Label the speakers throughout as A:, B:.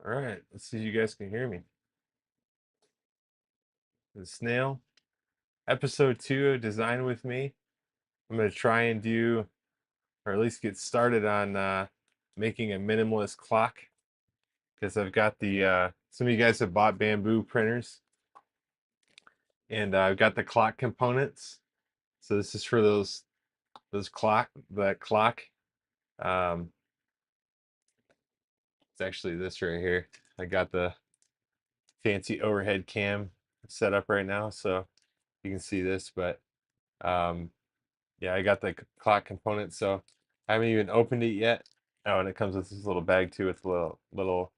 A: All right, let's see if you guys can hear me. The Snail, episode 2 of Design with Me. I'm going to try and do, or at least get started on making a minimalist clock because I've got some of you guys have bought bamboo printers and I've got the clock components. So this is for that clock. Um, it's actually this right here. I got the fancy overhead cam set up right now so you can see this, but um, yeah, I got the clock component, so I haven't even opened it yet. Oh, and it comes with this little bag too with a little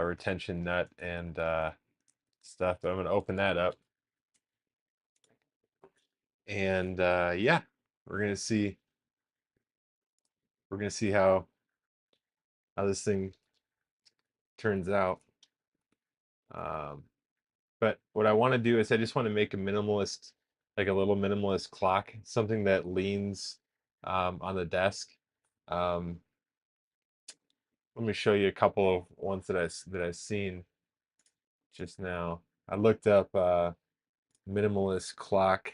A: retention nut and stuff. But I'm gonna open that up, and yeah, we're gonna see we're gonna see how this thing turns out. Um, but what I want to do is I just want to make a minimalist, like a little minimalist clock, something that leans on the desk. Um, Let me show you a couple of ones that I've seen just now. I looked up minimalist clock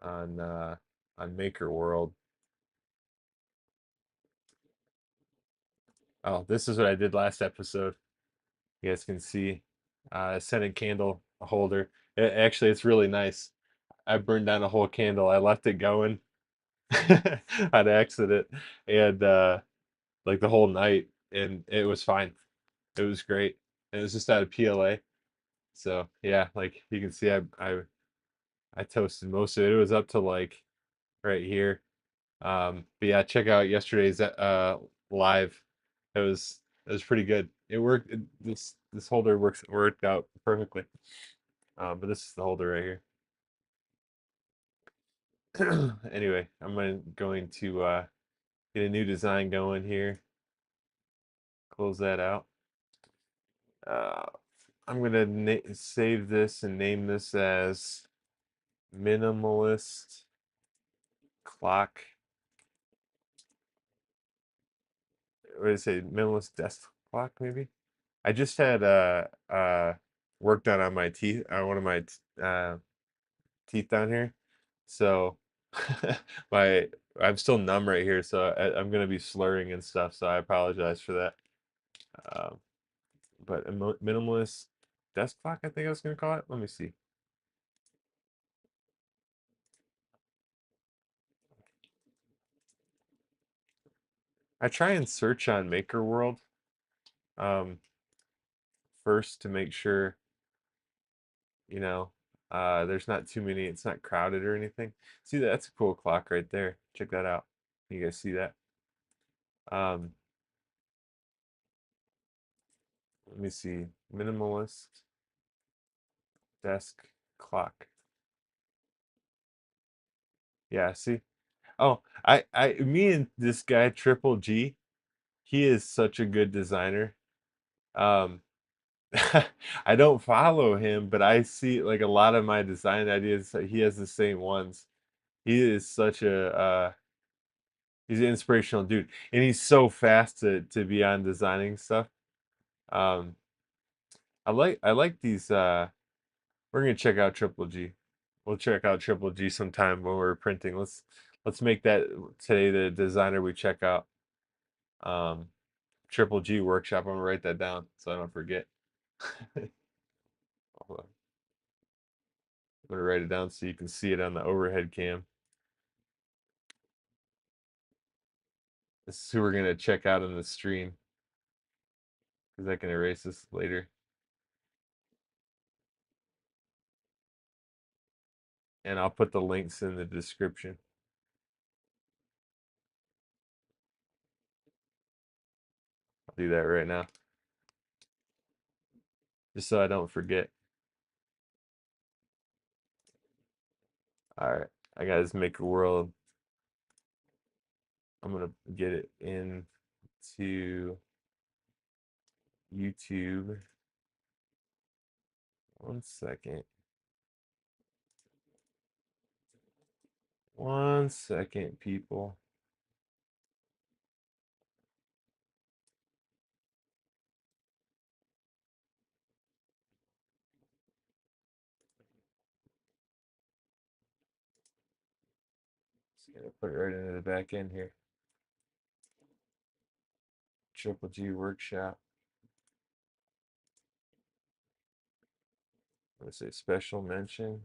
A: on makerworld. Oh, this is what I did last episode. You guys can see scented candle holder. Actually, it's really nice. I burned down a whole candle. I left it going on accident, and like the whole night, and it was fine. It was great. And it was just out of PLA. So yeah, like you can see, I toasted most of it. It was up to like right here. But yeah, check out yesterday's live. It was pretty good. It worked. This holder worked out perfectly. But this is the holder right here. Anyway, going to get a new design going here. Close that out. Uh, I'm gonna save this and name this as minimalist clock. What did I say? Minimalist desk clock, maybe. I just had work done on my teeth, on one of my teeth down here. So my I'm still numb right here, so I'm gonna be slurring and stuff. So I apologize for that. Um, but a minimalist desk clock, I think I was gonna call it. Let me see. I try and search on makerworld um, first to make sure you know there's not too many. It's not crowded or anything. See that? That's a cool clock right there. Check that out. You guys see that? Um, Let me see. Minimalist desk clock. Yeah, see? Oh, me and this guy Triple G, he is such a good designer. Um, I don't follow him, but I see like a lot of my design ideas. He has the same ones. He is such a he's an inspirational dude, and he's so fast to be on designing stuff. Um, I like these. We're gonna check out Triple G. We'll check out Triple G sometime when we're printing. Let's make that today the designer we check out. Um, Triple G workshop. I'm gonna write that down so I don't forget. Hold on. I'm gonna write it down so you can see it on the overhead cam. This is who we're gonna check out in the stream because I can erase this later. And I'll put the links in the description. I'll do that right now, just so I don't forget. All right, I gotta just make a world. I'm gonna get it into YouTube. One second. One second, people. Gonna put it right into the back end here. Triple G workshop. Let's say special mention.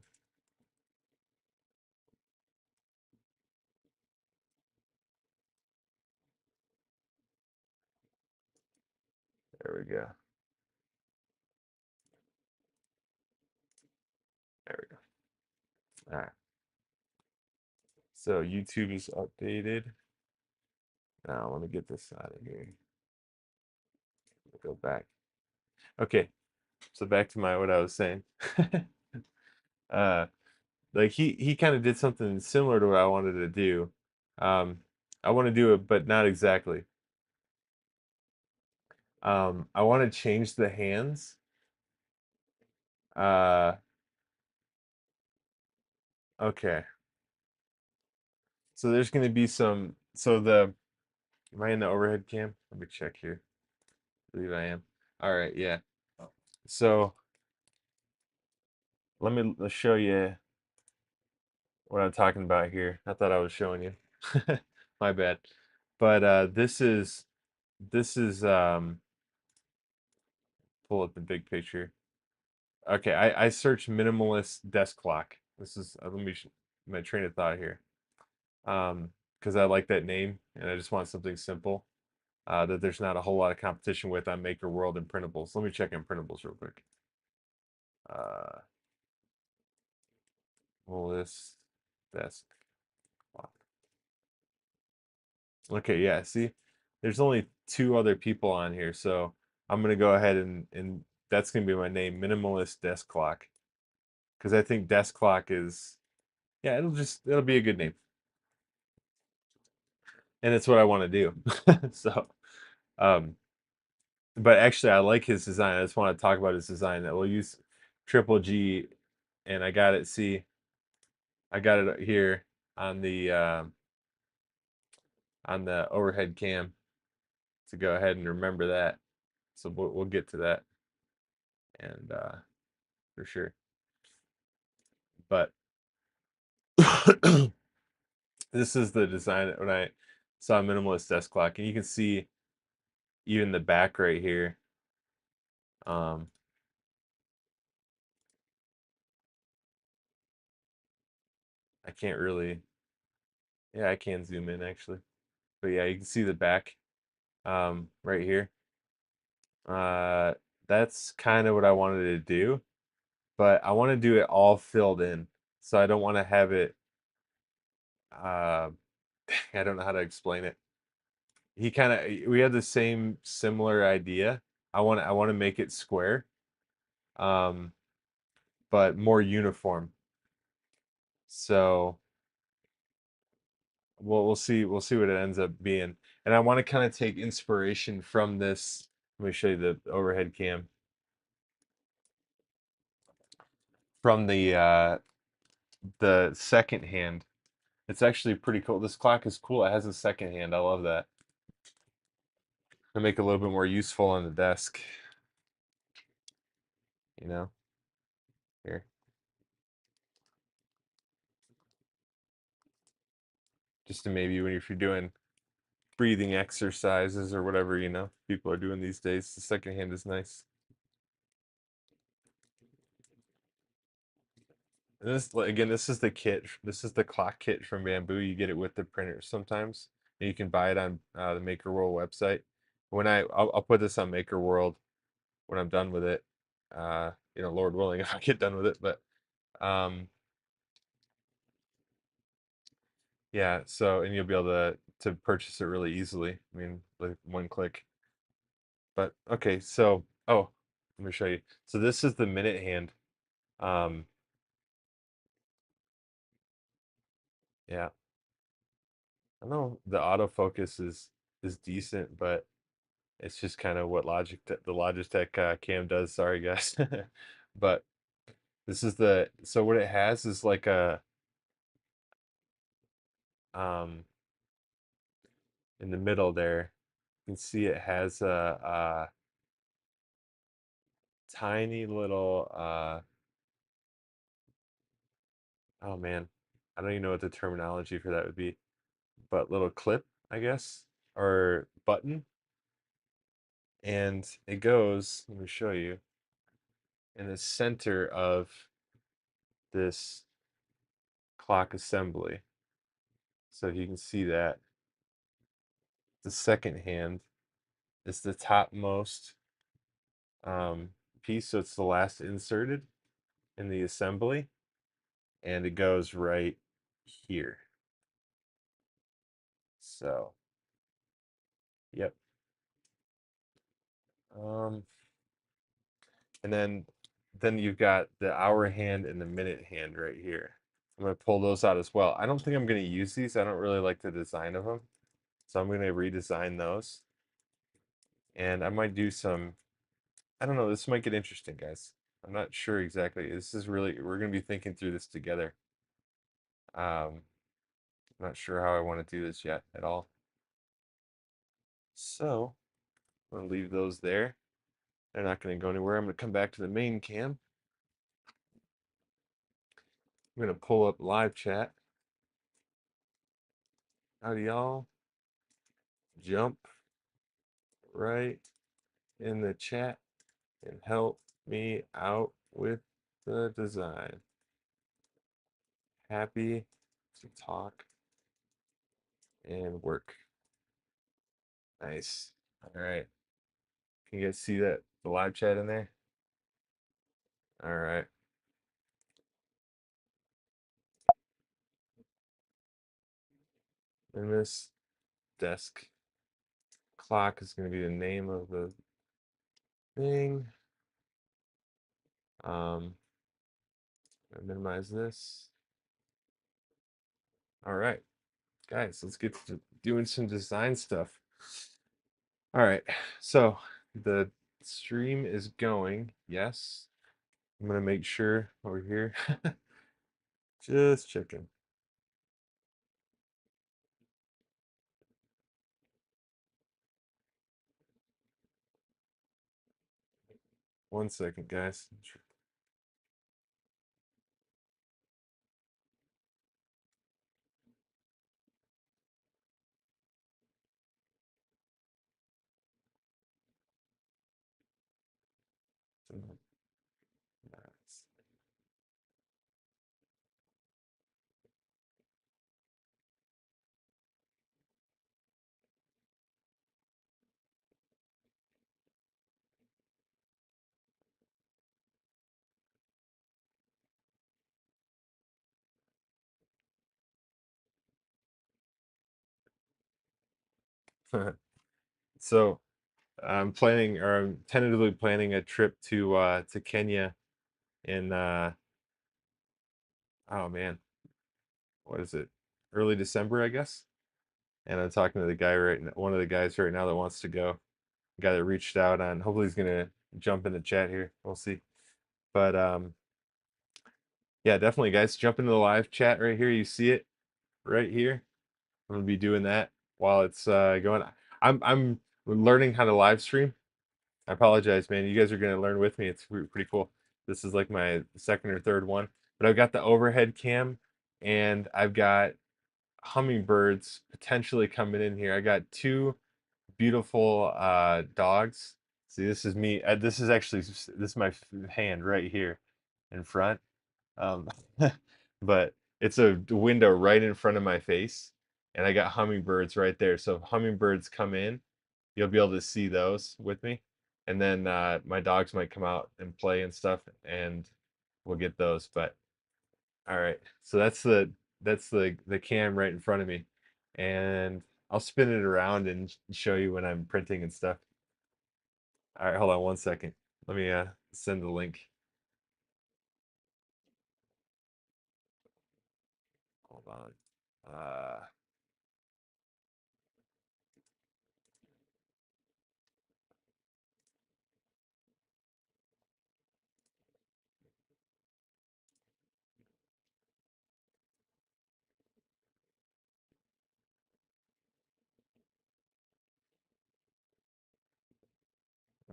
A: There we go. There we go. All right. So YouTube is updated. Now let me get this out of here. Go back. Okay. So back to my what I was saying. uh like he kind of did something similar to what I wanted to do. I want to do it, but not exactly. I want to change the hands. Uh okay. So there's gonna be some am I in the overhead cam? Let me check here. I believe I am. All right, yeah. So let's show you what I'm talking about here. I thought I was showing you. My bad. But this is pull up the big picture. Okay, I searched minimalist desk clock. This is let me my train of thought here. Because I like that name and I just want something simple. That there's not a whole lot of competition with on makerworld and printables. Let me check in printables real quick. Uh, Minimalist desk clock. Okay, yeah, see, there's only two other people on here, so I'm gonna go ahead and that's gonna be my name, minimalist desk clock, because I think desk clock is yeah, it'll be a good name, and it's what I want to do. So, um, but actually, I like his design. I just want to talk about his design. We'll use triple G, and I got it. See, I got it here on the overhead cam to go ahead and remember that. So we'll get to that and for sure. But this is the design when I saw minimalist desk clock, and you can see even the back right here. Um, I can't really, yeah, I can zoom in actually, but yeah, you can see the back right here. Uh, that's kind of what I wanted to do, but I want to do it all filled in, so I don't want to have it. Uh, I don't know how to explain it. We have the same similar idea. I want to make it square, um, but more uniform. So we'll see what it ends up being. And I want to kind of take inspiration from this. Let me show you the overhead cam from the second hand. It's actually pretty cool. This clock is cool. It has a second hand. I love that. To make it a little bit more useful on the desk. You know, here. Just to maybe when if you're doing breathing exercises or whatever, people are doing these days. The second hand is nice. And this, again, this is the kit. This is the clock kit from Bamboo. You get it with the printer sometimes. And you can buy it on the Makerworld website. I'll put this on Makerworld when I'm done with it. Lord willing, if I get done with it. But yeah. So and you'll be able to purchase it really easily. I mean, like one click. But okay, so let me show you. So this is the minute hand. Um, yeah, I know the autofocus is decent, but it's just kind of what the Logitech cam does. Sorry, guys. But this is so what it has is like a um in the middle there. You can see it has a tiny little oh man, I don't even know what the terminology for that would be, but little clip, I guess, or button. And it goes, let me show you, in the center of this clock assembly. So if you can see that, the second hand is the topmost piece, so it's the last inserted in the assembly, and it goes right here. So, yep. Um, and then you've got the hour hand and the minute hand right here. I'm gonna pull those out as well. I don't think I'm gonna use these. I don't really like the design of them, so I'm gonna redesign those. And I might do some. I don't know. This might get interesting, guys. I'm not sure exactly. This is really. We're gonna be thinking through this together. I'm not sure how I want to do this yet at all. So I'm gonna leave those there. They're not gonna go anywhere. I'm gonna come back to the main cam. I'm gonna pull up live chat. How do y'all jump right in the chat and help me out with the design? Happy to talk and work. Nice. All right. Can you guys see that the live chat in there? All right. And this desk clock is going to be the name of the thing. Minimize this. All right, guys, let's get to doing some design stuff. All right, so the stream is going. Yes, I'm gonna make sure over here. Just checking. One second, guys. So I'm planning, or I'm tentatively planning a trip to Kenya in oh man, what is it? Early December, I guess. And I'm talking to the guy right now, one of the guys right now that wants to go. The guy that reached out on. Hopefully he's gonna jump in the chat here. We'll see. But yeah, definitely, guys, jump into the live chat right here. You see it right here. I'm gonna be doing that while it's going. I'm learning how to live stream. I apologize, man. You guys are gonna learn with me. It's pretty cool. This is like my second or third one, but I've got the overhead cam, and I've got hummingbirds potentially coming in here. I got two beautiful dogs. See, this is me. This is actually this is my hand right here in front. Um, but it's a window right in front of my face, and I got hummingbirds right there. So if hummingbirds come in, you'll be able to see those with me. And then my dogs might come out and play and stuff, and we'll get those. But all right, so that's the cam right in front of me, and I'll spin it around and show you when I'm printing and stuff. All right, hold on one second. Let me send the link. Hold on.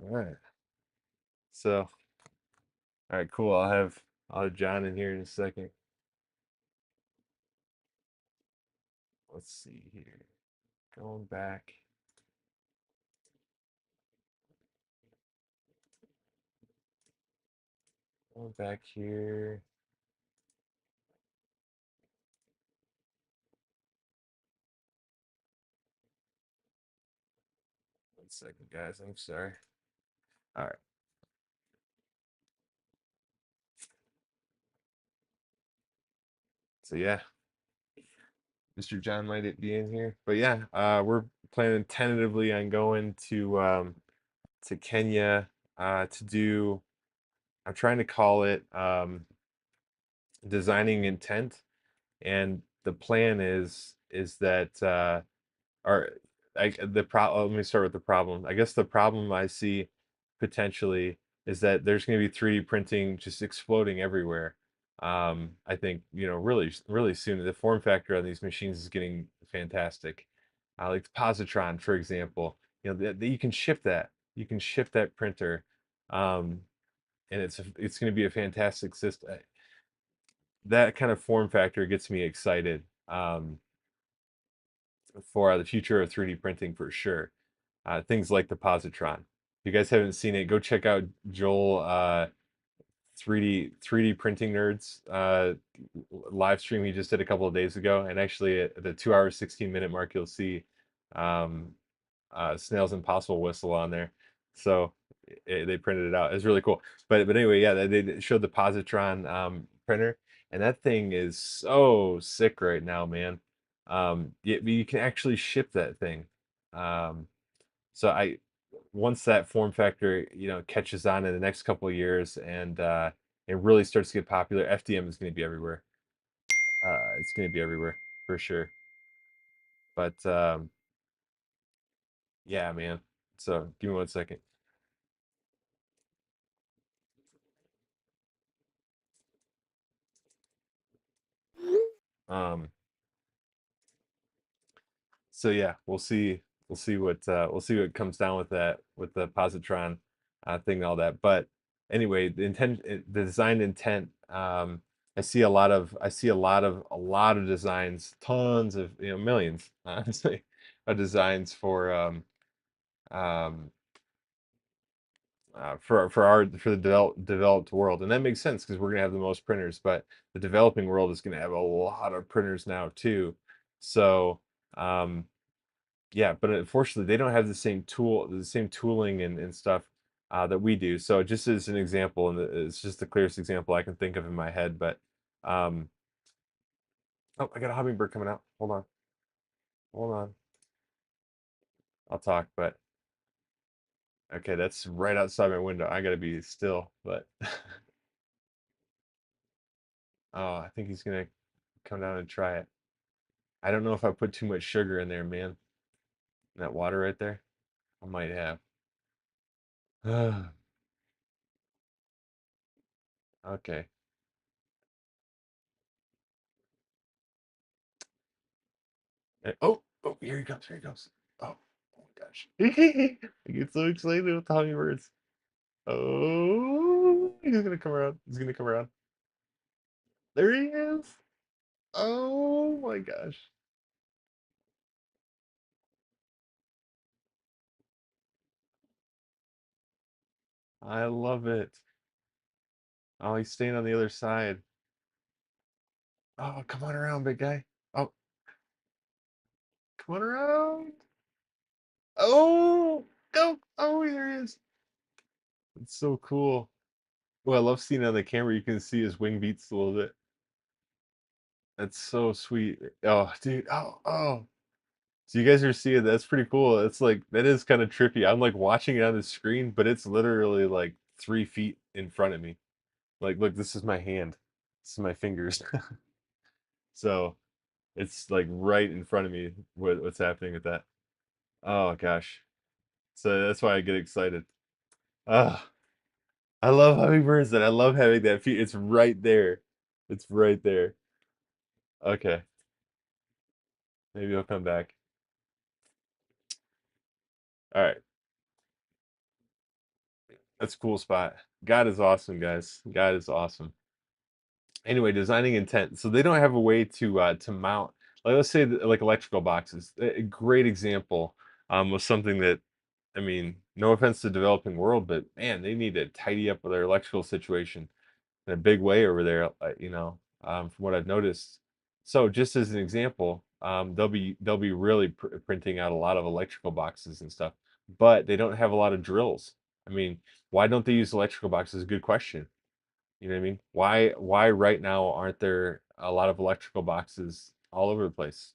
A: All right. So, all right, cool. I'll have John in here in a second. let's see here. Going back. Going back here. 1 second, guys. I'm sorry. All right. So yeah, Mr. John might it be in here, but yeah, we're planning tentatively on going to Kenya to do. I'm trying to call it designing intent, and the plan is that or let me start with the problem. I guess the problem I see potentially is that there's going to be 3D printing just exploding everywhere. I think, really soon the form factor on these machines is getting fantastic. Like the positron, for example, that you can ship that. You can ship that printer, um, and it's going to be a fantastic system. That kind of form factor gets me excited. For the future of 3D printing for sure. Things like the positron. If you guys haven't seen it, go check out Joel 3D printing nerds live stream he just did a couple of days ago. And actually at the 2 hour 16-minute mark, you'll see um, Snail's Impossible whistle on there. So they printed it out. It's really cool. But anyway, yeah, they showed the positron printer, and that thing is so sick right now, man. You can actually ship that thing. Um, so I once that form factor, catches on in the next couple of years and it really starts to get popular, FDM is going to be everywhere. It's going to be everywhere for sure. But yeah, man. So give me 1 second. Um, so yeah, we'll see what comes down with that with the positron thing and all that. But anyway, the design intent. I see a lot of designs, tons of millions, honestly, of designs um, for the developed world, and that makes sense because we're gonna have the most printers, but the developing world is gonna have a lot of printers now too. So um, yeah, but unfortunately, they don't have the same tooling and stuff that we do. So just as an example, and it's just the clearest example I can think of in my head, but um, oh, I got a hummingbird coming out. Hold on, I'll talk, but okay, that's right outside my window. I gotta be still, but oh, I think he's gonna come down and try it. I don't know if I put too much sugar in there, man. That water right there, I might have. Okay. Oh, here he comes. Here he comes. Oh, oh my gosh. I get so excited with hummingbirds. Oh, he's gonna come around. He's gonna come around. There he is. Oh my gosh. I love it. Oh, he's staying on the other side. Oh, come on around, big guy. Oh, come on around. Oh, go. Oh, there he is. It's so cool. Well, I love seeing on the camera. You can see his wing beats a little bit. That's so sweet. Oh, dude. Oh. So you guys are seeing that's pretty cool. It's like that is kind of trippy. I'm like watching it on the screen, but it's literally like 3 feet in front of me. Like, look, this is my hand. This is my fingers. So it's like right in front of me what's happening with that. Oh gosh. So that's why I get excited. Ah, I love hummingbirds and I love having that feet. It's right there. It's right there. Okay. Maybe I'll come back. All right. That's a cool spot. God is awesome, guys. God is awesome. Anyway, designing intent. So they don't have a way to mount. let's say like electrical boxes. A great example was something that, I mean, no offense to developing world, but man, they need to tidy up with their electrical situation in a big way over there. From what I've noticed. So just as an example, they'll be really printing out a lot of electrical boxes and stuff, but they don't have a lot of drills. I mean, why don't they use electrical boxes? Good question. You know what I mean? Why right now aren't there a lot of electrical boxes all over the place?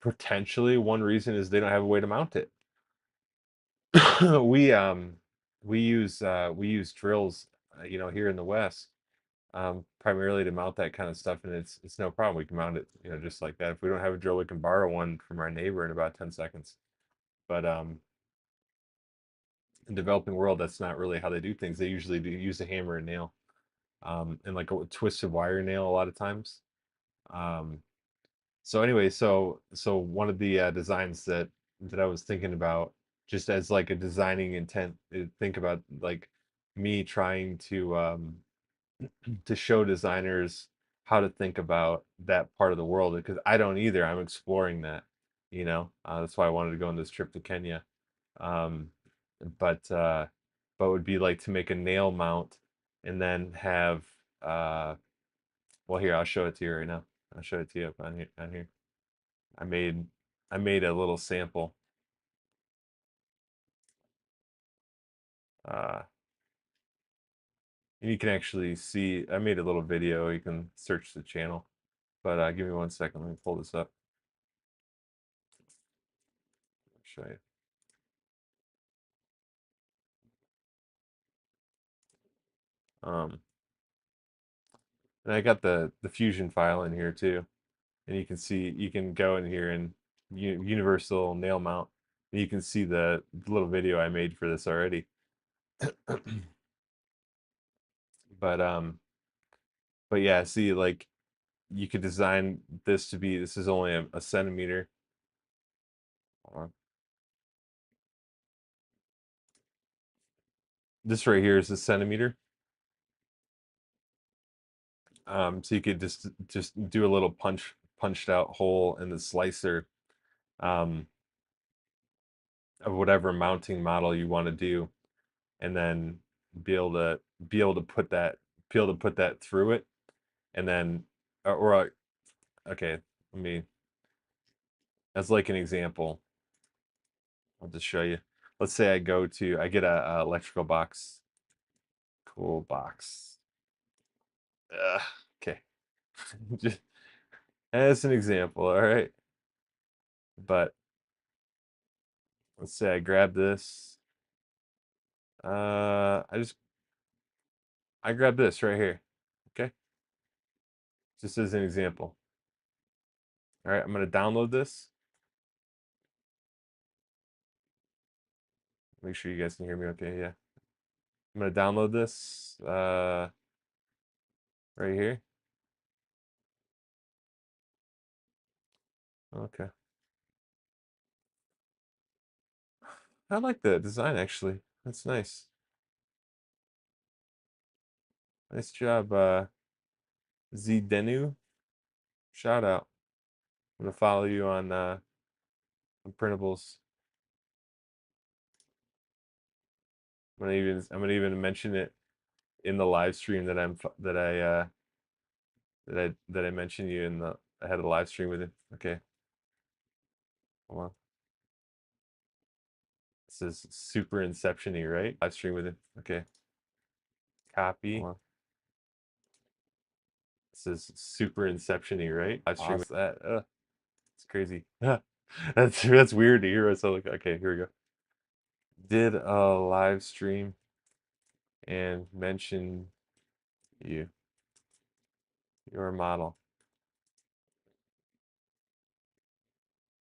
A: Potentially one reason is they don't have a way to mount it. We we use drills, here in the West, primarily to mount that kind of stuff, and it's no problem. We can mount it, just like that. If we don't have a drill, we can borrow one from our neighbor in about 10 seconds. But in developing world, that's not really how they do things. They usually do use a hammer and nail, and like a twisted wire nail a lot of times. Um, so anyway, so one of the designs that I was thinking about, just as like a designing intent, think about like me trying to show designers how to think about that part of the world, because I don't either. I'm exploring that, that's why I wanted to go on this trip to Kenya. Um, but would be like to make a nail mount and then have well, here, I'll show it to you right now. I'll show it to you up on here. I made I made a little sample. Uh, and you can actually see I made a little video. You can search the channel. But give me 1 second. Let me pull this up. Show you. Um, and I got the Fusion file in here too. And you can see, you can go in here and universal nail mount. And you can see the little video I made for this already. But but yeah, see, like, you could design this to be, this is only a centimeter. This right here is a centimeter. So you could just do a little punched out hole in the slicer, um, of whatever mounting model you want to do, and then be able to be able to put that be able to put that through it, and then okay, let me, as like an example, I'll just show you. Let's say I get a electrical box, cool box. Ugh, okay, just as an example, all right. But let's say I grab this. I grab this right here. Okay, just as an example. All right, I'm gonna download this. Make sure you guys can hear me okay. Yeah. I'm gonna download this right here. Okay. I like the design actually. That's nice. Nice job, Zdenu. Shout out. I'm gonna follow you on printables. I'm gonna even mention it in the live stream that I mentioned you in the I had a live stream with it. Okay. Hold on. This is super inception-y, right? Live stream with it. Okay. Copy. Hold on. This is super inception-y, right? Live stream with that. It's crazy. That's weird to hear myself. Like, okay, here we go. Did a live stream and mention you, your model.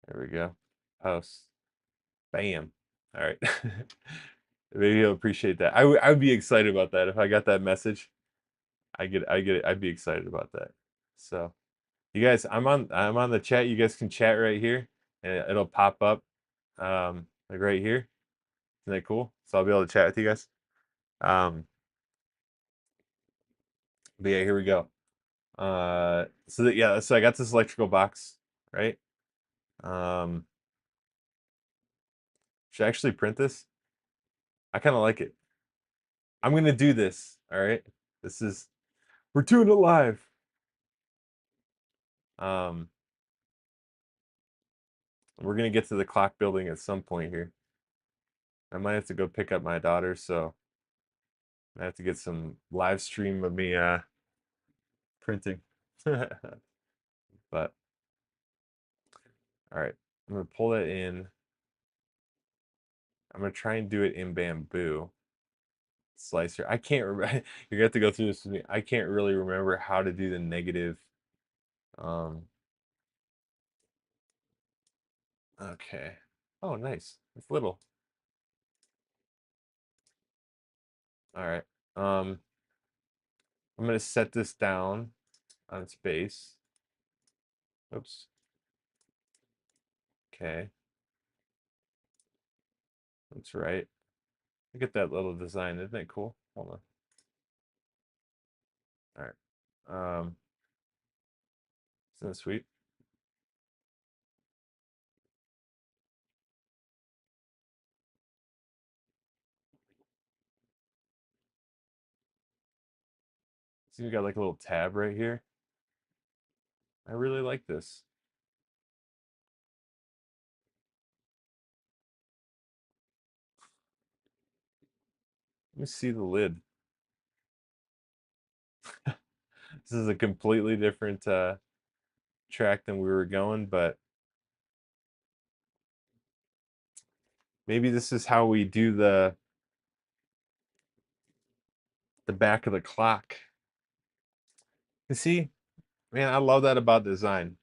A: There we go. Post. Bam. All right. Maybe you'll appreciate that. I would be excited about that if I got that message. I get it. I'd be excited about that. So, you guys, I'm on the chat. You guys can chat right here, and it'll pop up, like right here. Isn't that cool? So I'll be able to chat with you guys. Um, but yeah, here we go. So I got this electrical box. right? Um, should I actually print this? I kind of like it. I'm gonna do this. All right. This is we're doing it live. Um, we're gonna get to the clock building at some point here. I might have to go pick up my daughter, so I have to get some live stream of me printing. But all right, I'm gonna pull that in. I'm gonna try and do it in bamboo slicer. I can't remember. You're gonna have to go through this with me. I can't really remember how to do the negative. Um, okay. Oh, nice. It's little. All right. Um, I'm gonna set this down on its base. Oops. Okay. That's right. Look at that little design. Isn't that cool? Hold on. All right. Isn't that sweet? See, we got like a little tab right here. I really like this. Let me see the lid. This is a completely different track than we were going, but maybe this is how we do the back of the clock. You see, man, I love that about design.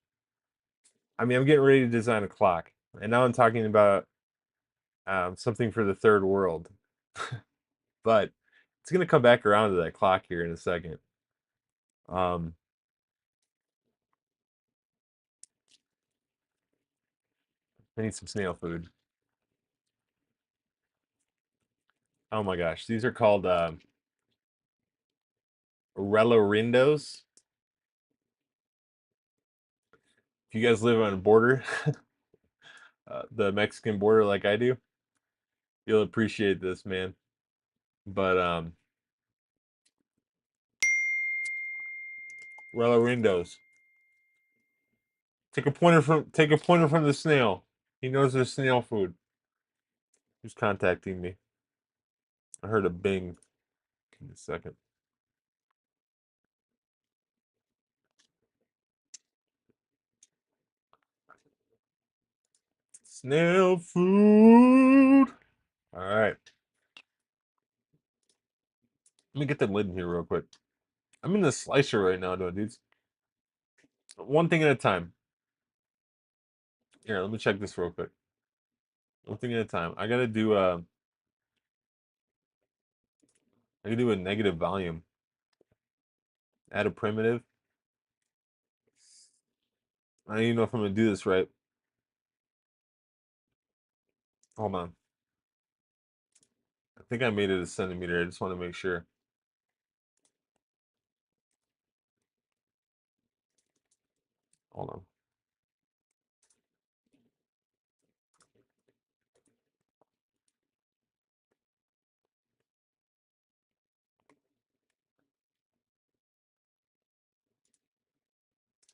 A: I mean, I'm getting ready to design a clock, and now I'm talking about something for the third world. But it's gonna come back around to that clock here in a second. Um, I need some snail food. Oh my gosh, these are called Relorindos. If you guys live on a border, the Mexican border like I do, you'll appreciate this, man. But Relorindos. Take a pointer from the snail. He knows there's snail food. Who's contacting me? I heard a bing. Give me a second. Snail food. All right. Let me get the lid in here real quick. I'm in the slicer right now, though, dudes. One thing at a time. Here, let me check this real quick. One thing at a time. I gotta do a negative volume. Add a primitive. I don't even know if I'm gonna do this right. Hold on. I think I made it a centimeter. I just want to make sure. Hold on.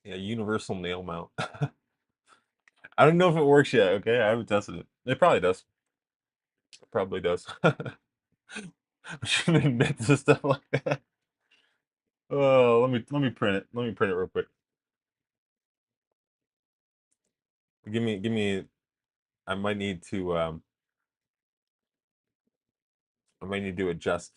A: Yeah, universal nail mount. I don't know if it works yet. Okay, I haven't tested it. It probably does. It probably does. I shouldn't admit to stuff like that. Oh, let me print it. Let me print it real quick. Give me. I might need to. I might need to adjust.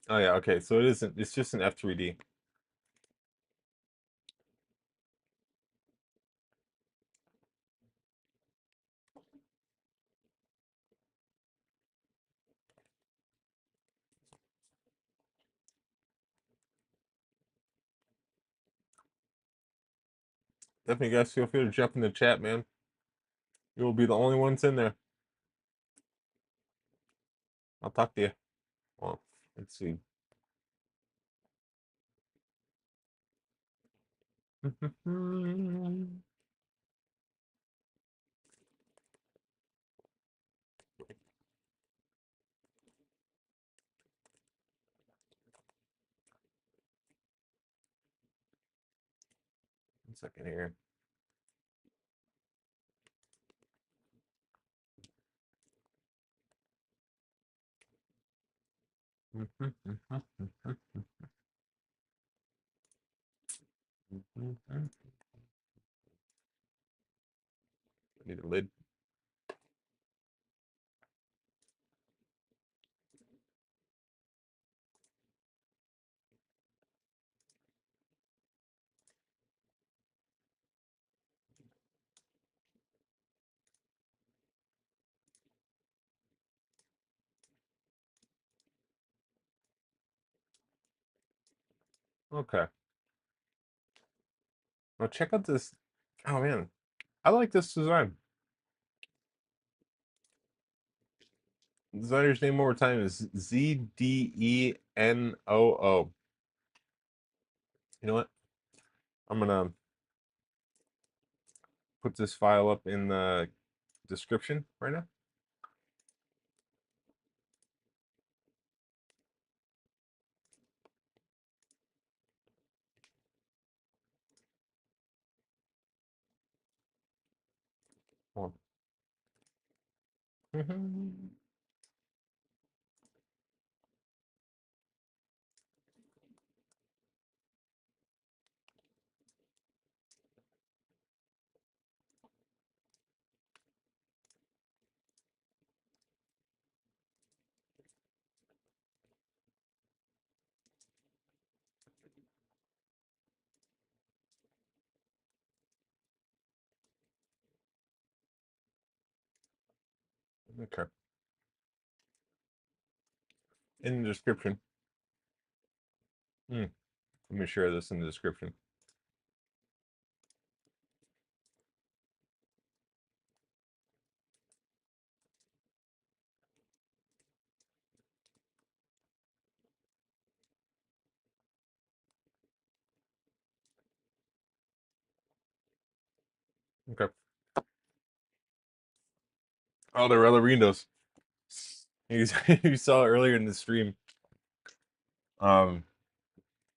A: Oh yeah. Okay. So it isn't. It's just an F3D. Definitely, guys, feel free to jump in the chat, man. You will be the only ones in there. I'll talk to you. Well, let's see. One second here. Need a lid. Okay. Now check out this. Oh man, I like this design. Designer's name one more time is ZDENOO. You know what? I'm gonna put this file up in the description right now. Hold on. Okay. In the description. Let me share this in the description. Okay. Oh, there are other windows. You, you saw earlier in the stream. Um,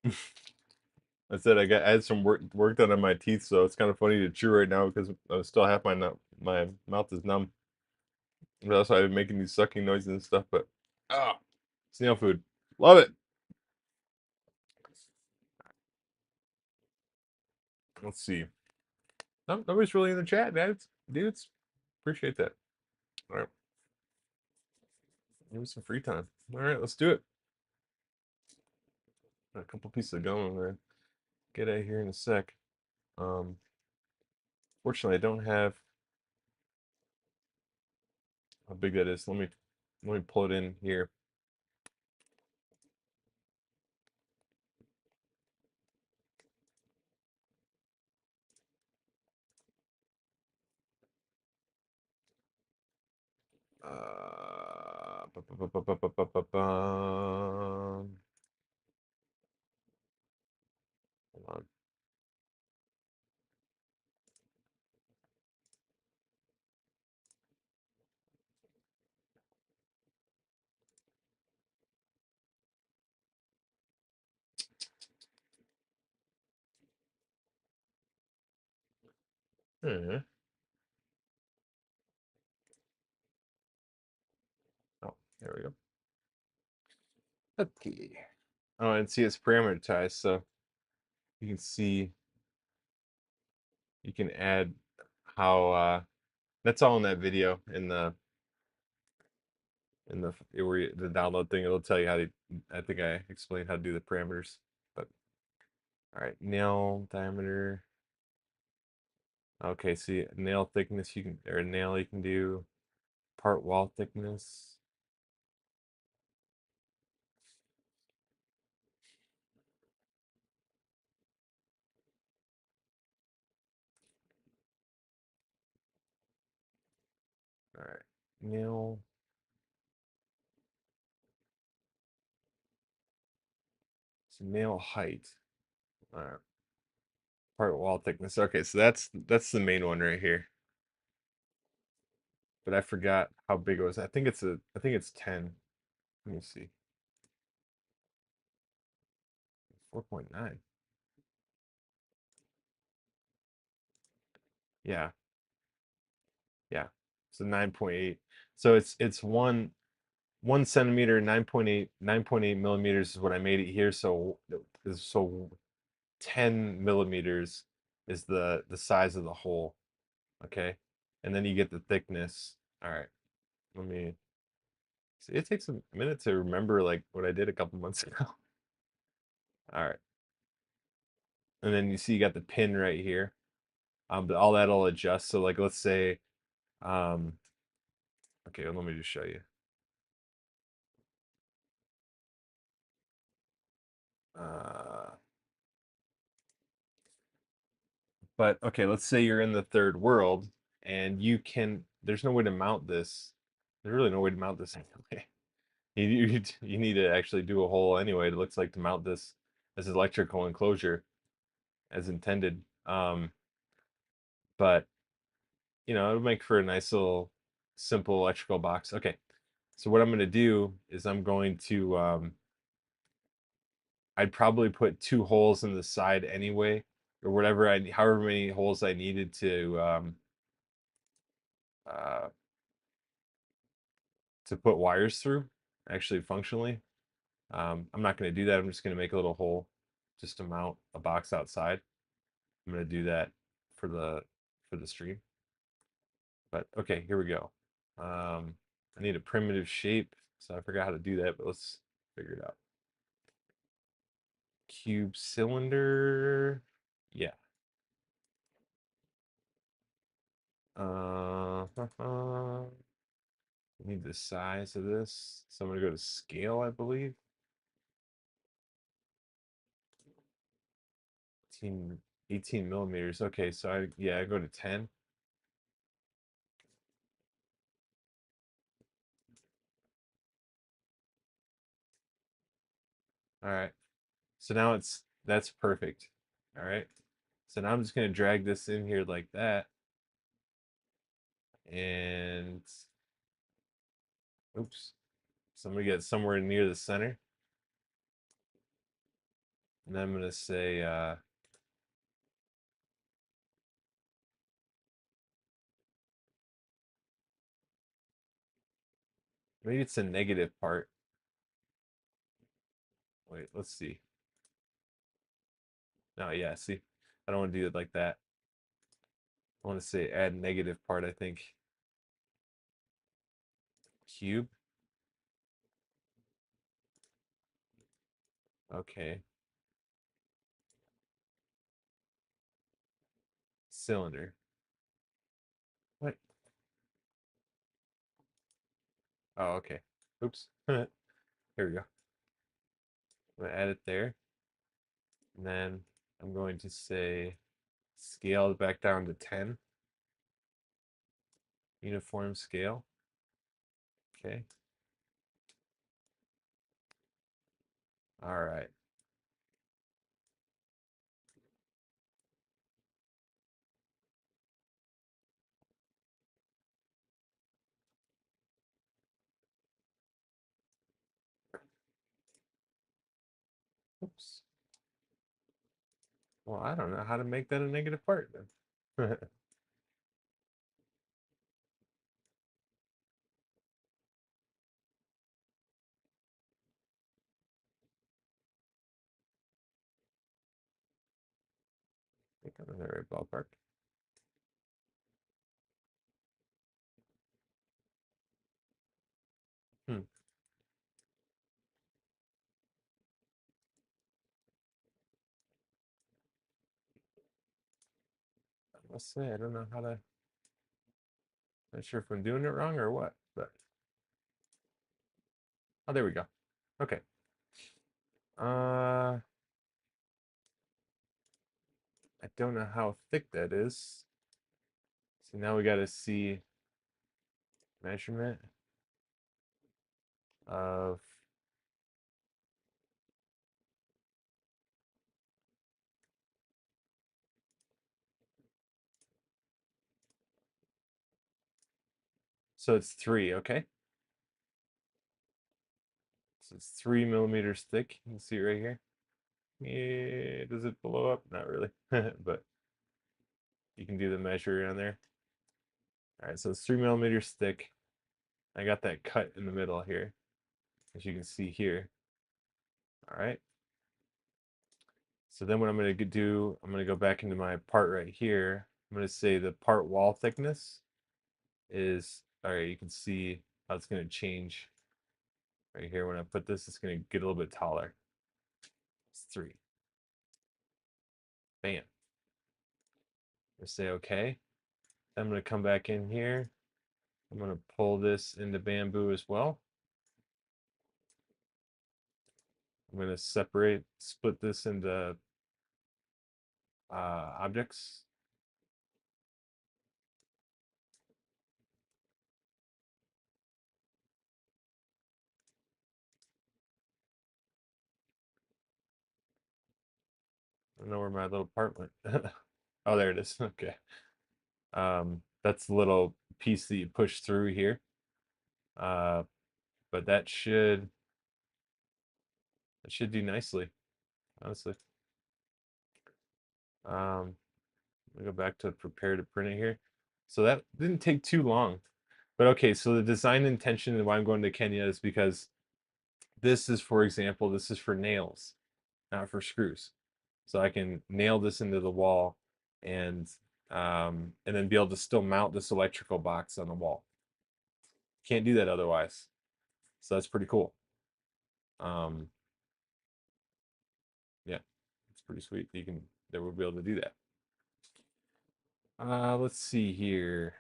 A: I said I had some work done on my teeth, so it's kind of funny to chew right now because I still have my mouth is numb. That's why I've been making these sucking noises and stuff. But snail food, love it. Let's see. Nobody's really in the chat, dudes. Appreciate that. All right, give me some free time. All right, let's do it. A couple pieces of gum I'm gonna get out of here in a sec. Um, Fortunately, I don't have how big that is. Let me pull it in here. Hold on. Oh, there we go. Okay. Oh, and see it's parameterized, so you can see you can add how that's all in that video in the download thing. It'll tell you how to. I think I explained how to do the parameters. But all right, nail diameter. Okay, see nail thickness you can or nail you can do part wall thickness. Snail. Snail height. All right. Part wall thickness. Okay, so that's the main one right here. But I forgot how big it was. I think it's 10. Let me see. 4.9. Yeah. Yeah. So 9.8. So it's 1 centimeter, 9.8 millimeters is what I made it here. So 10 millimeters is the size of the hole. Okay. And then you get the thickness. All right. Let me see. It takes a minute to remember like what I did a couple months ago. All right. And then you see you got the pin right here. But all that'll adjust. So like let's say, um, okay, let me just show you. Uh, but okay, let's say you're in the third world and there's no way to mount this. There's really no way to mount this anyway. You need to actually do a hole anyway. It looks like to mount this as electrical enclosure as intended. But it'll make for a nice little simple electrical box. Okay, so what I'm going to do is I'd probably put two holes in the side anyway, or however many holes I needed uh, to put wires through, actually functionally. I'm not going to do that. I'm just going to make a little hole just to mount a box outside. I'm going to do that for the stream. But okay, here we go. I need a primitive shape, so I forgot how to do that, but let's figure it out. Cube cylinder. Yeah. Uh, need the size of this. So I'm gonna go to scale, I believe. 18, 18 millimeters. Okay, so I go to 10. All right. So now that's perfect. All right. So now I'm just gonna drag this in here like that. And oops. So I'm gonna get somewhere near the center. And then I'm gonna say maybe it's a negative part. Wait, let's see. No, yeah, see. I don't want to do it like that. I want to say add negative part, I think. Cube. Okay. Cylinder. What? Oh, okay. Oops. Here we go. I'm gonna add it there. And then I'm going to say scale it back down to 10. Uniform scale. Okay. All right. Oops. Well, I don't know how to make that a negative part then. I think I'm in the right ballpark. Hmm. I must say I don't know how to. Not sure if I'm doing it wrong or what, but oh, there we go. Okay. Uh, I don't know how thick that is. So now we got to see. measurement of so it's 3, okay? So it's 3 millimeters thick. You can see it right here. Yeah, does it blow up? Not really, but you can do the measure on there. All right, so it's 3 millimeters thick. I got that cut in the middle here, as you can see here. All right. So then what I'm going to do, I'm going to go back into my part right here. I'm going to say the part wall thickness is, all right, you can see how it's going to change right here. When I put this, it's going to get a little bit taller. It's 3. Bam. Just say okay. I'm going to come back in here. I'm going to pull this into bamboo as well. I'm going to split this into objects. I don't know where my little part went. Oh, there it is. Okay. That's the little piece that you push through here. Uh, but that should do nicely, honestly. Let me go back to prepare to print it here. So that didn't take too long. But okay, so the design intention and why I'm going to Kenya is because this is, for example, this is for nails, not for screws. So I can nail this into the wall and and then be able to still mount this electrical box on the wall. Can't do that otherwise. So that's pretty cool. Um, yeah, it's pretty sweet. That we'll be able to do that. Let's see here.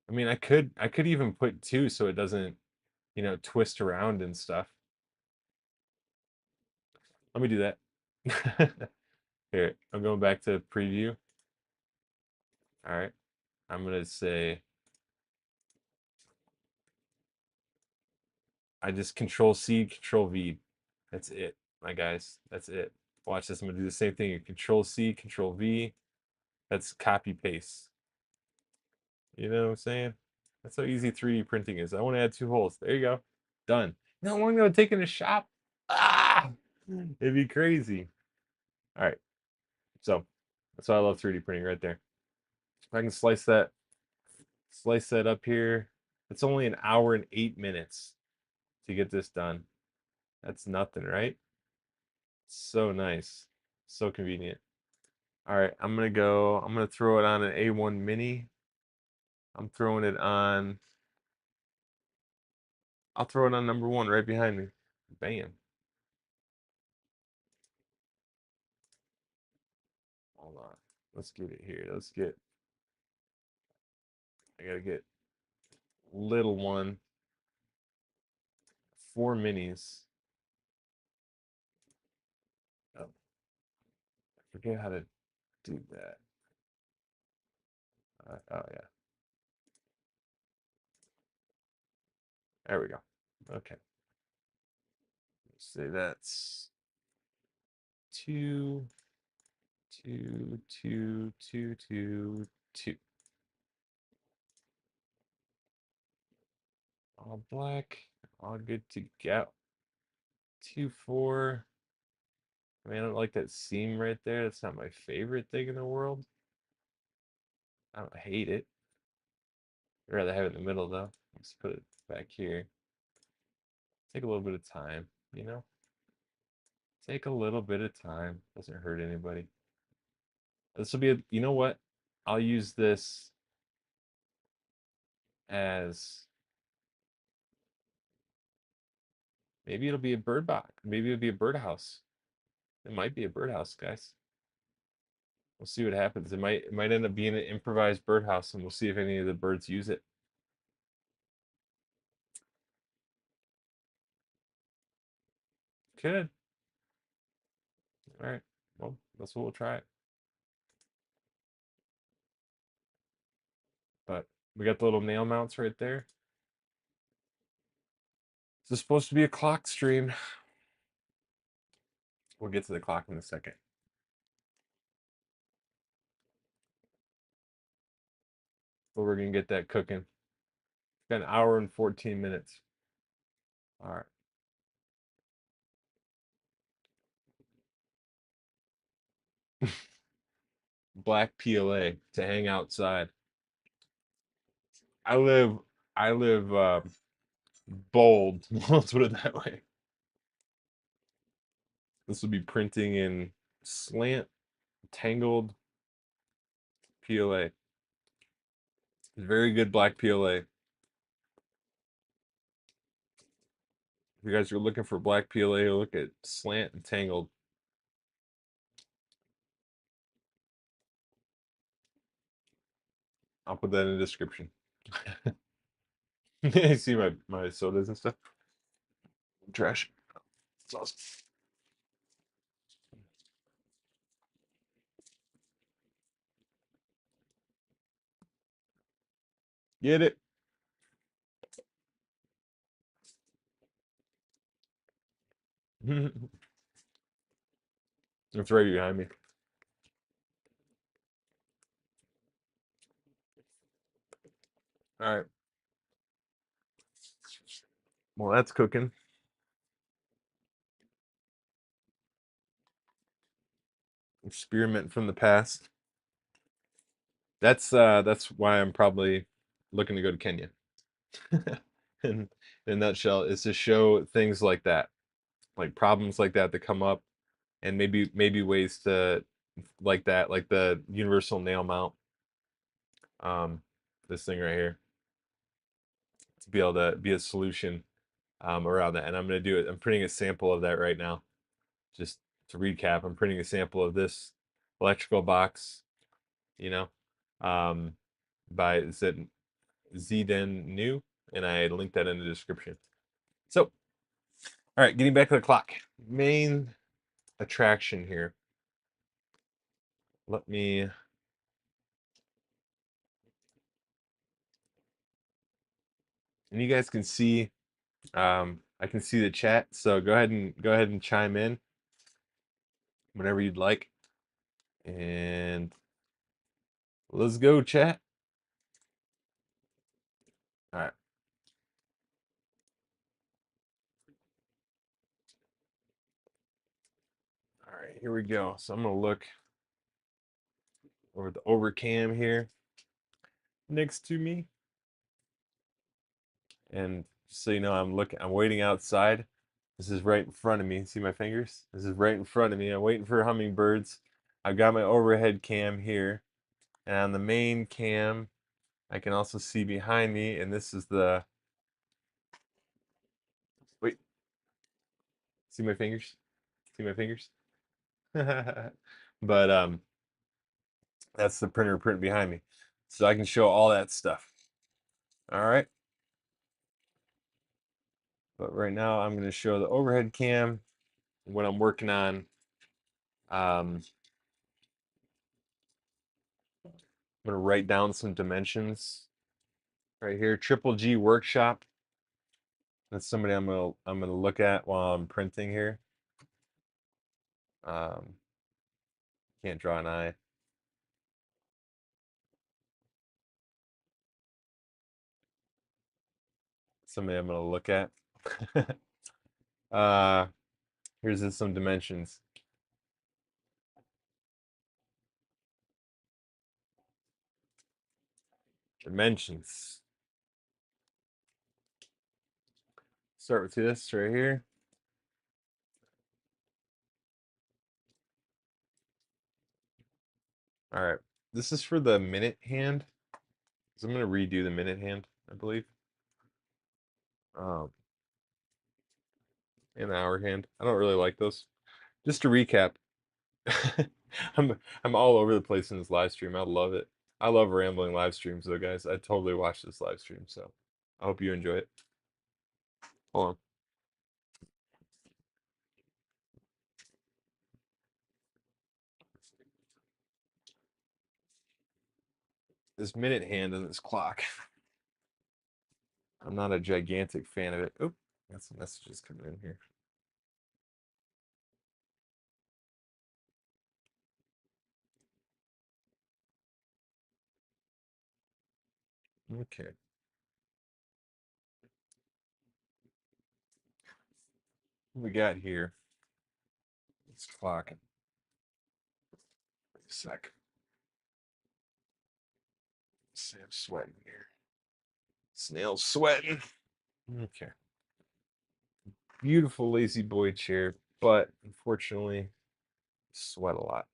A: I mean, I could even put 2 so it doesn't, twist around and stuff. Let me do that. Here, I'm going back to preview. All right. I'm gonna say I just control C, control V. That's it, my guys. That's it. Watch this. I'm gonna do the same thing. Control C, control V. That's copy paste. You know what I'm saying? That's how easy 3D printing is. I want to add 2 holes. There you go. Done. No, I'm gonna take it in the shop. Ah, it'd be crazy. All right. So that's why I love 3D printing right there. If I can slice that up here. It's only an hour and 8 minutes to get this done. That's nothing, right? So nice. So convenient. All right, I'm gonna throw it on an A1 mini. I'm throwing it on, I'll throw it on number 1 right behind me. Bam. Hold on. Let's get it here. I gotta get little one, 4 minis. Oh, I forget how to do that. Oh yeah, there we go. Okay, say that's 2, 2, 2, 2, 2, 2. All black, all good to go. 2, 4. I mean, I don't like that seam right there. That's not my favorite thing in the world. I don't hate it. I'd rather have it in the middle though. Let's put it back here. Take a little bit of time, you know? Take a little bit of time. Doesn't hurt anybody. This will be you know what? I'll use this as, maybe it'll be a bird box. Maybe it'll be a birdhouse. It might be a birdhouse, guys. We'll see what happens. It might end up being an improvised birdhouse, and we'll see if any of the birds use it. Could. All right. Well, that's what we'll try it. We got the little nail mounts right there. This is supposed to be a clock stream. We'll get to the clock in a second. But we're gonna get that cooking. Got an hour and 14 minutes. All right. Black PLA to hang outside. I live I live bold. Let's put it that way. This will be printing in slant tangled PLA. Very good black PLA. If you guys are looking for black PLA, look at slant and tangled. I'll put that in the description. You see my sodas and stuff? Trash. It's awesome. Get it? It's right behind me. All right. Well, that's cooking. Experiment from the past. That's why I'm probably looking to go to Kenya. in, in a nutshell, is to show things like that, like problems like that come up, and maybe ways to like that, like the universal nail mount. Um, this thing right here to be able to be a solution around that, and I'm gonna do it. I'm printing a sample of that right now. Just to recap, I'm printing a sample of this electrical box, you know, um, by Zden New, and I linked that in the description. So, all right, getting back to the clock. Main attraction here. Let me. And you guys can see. I can see the chat, so go ahead and chime in whenever you'd like. And let's go, chat. All right. All right, here we go. So I'm gonna look over the overcam here next to me. And just so you know, I'm waiting outside. This is right in front of me. See my fingers? This is right in front of me. I'm waiting for hummingbirds. I've got my overhead cam here. And on the main cam, I can also see behind me, and this is the, wait, see my fingers? See my fingers? But that's the printer print behind me. So I can show all that stuff. All right. But right now I'm going to show the overhead cam, what I'm working on. I'm going to write down some dimensions right here. Triple G workshop. That's somebody I'm gonna look at while I'm printing here. Um, can't draw an eye. Somebody I'm gonna look at. uh, here's some dimensions. Dimensions. Start with this right here. All right. This is for the minute hand. So I'm gonna redo the minute hand, I believe. Um, and the hour hand. I don't really like those. Just to recap, I'm all over the place in this live stream. I love it. I love rambling live streams though, guys. I totally watch this live stream, so I hope you enjoy it. Hold on. this minute hand and this clock. I'm not a gigantic fan of it. Oh, got some messages coming in here. Okay. What we got here? This clock. Wait a sec. See, I'm sweating here. Snail's sweating. Okay. Beautiful lazy boy chair, but unfortunately, sweat a lot.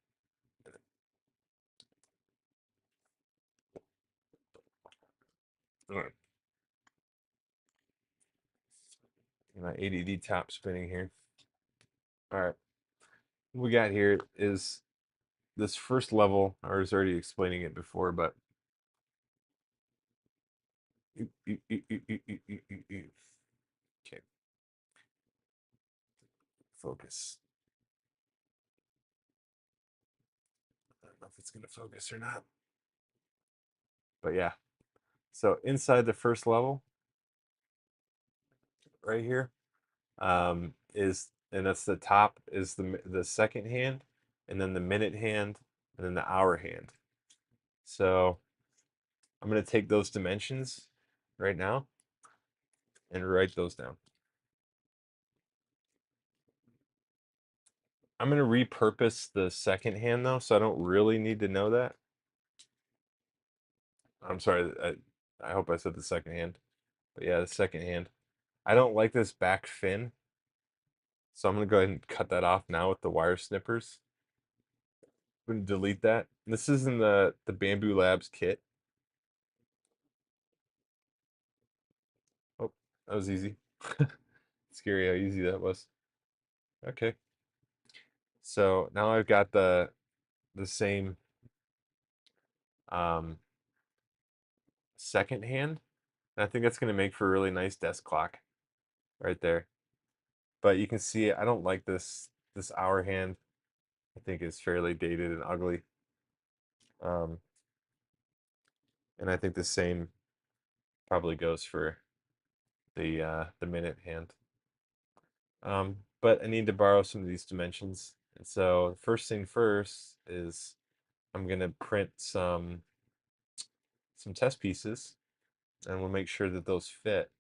A: All right. My ADD top spinning here. All right. What we got here is this first level. I was already explaining it before, but okay, focus. I don't know if it's gonna focus or not, but yeah. So inside the first level, right here, is and that's the top is the second hand, and then the minute hand, and then the hour hand. So I'm gonna take those dimensions right now and write those down. I'm gonna repurpose the second hand though, so I don't really need to know that. I'm sorry, I hope I said the second hand. But yeah, the second hand. I don't like this back fin, so I'm gonna go ahead and cut that off now with the wire snippers. I'm gonna delete that. This is in the Bamboo Labs kit. Oh, that was easy. Scary how easy that was. Okay. So now I've got the same um second hand. And I think that's gonna make for a really nice desk clock right there. But you can see I don't like this hour hand. I think it's fairly dated and ugly. Um, and I think the same probably goes for the minute hand. But I need to borrow some of these dimensions. And so first thing first is I'm gonna print some test pieces, and we'll make sure that those fit.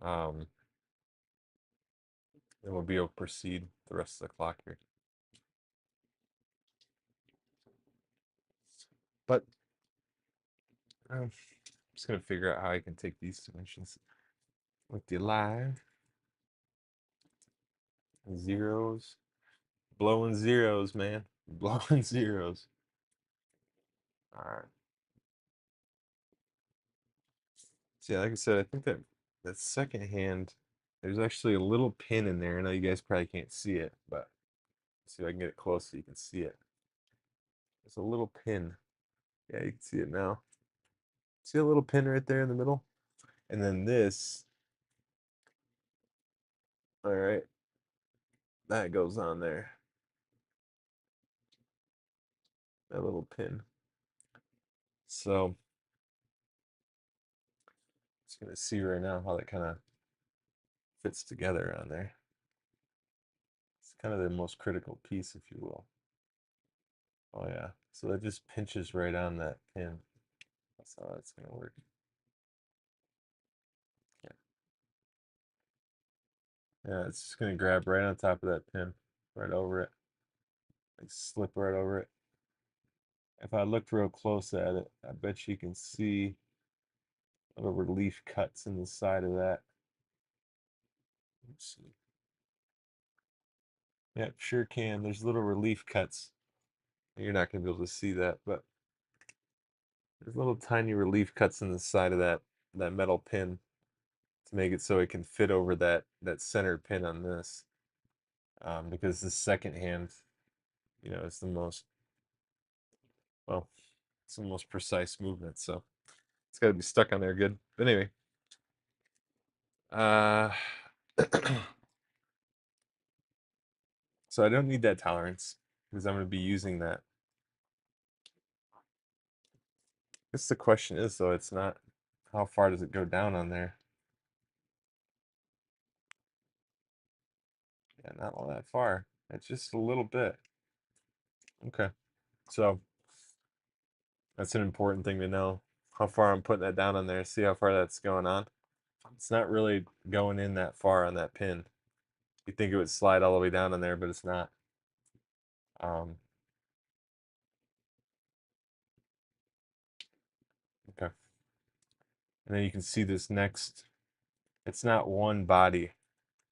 A: Um, and we'll be able to proceed the rest of the clock here. But I'm just gonna figure out how I can take these dimensions with the live zeros, blowing zeros, man, blowing zeros. All right. See, like I said, I think that second hand, there's actually a little pin in there. I know you guys probably can't see it, but see if I can get it close so you can see it. There's a little pin. Yeah, you can see it now. See a little pin right there in the middle? And then this, all right, that goes on there. That little pin. So, just gonna see right now how that kind of fits together on there. It's kind of the most critical piece, if you will. Oh yeah. So that just pinches right on that pin. That's how that's gonna work. Yeah. Yeah, it's just gonna grab right on top of that pin, right over it. Like slip right over it. If I looked real close at it, I bet you can see little relief cuts in the side of that. Let's see. Yep, sure can. There's little relief cuts. You're not gonna be able to see that, but there's little tiny relief cuts in the side of that metal pin to make it so it can fit over that center pin on this. Because the second hand, is the most well, it's the most precise movement, so it's got to be stuck on there good. But anyway, uh, so I don't need that tolerance because I'm going to be using that guess the question is though, it's not how far does it go down on there? Yeah, not all that far. It's just a little bit. Okay. So that's an important thing to know. How far I'm putting that down on there. See how far that's going on. It's not really going in that far on that pin. You think it would slide all the way down on there, but it's not. Um, okay. And then you can see this next. It's not one body.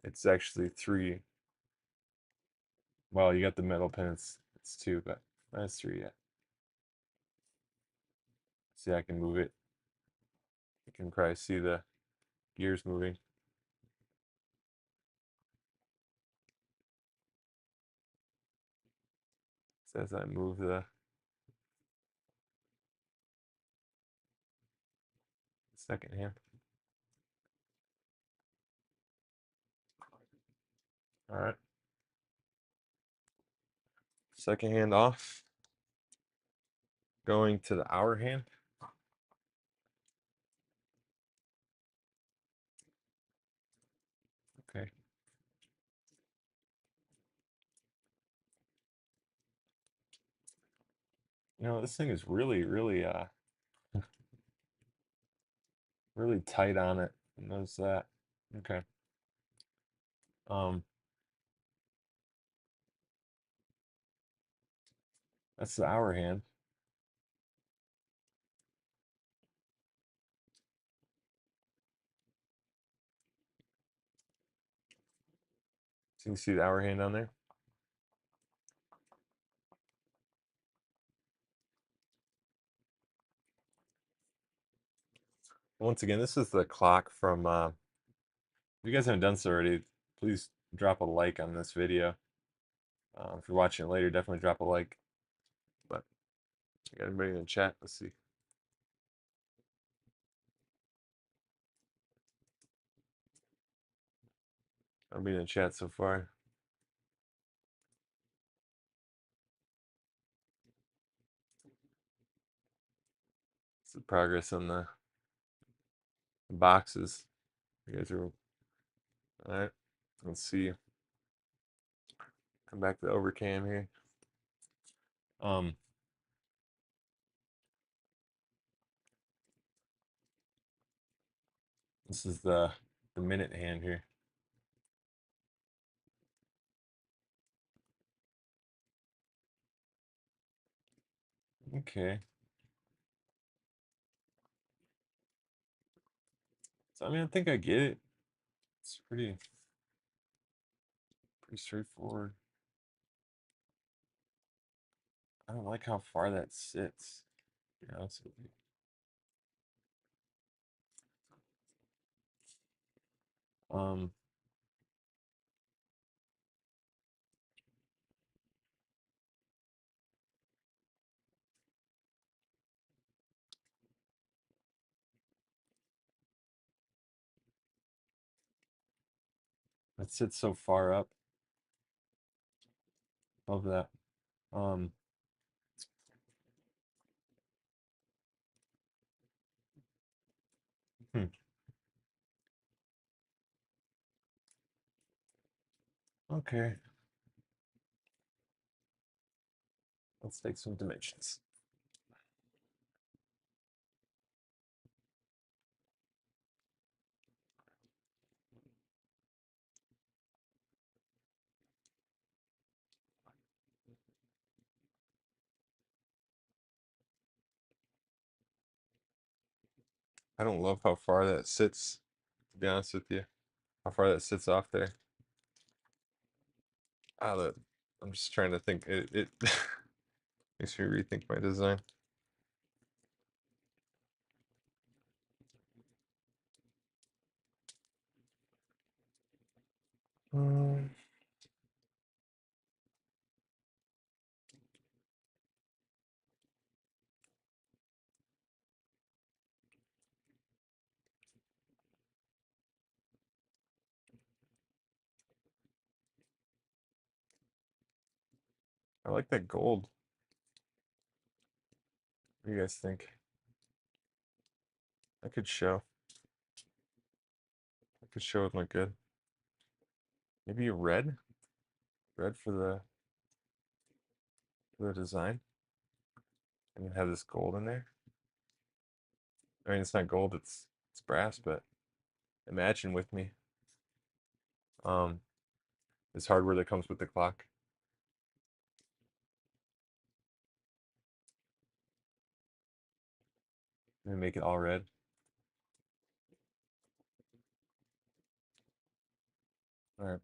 A: It's actually three. Well, you got the metal pin. It's two, but that's three. Yeah. See, I can move it. You can probably see the gears moving. So as I move the second hand. All right. Second hand off. Going to the hour hand. Okay. You know, this thing is really, really, really tight on it. Notice that. Okay. Um, that's the hour hand. So you can see the hour hand on there. Once again, this is the clock from, if you guys haven't done so already, please drop a like on this video. If you're watching it later, definitely drop a like. But I got everybody in the chat. Let's see. Everybody in the chat so far. It's the progress on the boxes. You guys are all right. Let's see. Come back to the overcam here. Um, this is the minute hand here. Okay. So I mean, I think I get it. It's pretty straightforward. I don't like how far that sits. To be honest with you. Um, it sits so far up above that. Um, hmm, okay. Let's take some dimensions. I don't love how far that sits, to be honest with you. How far that sits off there. I'm just trying to think. It makes me rethink my design. Um, I like that gold. What do you guys think? I could show. I could show it look good. Maybe a red? Red for the design. And then have this gold in there. I mean, it's not gold, it's brass, but imagine with me. Um, this hardware that comes with the clock. And make it all red. All right.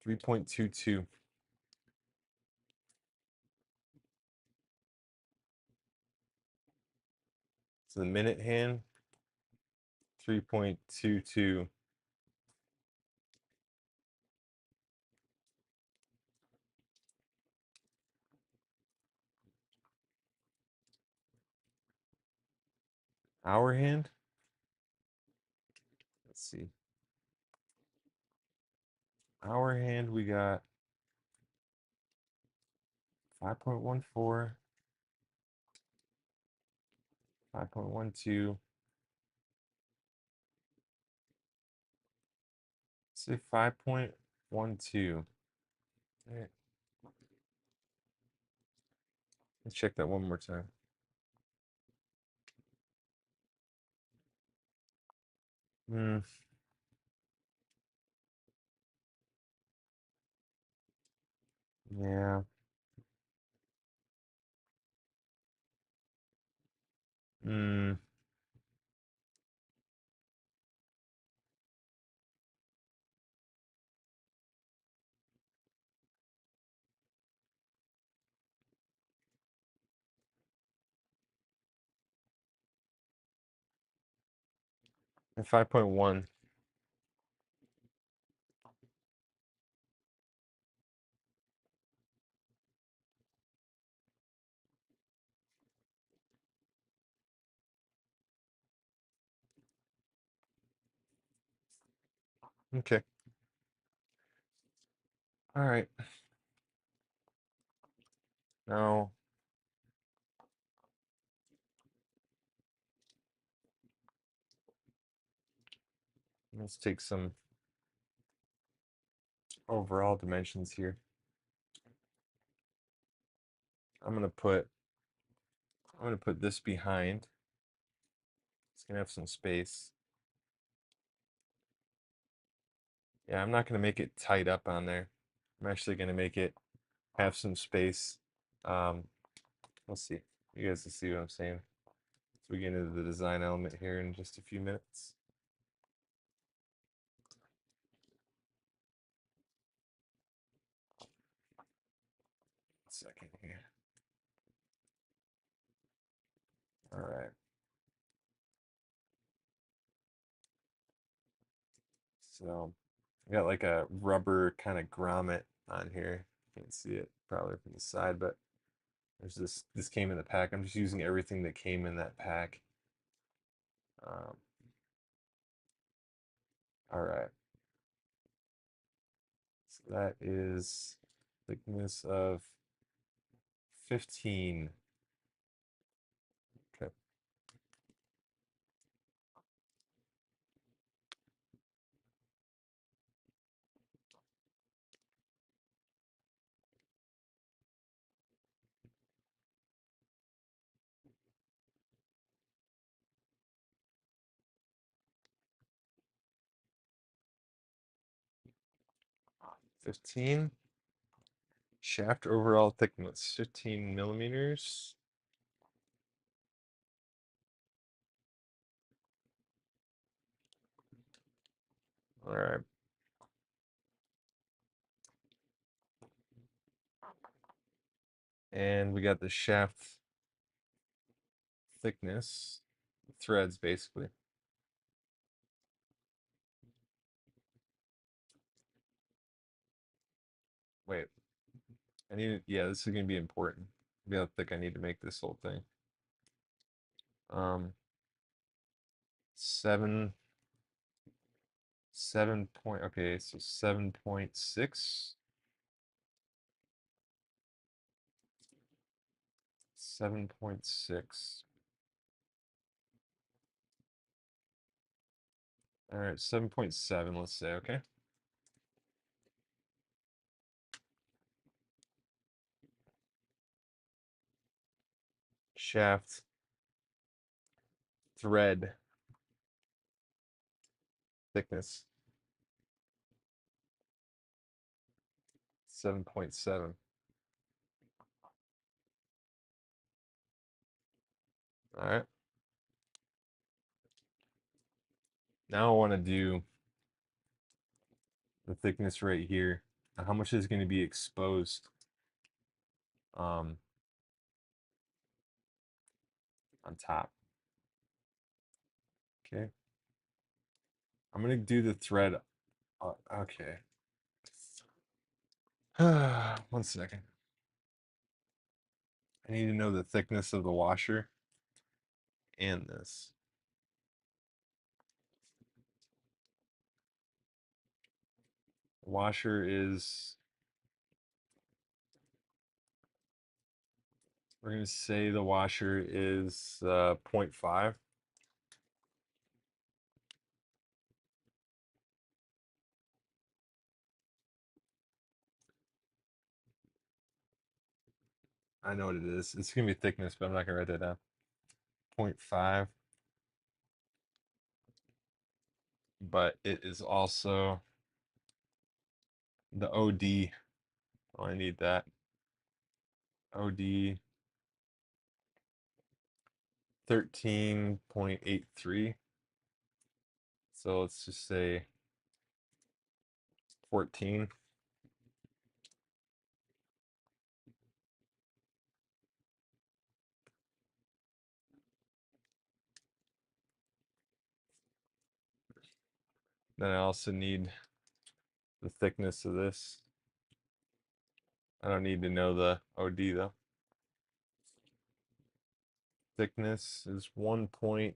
A: 3.22. So the minute hand, 3.22. Hour hand. Let's see. Hour hand, we got 5.14, 5.12. Say 5.12. All right. Let's check that one more time. Hmm. Yeah. Hmm. And 5.1. Okay. All right. Now let's take some overall dimensions here. I'm gonna put this behind. It's gonna have some space. Yeah, I'm not gonna make it tight up on there. I'm actually gonna make it have some space. Um, let's see. You guys will see what I'm saying. So we get into the design element here in just a few minutes. Second here. All right. So I got like a rubber kind of grommet on here. Can't see it probably from the side, but there's this came in the pack. I'm just using everything that came in that pack. Um, all right. So that is thickness of 15. Okay. 15. Shaft overall thickness, 15 millimeters. All right. And we got the shaft thickness, threads basically. Wait, I need, yeah, this is gonna be important. Be how thick I need to make this whole thing. Um, 7, 7 point, okay, so 7.6, 7.6. All right, 7.7, let's say, okay? Shaft, thread, thickness, 7.7. All right. Now I want to do the thickness right here. How much is going to be exposed um, on top? Okay. I'm going to do the thread. Okay. 1 second. I need to know the thickness of the washer and this. Washer is, we're going to say the washer is 0.5. I know what it is. It's going to be thickness, but I'm not going to write that down. 0.5. But it is also the OD. Oh, I need that. OD 13.83. So let's just say 14. Then I also need the thickness of this. I don't need to know the OD though. Thickness is 1.8.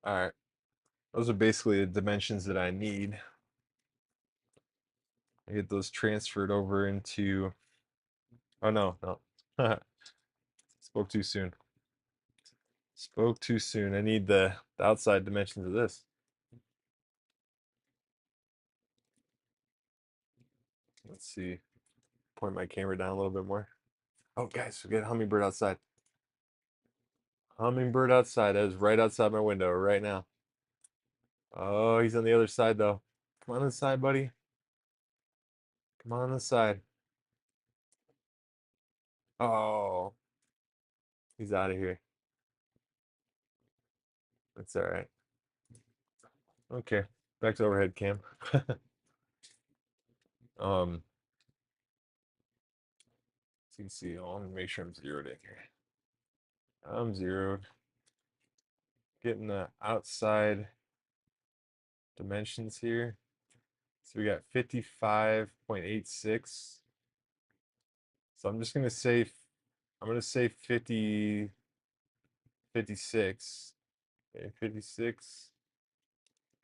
A: All right. Those are basically the dimensions that I need. I get those transferred over into, oh no, no. Spoke too soon. Spoke too soon. I need the outside dimensions of this. Let's see. Point my camera down a little bit more. Oh, guys, we got a hummingbird outside. Hummingbird outside. That is right outside my window right now. Oh, he's on the other side though. Come on inside, buddy. Come on inside. Oh, he's out of here. That's all right. Okay, back to overhead cam. um, CC. Oh, let me make sure I'm zeroed in here. I'm zeroed. Getting the outside dimensions here. So we got 55.86. So I'm just gonna say, I'm gonna say 50, 56. Okay, 56.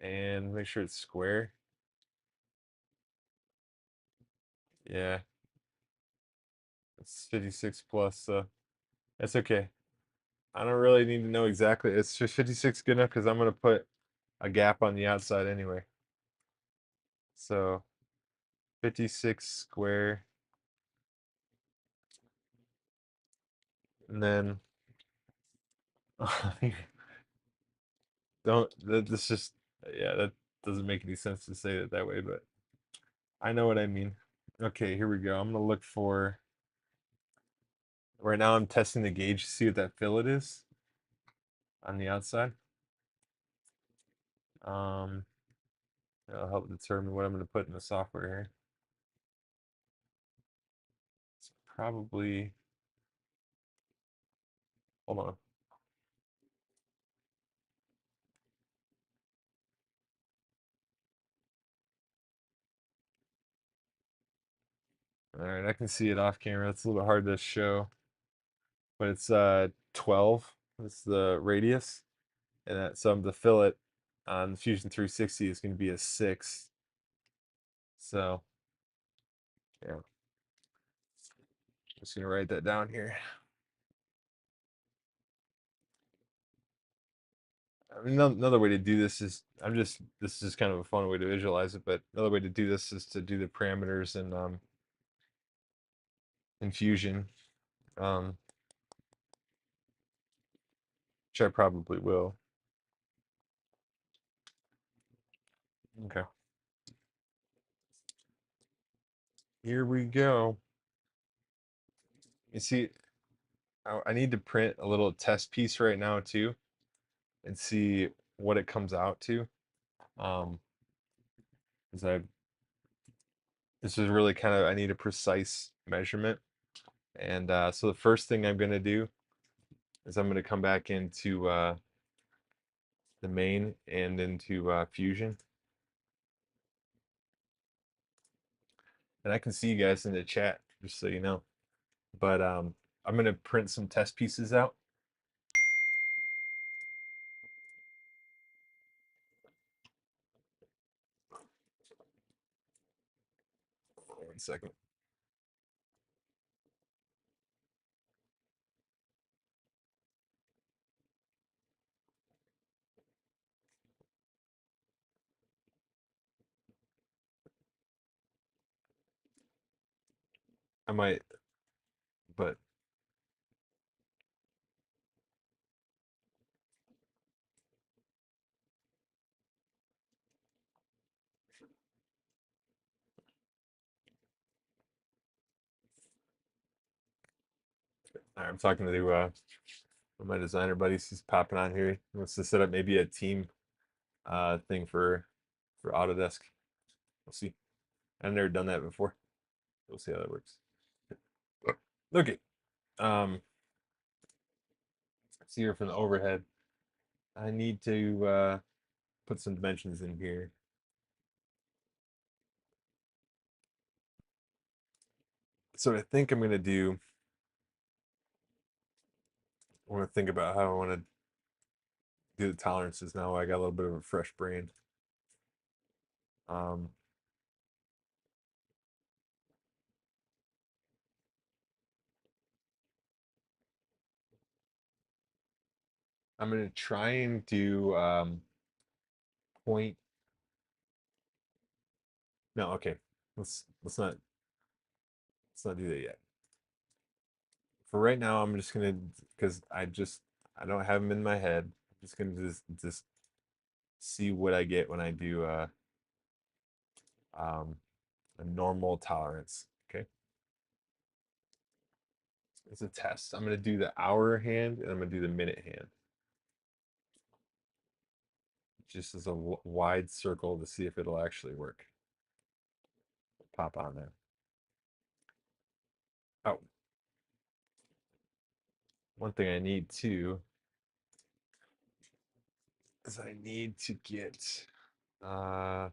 A: And make sure it's square. Yeah, it's 56 plus, so that's okay. I don't really need to know exactly. It's just 56 good enough because I'm gonna put a gap on the outside anyway. So 56 square, and then don't this just, yeah, that doesn't make any sense to say it that way, but I know what I mean. Okay, here we go. I'm gonna look for Right now I'm testing the gauge to see what that fillet is on the outside. Um, It'll help determine what I'm going to put in the software here. It's probably, hold on. All right, I can see it off camera. It's a little bit hard to show, but it's 12. That's the radius, and so the fillet on the Fusion 360 is going to be a 6. So yeah, just gonna write that down here. I mean, another way to do this is this is kind of a fun way to visualize it, but another way to do this is to do the parameters in Fusion, um, which I probably will. Okay, here we go. You see, I need to print a little test piece right now too, and see what it comes out to. Um, because this is really kind of I need a precise measurement, and so the first thing I'm gonna do is I'm gonna come back into the main and into Fusion, and I can see you guys in the chat just so you know. But I'm gonna print some test pieces out. 1 second. I might, but I'm talking to one of my designer buddies. He's popping on here. He wants to set up maybe a team thing for Autodesk. We'll see. I've never done that before. We'll see how that works. Okay. Um, see here from the overhead. I need to put some dimensions in here. So what I think I'm gonna do, I want to think about how I want to do the tolerances now. I got a little bit of a fresh brain. Um, I'm gonna try and do point. No, okay. Let's not do that yet. For right now, I'm just gonna because I don't have them in my head. I'm just gonna just see what I get when I do um a normal tolerance. Okay, it's a test. I'm gonna do the hour hand and I'm gonna do the minute hand, just as a wide circle to see if it'll actually work. Pop on there. Oh, one thing I need too is I need to get uh I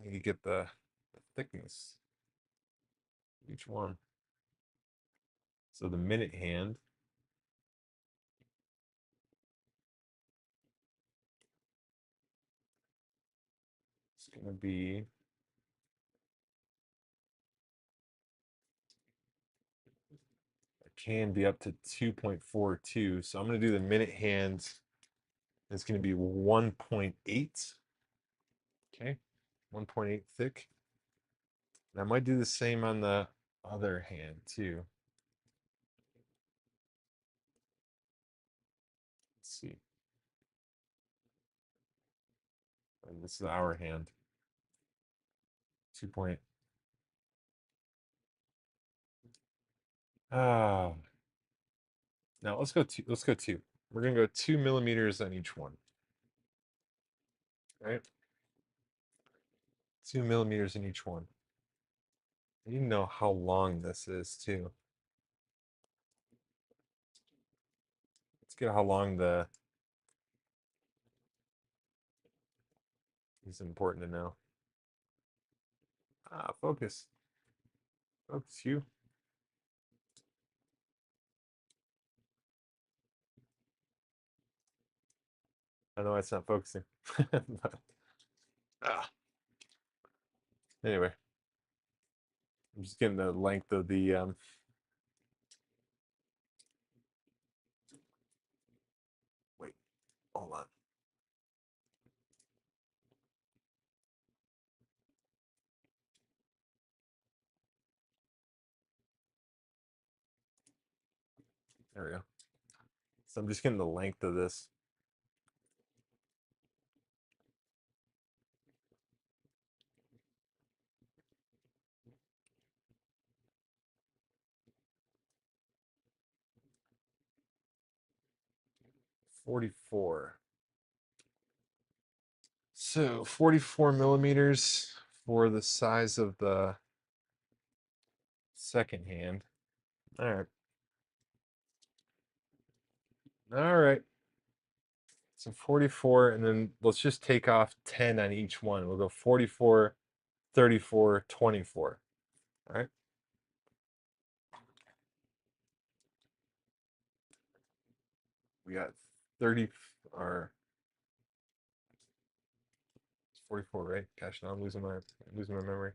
A: need to get the thickness of each one. So the minute hand is gonna be can be up to 2.42. So I'm going to do the minute hands. It's going to be 1.8. Okay. 1.8 thick. And I might do the same on the other hand too. Let's see. And this is our hand. 2 point. Ah, now let's go two. Let's go two. We're gonna go 2 millimeters on each one. Right? 2 millimeters in each one. You know how long this is too. Let's get how long the is important to know. Ah, focus. Focus you. I know it's not focusing. But, ah. Anyway, I'm just getting the length of the wait, hold on. There we go. So I'm just getting the length of this. $44. So 44 millimeters for the size of the second hand. All right. All right. So 44, and then let's just take off 10 on each one. We'll go 44, 34, 24. All right. We got 30 or 44, right? Gosh, now I'm losing my memory.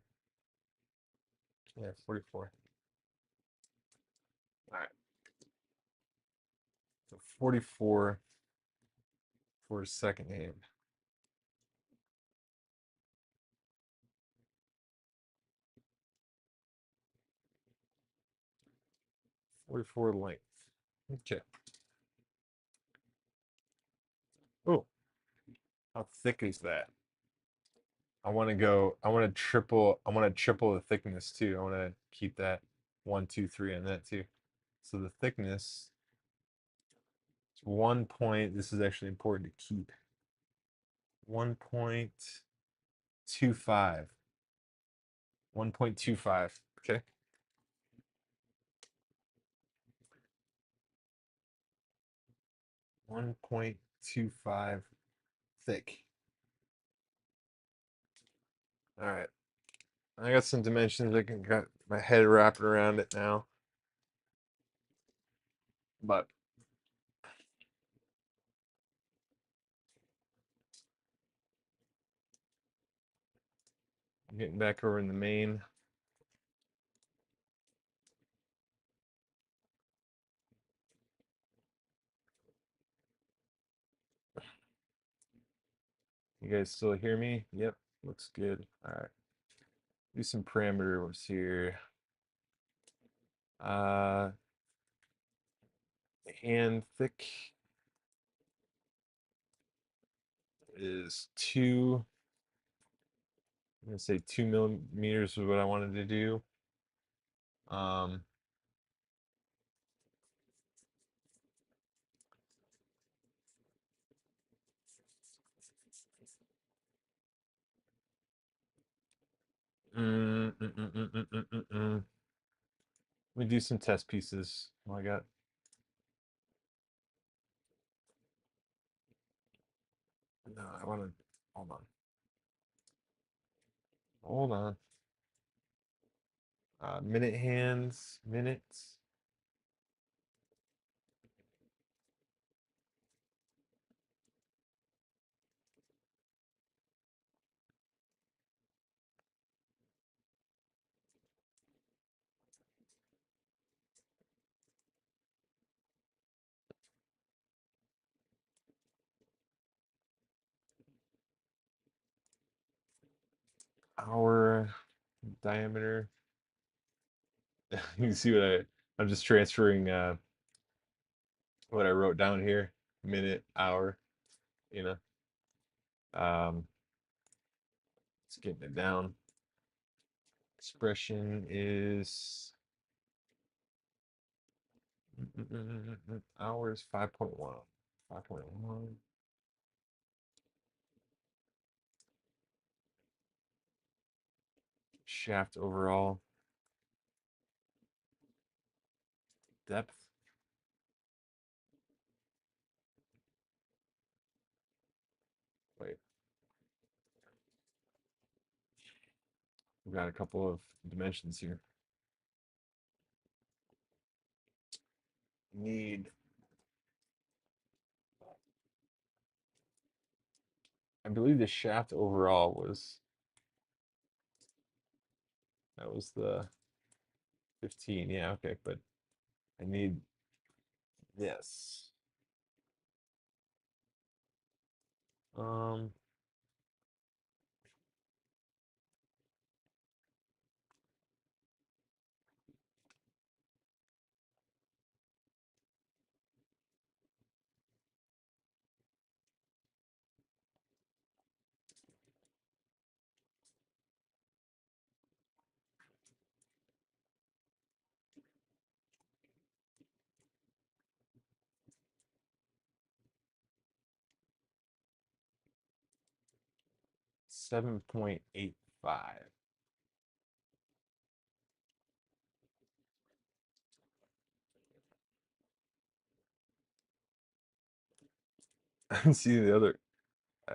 A: Yeah, 44. All right. So 44 for second hand. 44 length. Okay. Oh, how thick is that? I want to triple the thickness too. I want to keep that 1, 2, 3 on that too. So the thickness is 1 point. This is actually important to keep. 1.25. 1.25. Okay. 1.25 thick. All right. I got some dimensions. I can got my head wrapped around it now. But I'm getting back over in the main. You guys still hear me? Yep, looks good. All right. Do some parameters here. Uh, hand thick is two. I'm gonna say 2 millimeters is what I wanted to do. Um, mm, mm, mm, mm, mm, mm, mm, mm. Let me do some test pieces. Oh, I got. No, I want to. Hold on. Hold on. Minute hands, minutes. Hour diameter. You can see I'm just transferring what I wrote down here. Minute, hour, you know. Um, it's getting it down. Expression is hours 5.1. 5.1. Shaft overall. Depth. Wait. We've got a couple of dimensions here. Need. I believe the shaft overall was. That was the 15. Yeah, okay, but I need this. 7.85. I see the other. I,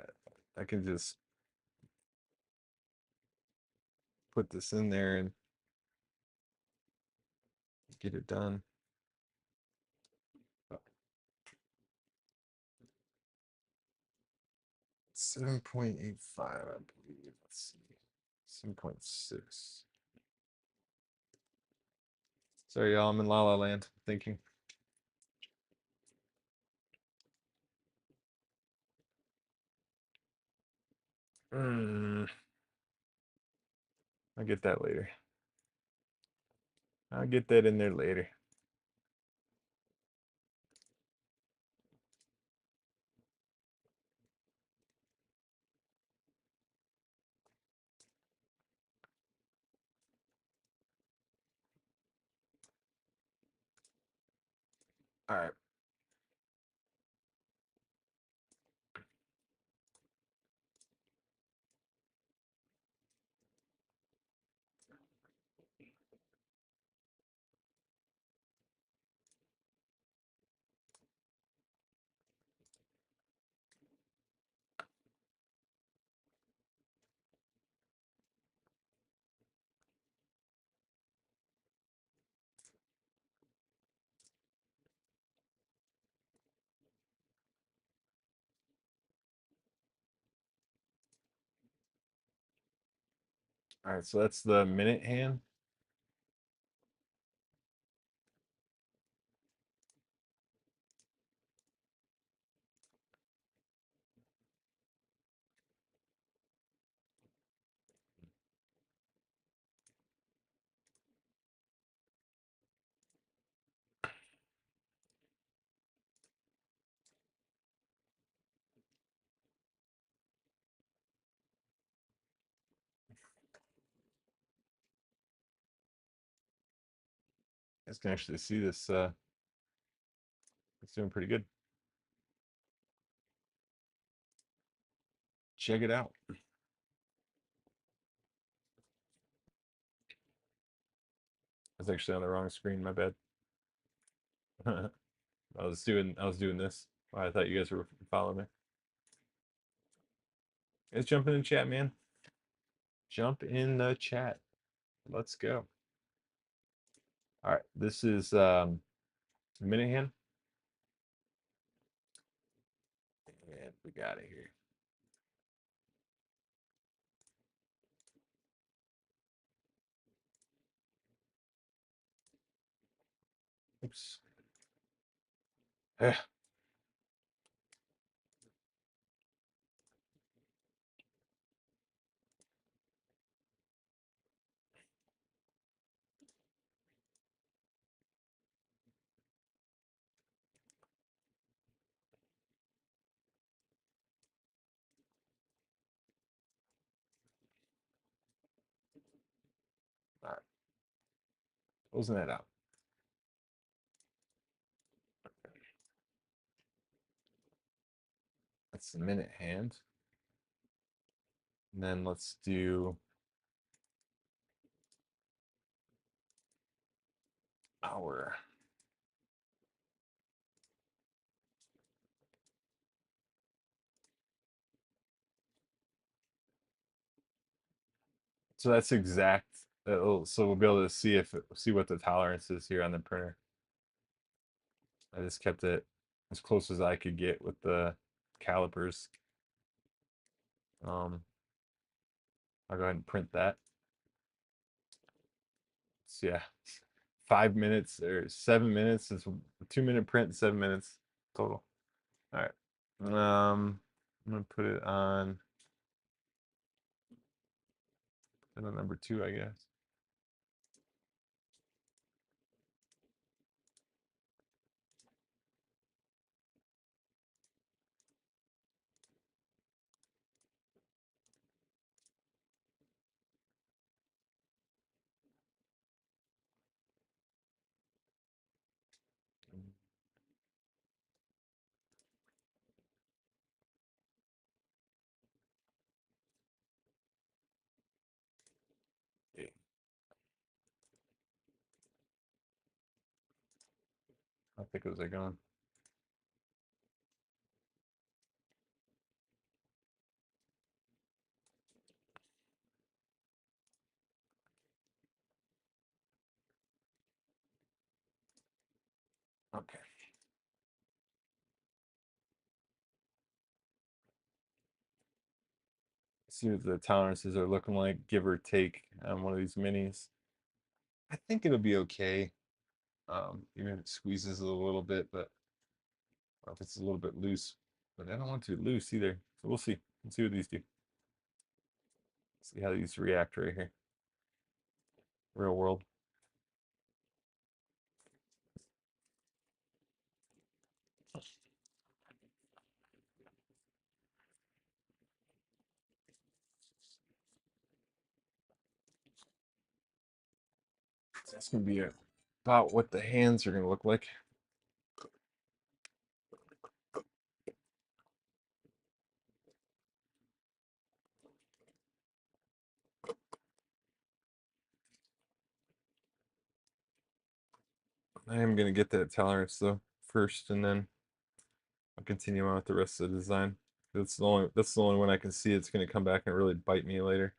A: I can just put this in there and get it done. 7.85, I believe. Let's see. 7.6. Sorry, y'all. I'm in La La Land thinking. Mm, I'll get that later. I'll get that in there later. All right. All right, so that's the minute hand. You guys can actually see this. It's doing pretty good. Check it out. I was actually on the wrong screen. My bad. I was doing this. Oh, I thought you guys were following me. Let's jump in the chat, man. Jump in the chat. Let's go. All right, this is minute hand. And we got it here. Oops. Closing that out. That's the minute hand. And then let's do hour. So that's exact. So we'll be able to see what the tolerance is here on the printer. I just kept it as close as I could get with the calipers. I'll go ahead and print that. So yeah, 5 minutes or 7 minutes. It's a 2 minute print, 7 minutes total. All right. I'm gonna put it on number 2, I guess. Okay. How thick was I going? Okay. See what the tolerances are looking like, give or take, on one of these minis. I think it'll be okay. Even if it squeezes a little bit, but or if it's a little bit loose. But I don't want too loose either. So we'll see. Let's see what these do. See how these react right here. Real world. That's gonna be about what the hands are gonna look like. I am gonna get that tolerance though first, and then I'll continue on with the rest of the design. That's the only one I can see it's gonna come back and really bite me later.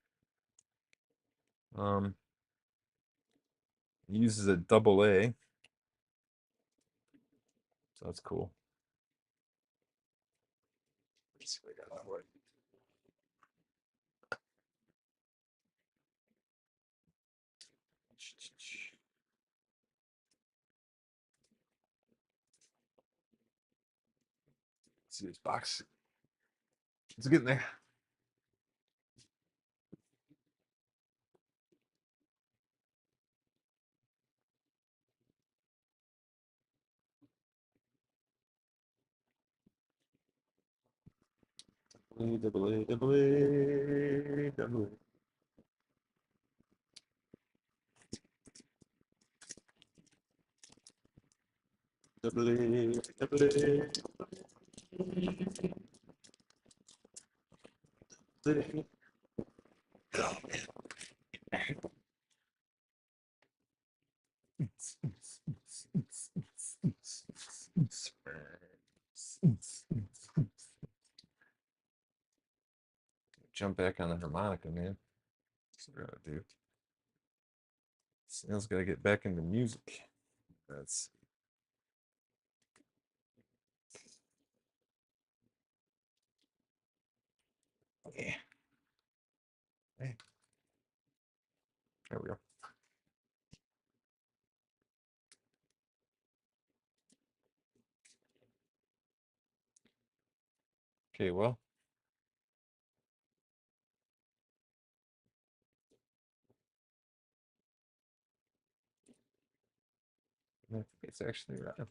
A: Um, it uses a double A, so that's cool. Let's see what I got that way. Let's see this box. It's getting there. Double A, double A, double A. Double A, double A, double A. Oh, Jump back on the harmonica, man. That's what I gotta do. Snail's gotta get back into music. That's yeah. Hey, there we go. Okay, well, I think it's actually right.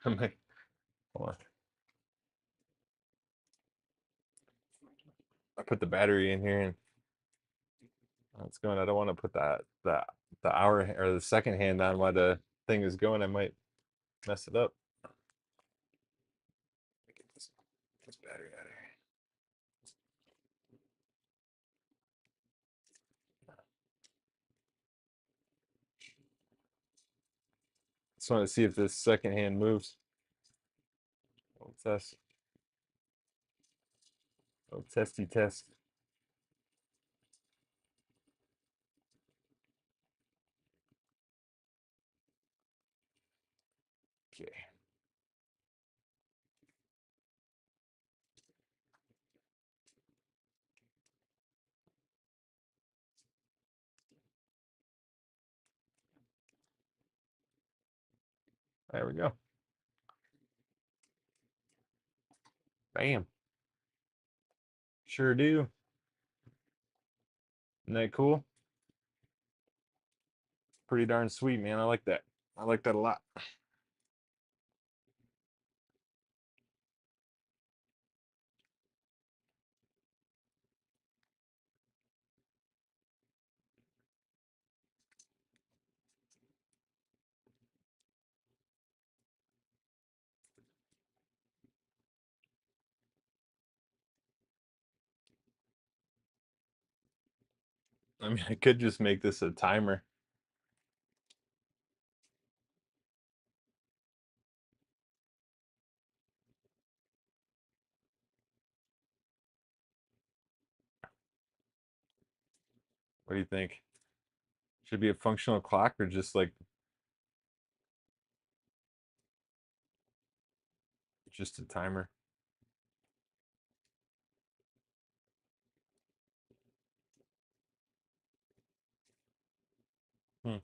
A: I'm like, hold on. I put the battery in here and it's going. I don't want to put the hour or the second hand on while the thing is going. I might mess it up. Get this battery out of here. Just want to see if this second hand moves. Little test. Little testy test. Okay. There we go. Bam. Sure do. Isn't that cool? Pretty darn sweet, man. I like that. I like that a lot. I mean, I could just make this a timer. What do you think? Should be a functional clock or just like just a timer? Hmm.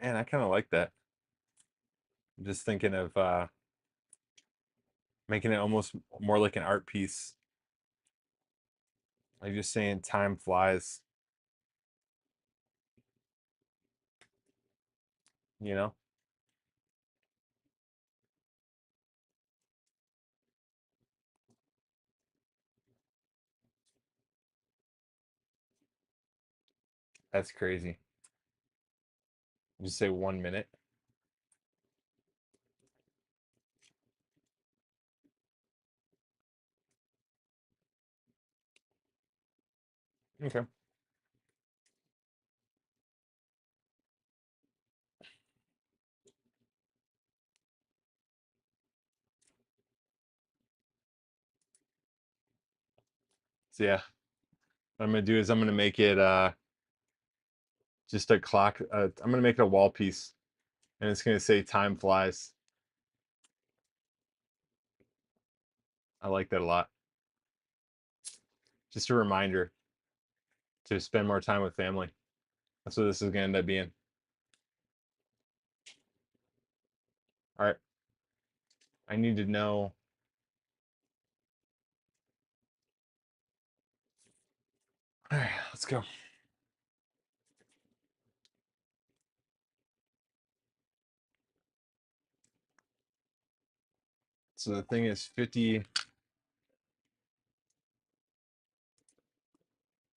A: Man, I kind of like that. I'm just thinking of making it almost more like an art piece. Like just saying time flies, you know? That's crazy. Just say 1 minute. Okay. So yeah, what I'm gonna do is I'm gonna make it just a clock. I'm gonna make it a wall piece, and it's gonna say time flies. I like that a lot. Just a reminder to spend more time with family. That's what this is gonna end up being. All right. I need to know. All right, let's go. So the thing is 50.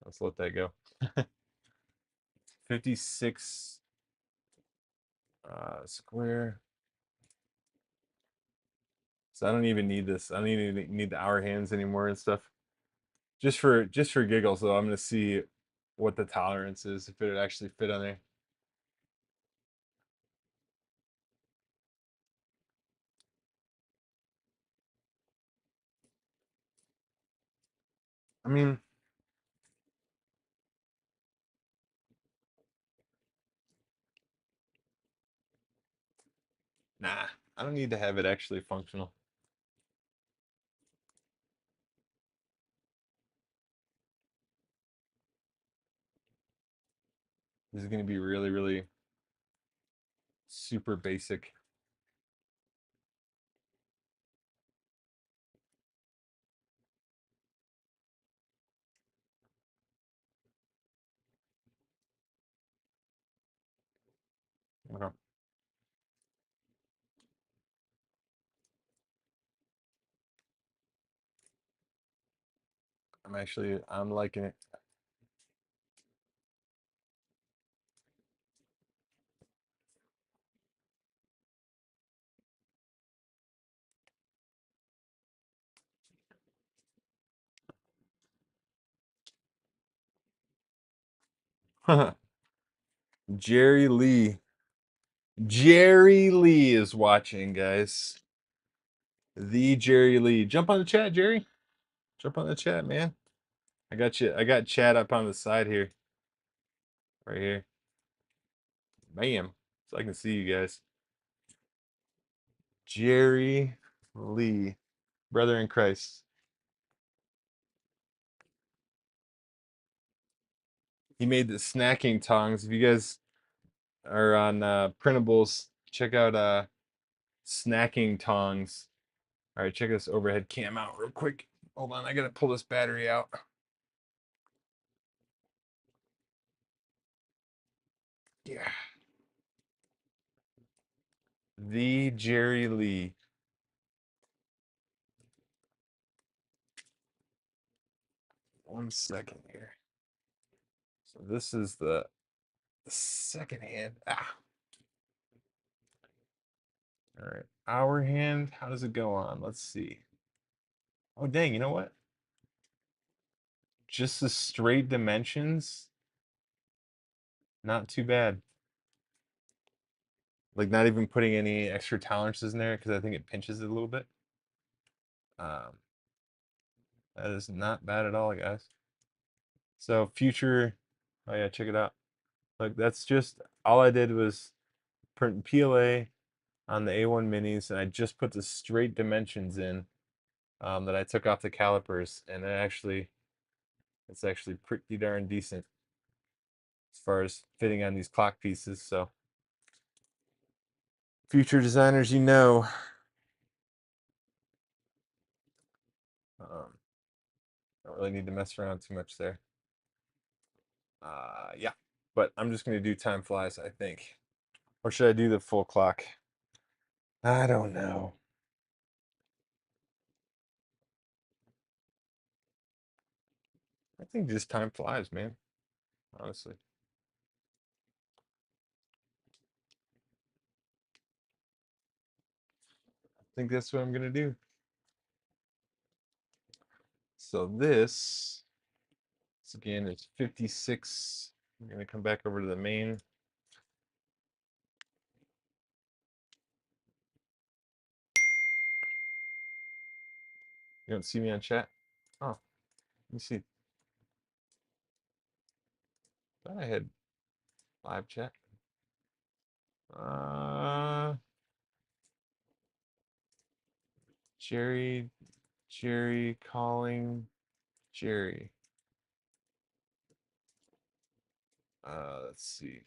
A: Let's let that go. 56 square. So I don't even need this. I don't even need the hour hands anymore and stuff. Just for giggles though, I'm gonna see what the tolerance is if it would actually fit on there. I mean, nah, I don't need to have it actually functional. This is gonna be really, really super basic. Okay. I'm liking it. Jerry Lee. Jerry Lee is watching, guys. The Jerry Lee. Jump on the chat, Jerry. Jump on the chat, man. I got you. I got chat up on the side here. Right here. Bam. So I can see you guys. Jerry Lee. Brother in Christ. He made the snacking tongs. If you guys are on printables, check out snacking tongs. All right, check this overhead cam out real quick. Hold on, I gotta pull this battery out. Yeah. The Jerry Lee. One second here. So this is the second hand. Ah. All right. Our hand. How does it go on? Let's see. Oh, dang. You know what? Just the straight dimensions. Not too bad. Like not even putting any extra tolerances in there because I think it pinches it a little bit. Um, that is not bad at all, guys. So future. Oh yeah, check it out. Look, that's just all I did was print PLA on the A1 minis, and I just put the straight dimensions in that I took off the calipers, and it's actually pretty darn decent as far as fitting on these clock pieces. So, future designers, you know, don't really need to mess around too much there. Yeah, but I'm just gonna do time flies, I think, or should I do the full clock? I don't know. I think just time flies, man. Honestly, I think that's what I'm gonna do. So this again is 56. I'm gonna come back over to the main. You don't see me on chat? Oh, let me see. Thought I had live chat. Uh, Jerry, Jerry calling Jerry. Let's see.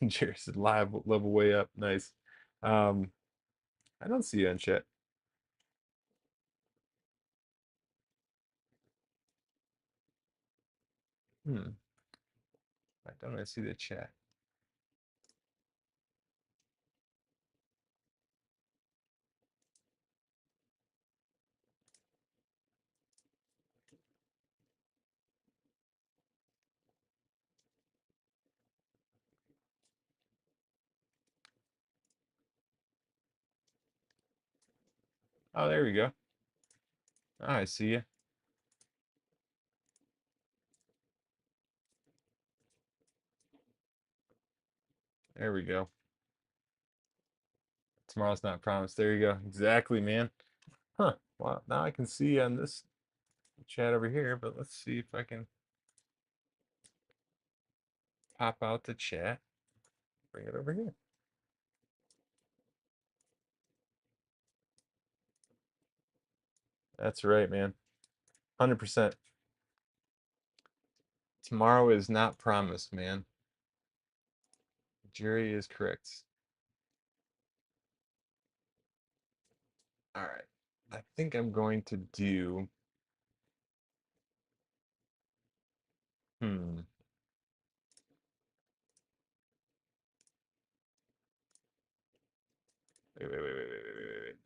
A: Jerry said live level way up. Nice. Um, I don't see you on chat. Hmm. Why don't I see the chat? Oh, there we go. Oh, I see you. There we go. Tomorrow's not promised. There you go. Exactly, man. Huh. Well, now I can see on this chat over here, but let's see if I can pop out the chat. Bring it over here. That's right, man. 100%. Tomorrow is not promised, man. Jerry is correct. All right. I think I'm going to do. Hmm. Wait.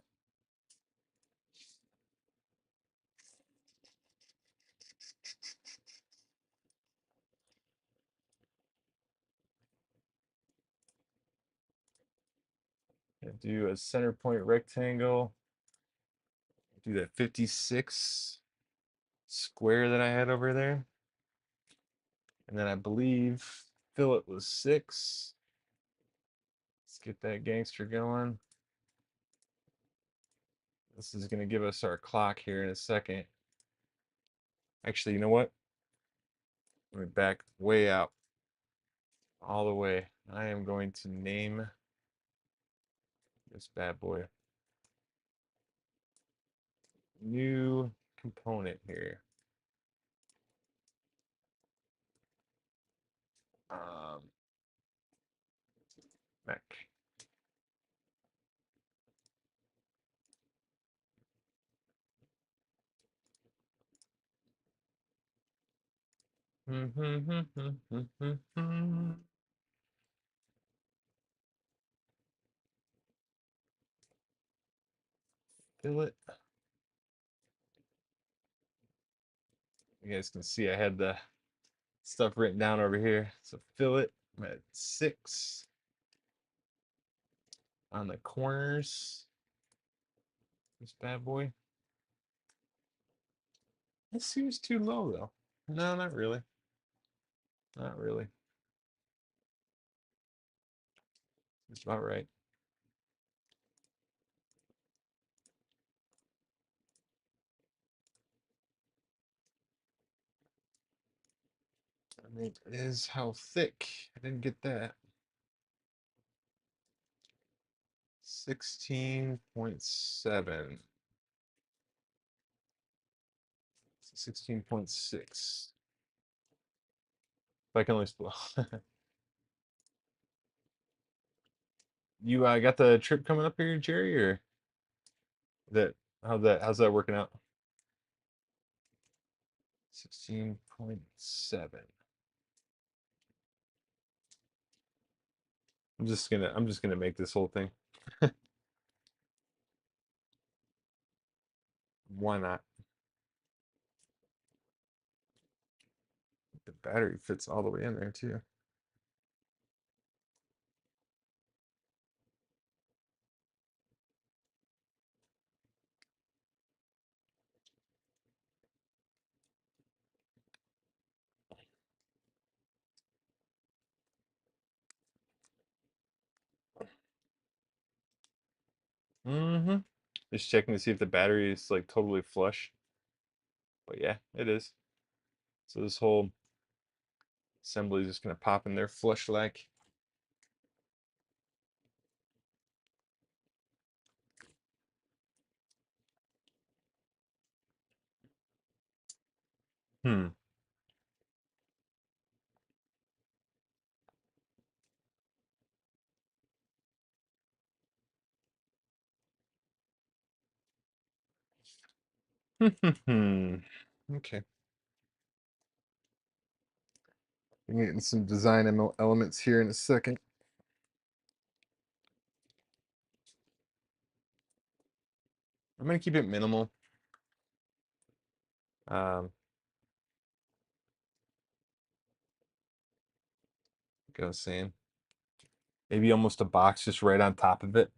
A: Do a center point rectangle. Do that 56 square that I had over there. And then I believe fillet was 6. Let's get that gangster going. This is going to give us our clock here in a second. Actually, you know what? Let me back way out. All the way. I am going to name this bad boy. New component here. Um, Mac. Fillet. You guys can see I had the stuff written down over here. So fillet. I'm at 6 on the corners. This bad boy. That seems too low though. No, not really. Not really. It's about right. I mean, it is how thick. I didn't get that. 16.7. 16.6. If I can only split. You got the trip coming up here, Jerry, or that how's that working out? 16.7. I'm just gonna make this whole thing. Why not? The battery fits all the way in there too. Mm-hmm. Just checking to see if the battery is like totally flush. But yeah, it is. So this whole assembly is just gonna pop in there flush like. Hmm. Okay. I'm getting some design elements here in a second. I'm gonna keep it minimal. Um, like I was saying, maybe almost a box just right on top of it,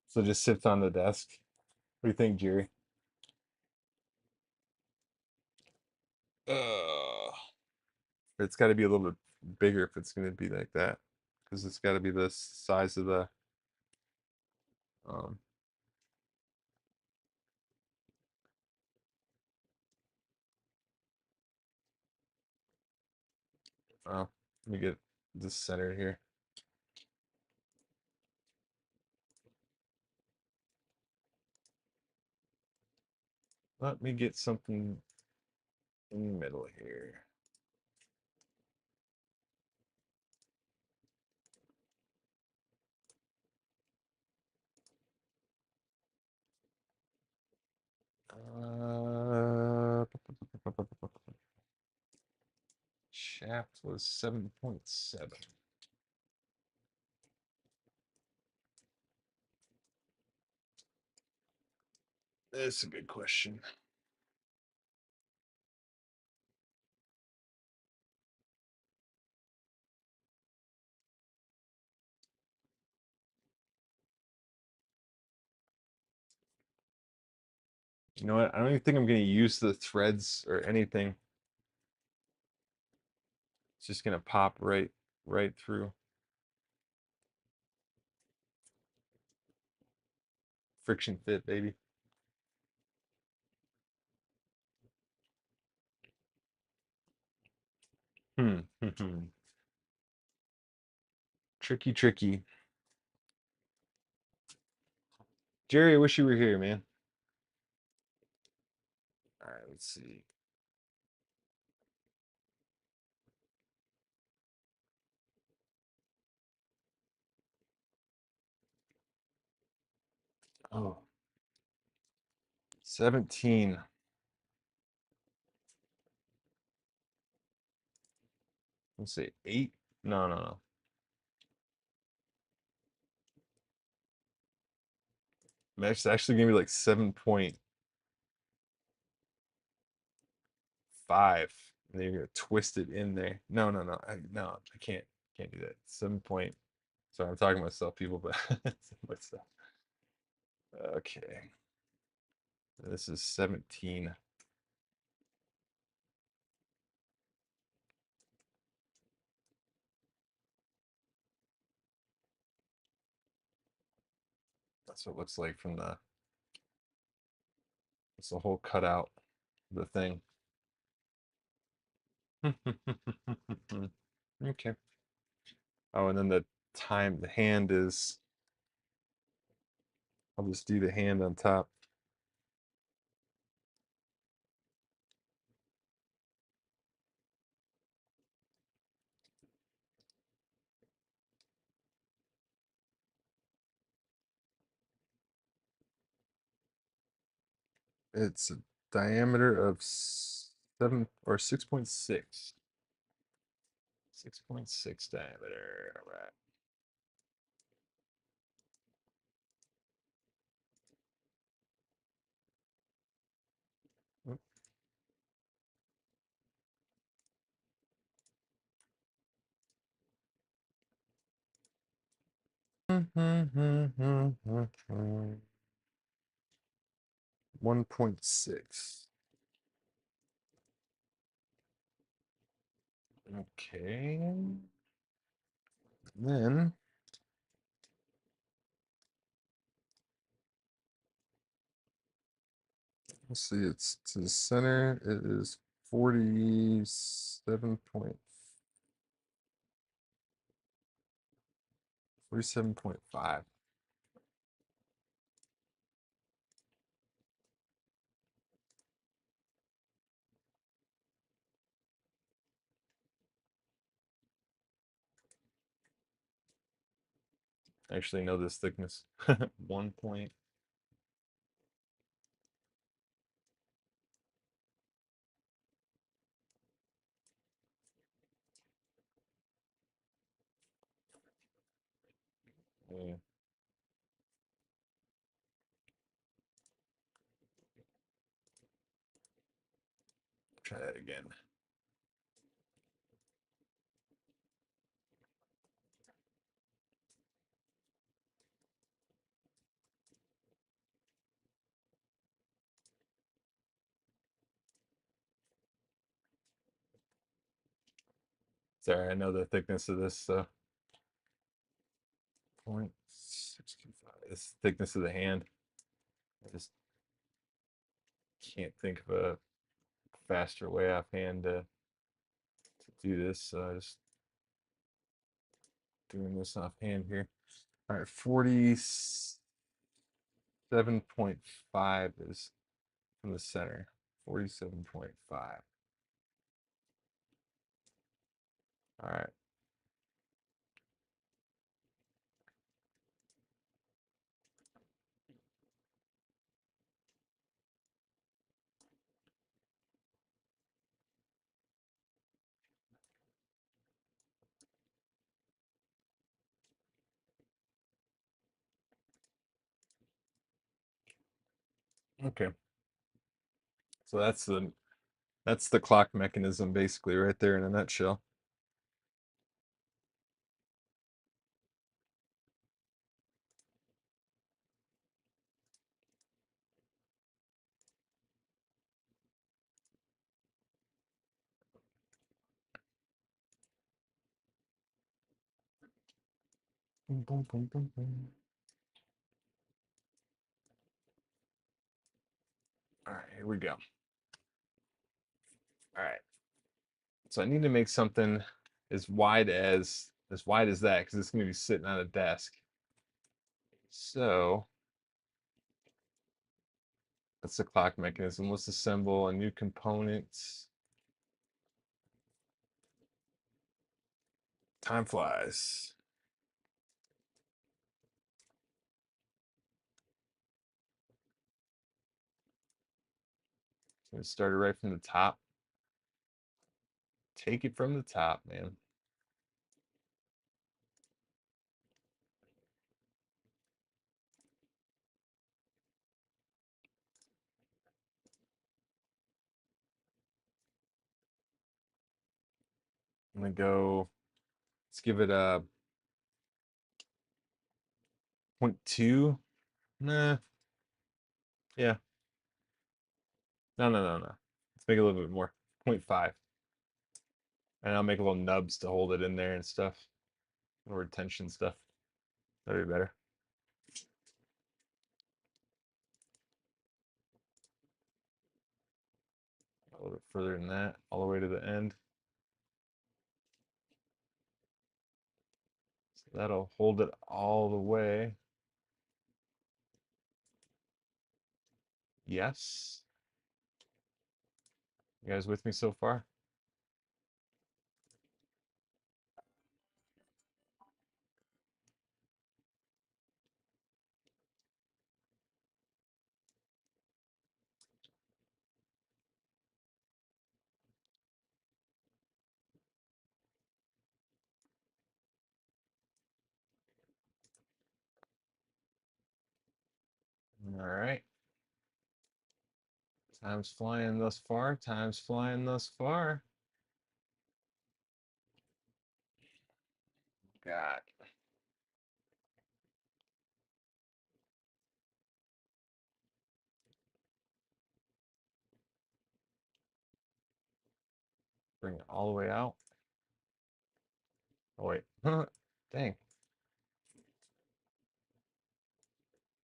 A: so it just sits on the desk. What do you think, Jerry? Uh, it's got to be a little bit bigger if it's gonna be like that, because it's got to be the size of the. Um, oh, let me get this centered here. Let me get something in the middle here. Uh, Shaft was 7.7. That's a good question. You know what? I don't even think I'm going to use the threads or anything. It's just going to pop right through. Friction fit, baby. Hmm. Tricky, tricky. Jerry, I wish you were here, man. All right, let's see. Oh, 17. Let's say 8. No, no, no. It's actually gonna be like 7.5. And then you're gonna twist it in there. No, no, no. No, I can't do that. 7 point. Sorry, I'm talking to myself, people, but myself. Okay. This is 17. That's what it looks like from the it's the whole cutout of the thing. Okay. Oh, and then the hand is I'll just do the hand on top. It's a diameter of 7 or 6.6. 6.6 diameter. All right. Oop. Mm-hmm. 1.6. Okay. Then let's see, it's to the center. It is 47.5. I actually know this thickness. 1 point. Yeah, try that again. Sorry, I know the thickness of this, so 0.625. It's the thickness of the hand. I just can't think of a faster way offhand to do this. So I just doing this offhand here. All right, 47.5 is from the center. 47.5. All right. Okay. So that's the clock mechanism basically right there in a nutshell. Boom, boom, boom, boom, boom. All right, here we go. All right. So I need to make something as wide as that because it's going to be sitting on a desk. So that's the clock mechanism. Let's assemble a new component. Time flies. So we started right from the top. Take it from the top, man. I'm gonna go. Let's give it a 0.2. Nah, yeah. No, no, no, no. Let's make it a little bit more. 0.5. And I'll make a little nubs to hold it in there and stuff. Or retention stuff. That'd be better. A little bit further than that, all the way to the end. So that'll hold it all the way. Yes. You guys with me so far? All right. Time's flying thus far. Time's flying thus far. God. Bring it all the way out. Oh, wait. Dang.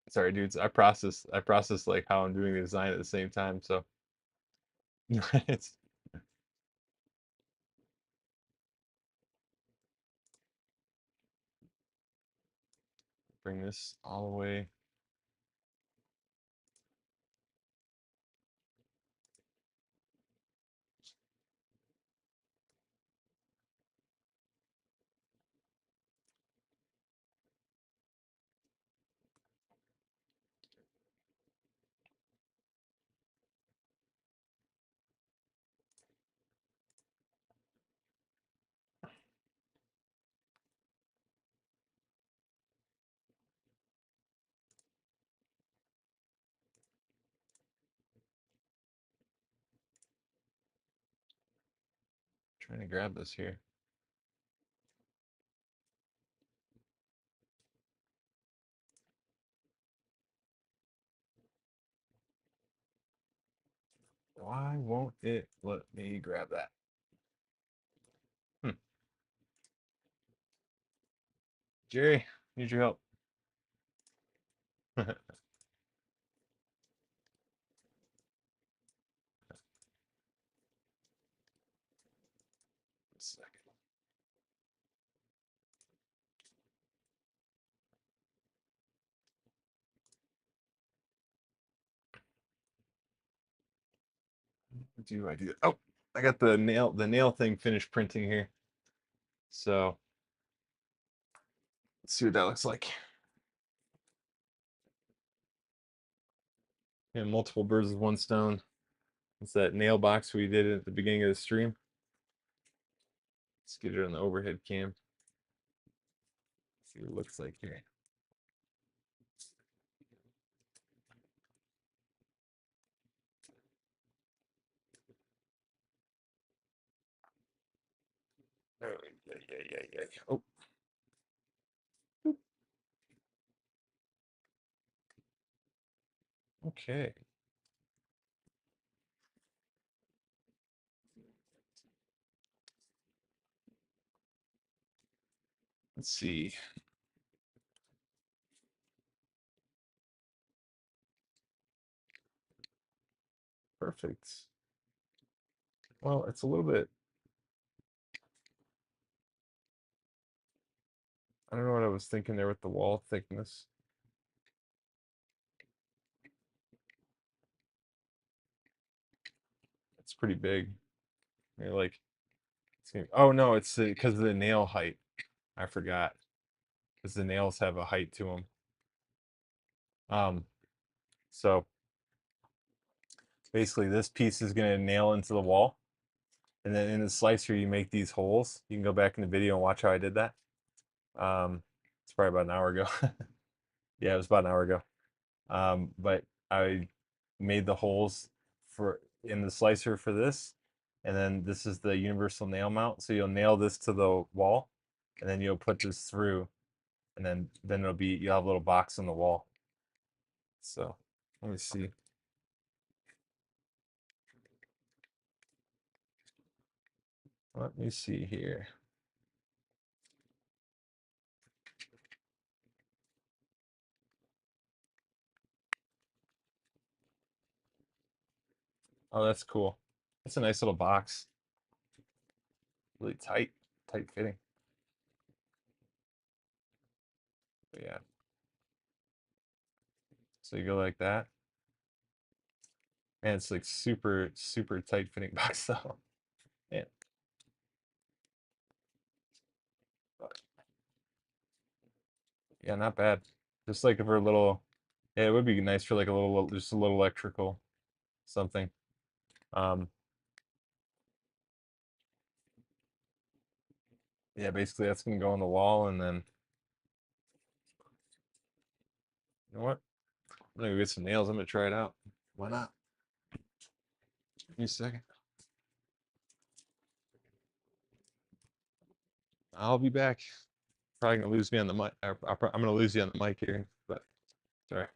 A: Sorry, dudes. I process like how I'm doing the design at the same time, so it's bring this all the way. Trying to grab this here. Why won't it let me grab that? Hmm. Jerry, need your help. Second. do I do? Oh, I got the nail thing finished printing here. So let's see what that looks like. And multiple birds with one stone. It's that nail box we did at the beginning of the stream. Let's get it on the overhead cam. See what it looks like here. Oh, yeah. Oh, okay. Let's see. Perfect. Well, it's a little bit, I don't know what I was thinking there with the wall thickness. It's pretty big. You're like, oh no, it's because of the nail height. I forgot. Because the nails have a height to them. Um, so basically this piece is going to nail into the wall. And then in the slicer, you make these holes. You can go back in the video and watch how I did that. It's probably about an hour ago. Yeah, it was about an hour ago. But I made the holes for in the slicer for this. And then this is the universal nail mount. So you'll nail this to the wall and then you'll put this through and then you'll have a little box on the wall. So let me see. Let me see here. Oh, that's cool. That's a nice little box. Really tight fitting. But yeah. So you go like that. And it's like super tight fitting box though. Yeah. Yeah, not bad. Just like for a little, yeah, it would be nice for like just a little electrical something. Um, yeah, basically that's gonna go on the wall, and then you know what? I'm gonna go get some nails. I'm gonna try it out. Why not? Give me a second. I'll be back. Probably gonna lose me on the mic. I'm gonna lose you on the mic here, but sorry.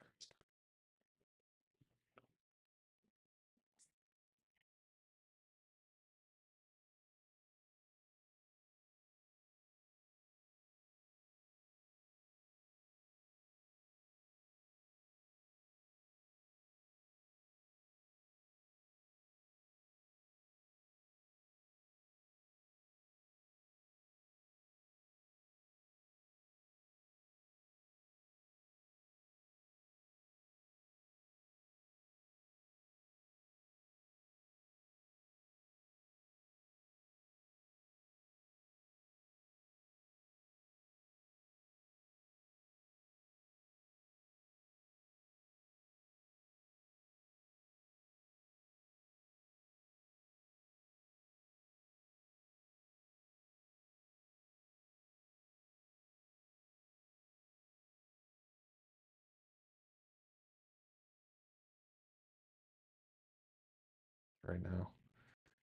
A: Right now.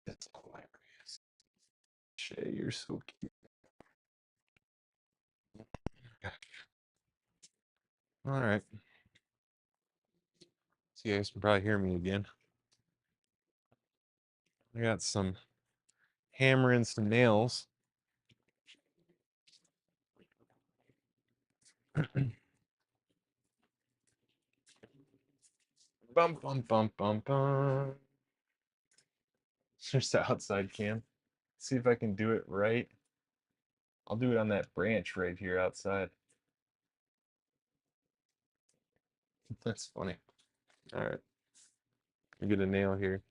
A: That's hilarious. Shay, you're so cute. All right. So you guys can probably hear me again. I got some hammering some nails. Bum bum bum bum bum. There's the outside cam. See if I can do it right. I'll do it on that branch right here outside. That's funny. All right. I get a nail here.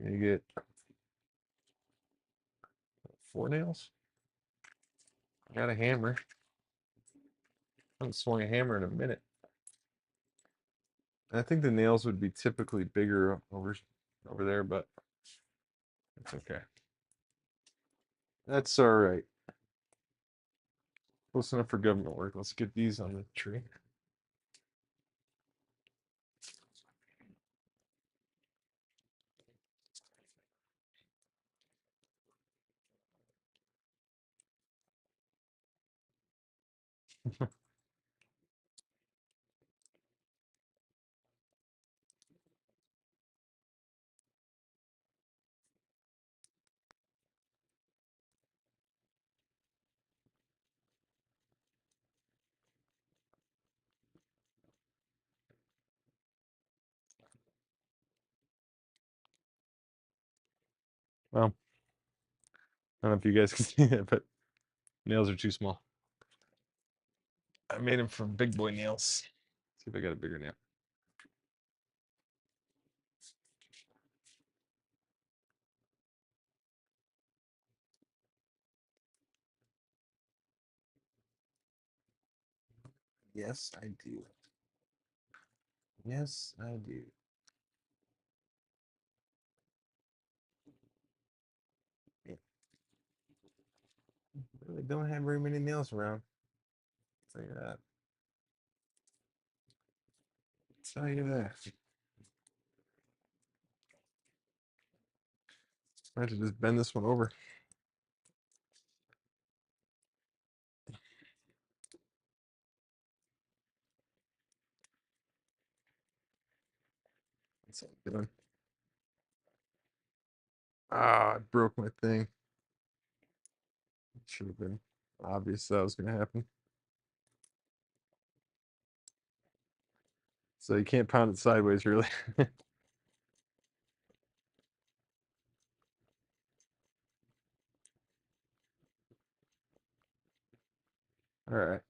A: You get 4 nails. I got a hammer. I haven't swung a hammer in a minute. I think the nails would be typically bigger over there, but it's okay. That's all right. Close enough for government work. Let's get these on the tree. Well, I don't know if you guys can see it, but nails are too small. I made them from big boy nails. See if I got a bigger nail. Yes, I do. Yes, I do. Yeah. Really don't have very many nails around. Tell you that. Tell you that. I have to just bend this one over. That's all I'm doing. Ah, I broke my thing. Should have been obvious that was going to happen. So you can't pound it sideways, really. All right.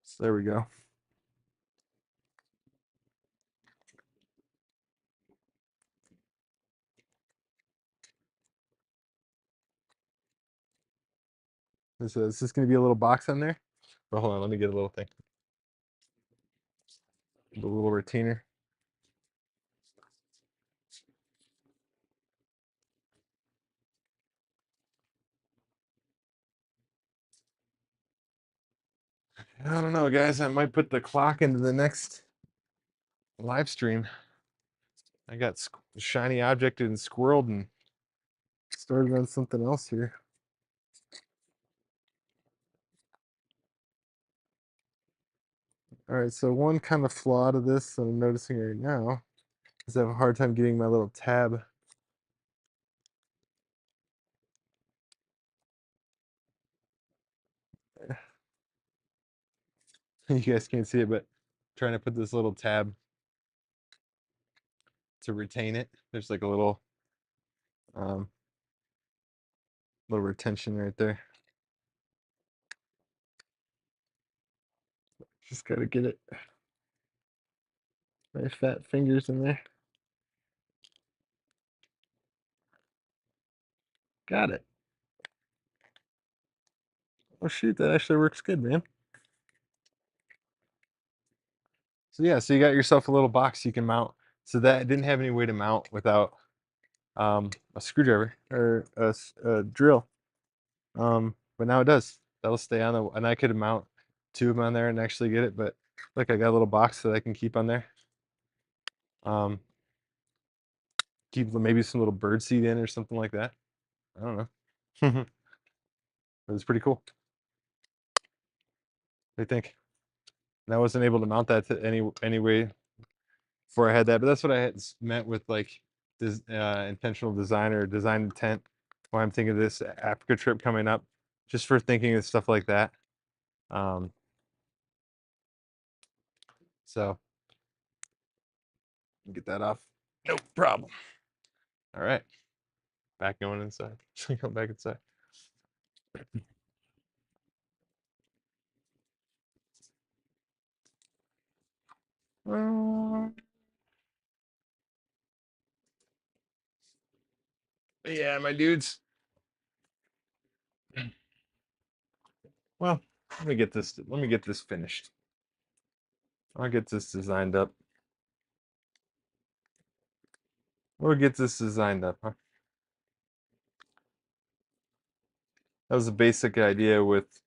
A: So there we go. Is this going to be a little box on there? Oh, hold on, let me get a little thing. A little retainer. I don't know, guys. I might put the clock into the next live stream. I got shiny object and squirreled and started on something else here. All right, so one kind of flaw to this that I'm noticing right now is I have a hard time getting my little tab. You guys can't see it, but I'm trying to put this little tab to retain it. There's like a um, little retention right there. Just gotta get it. My fat fingers in there. Got it. Oh shoot, that actually works good, man. So yeah, so you got yourself a little box you can mount. So that didn't have any way to mount without a screwdriver or a drill. But now it does. That'll stay on the, and I could mount 2 of them on there and actually get it. But look, I got a little box that I can keep on there. Keep maybe some little bird seed in or something like that. I don't know. It was pretty cool. I think. And I wasn't able to mount that to any way before I had that, but that's what I had meant with like this intentional design or design intent. Why I'm thinking of this Africa trip coming up, just for thinking of stuff like that. Um, so get that off. No problem. All right, back going inside. Going back inside. Yeah, my dudes. Well, let me get this finished. I'll get this designed up. We'll get this designed up, huh? That was a basic idea with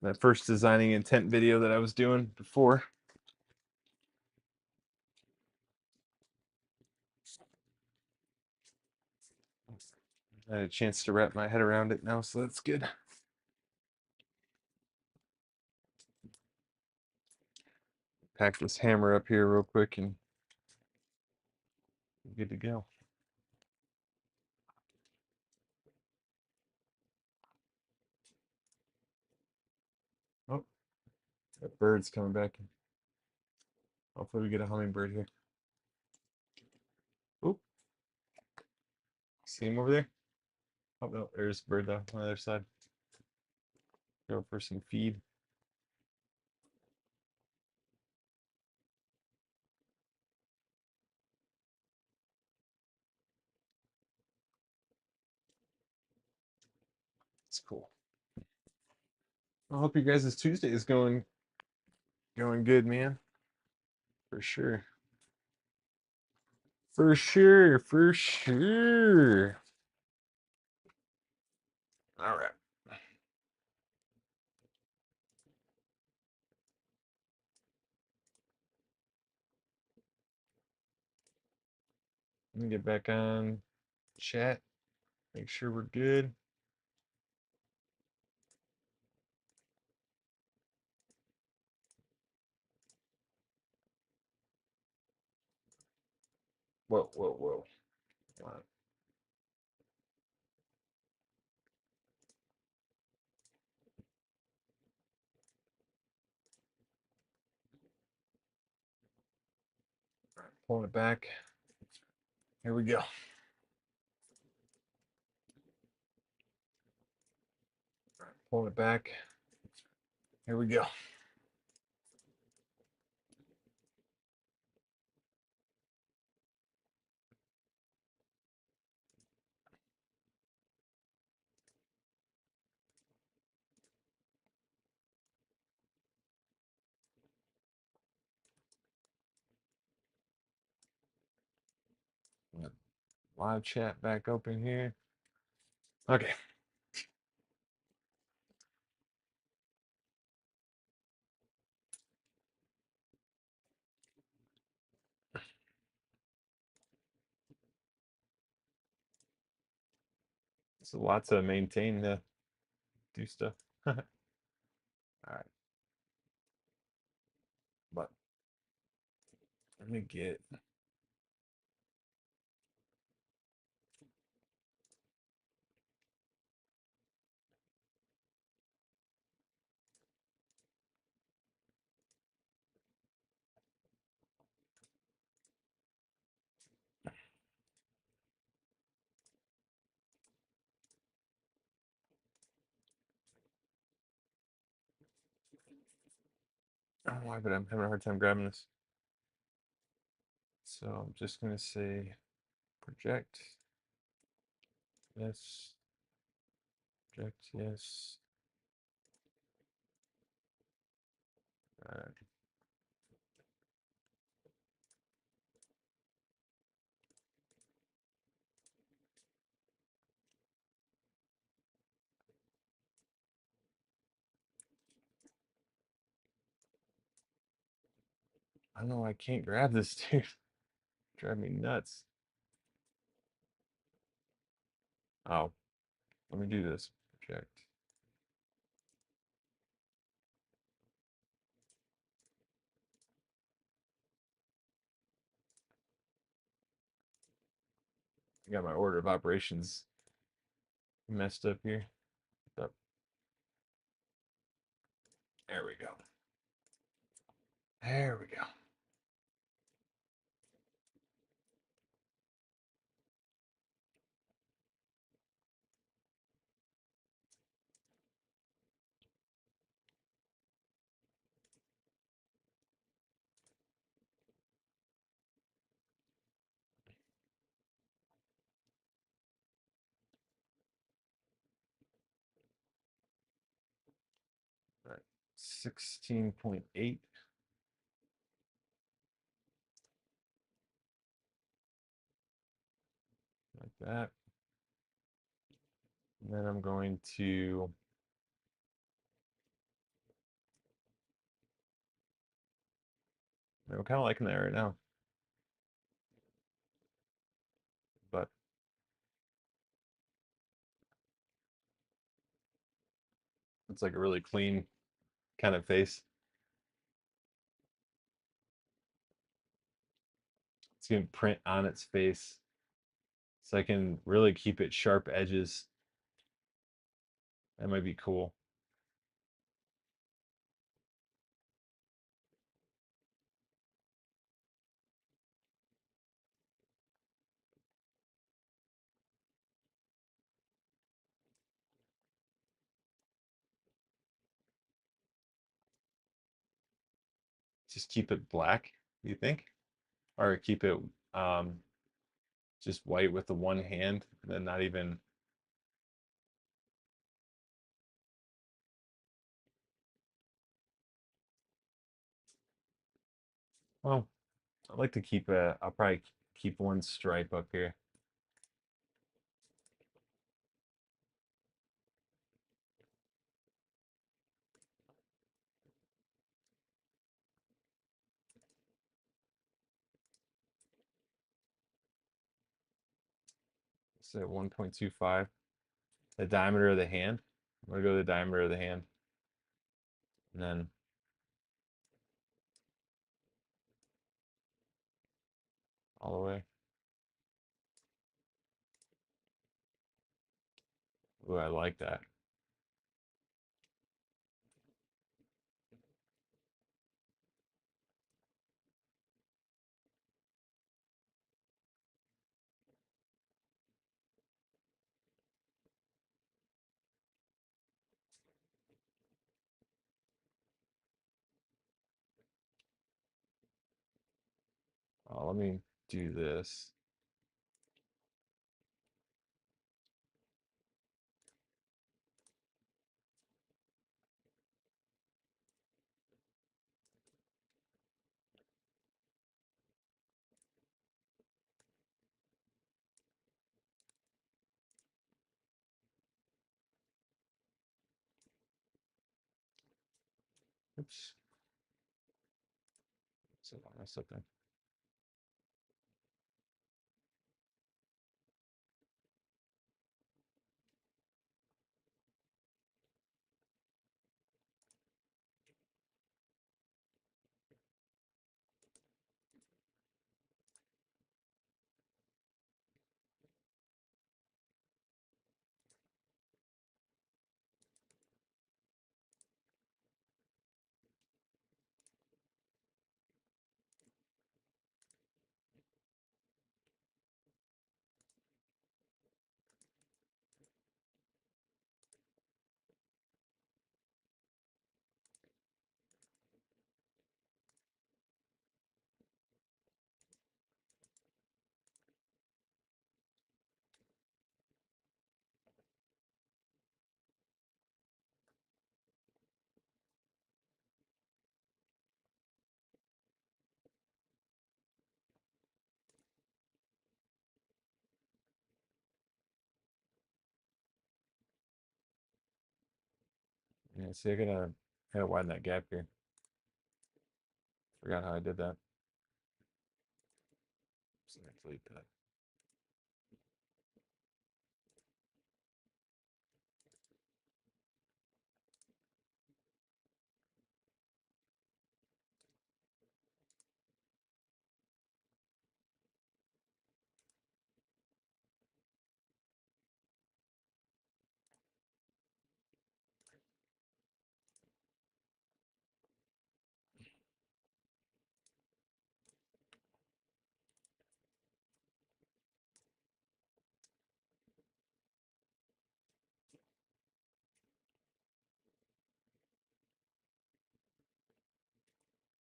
A: that first designing intent video that I was doing before. I had a chance to wrap my head around it now, so that's good. Pack this hammer up here real quick and good to go. Oh, that bird's coming back. Hopefully we get a hummingbird here. Oop, see him over there? Oh no, there's a bird though on the other side. Go for some feed. It's cool. I hope you guys' Tuesday is going good, man. For sure. For sure, for sure. All right. Let me get back on chat. Make sure we're good. Whoa, whoa, whoa. Come on. All right, pulling it back. Here we go. Pulling it back. Here we go. Live chat back open here. Okay. It's a lot to maintain to do stuff. All right. But let me get I don't know why, but I'm having a hard time grabbing this. So I'm just gonna say project. Yes. Project, yes. I don't know, I can't grab this, dude. Drive me nuts. Oh, let me do this. Project. I got my order of operations messed up here. Up. There we go. There we go. 16.8, like that. And then I'm going to I'm kind of liking that right now, but it's like a really clean kind of face. It's going to print on its face, so I can really keep it sharp edges. That might be cool. Just keep it black, you think? Or keep it um, just white with the one hand, and then not even. Well, I like to keep a. I'll probably keep one stripe up here. So 1.25. The diameter of the hand. I'm gonna go to the diameter of the hand, and then all the way. Ooh, I like that. Let me do this. Oops. So I messed up there. Yeah, see, I gotta widen that gap here. Forgot how I did that. So I delete that.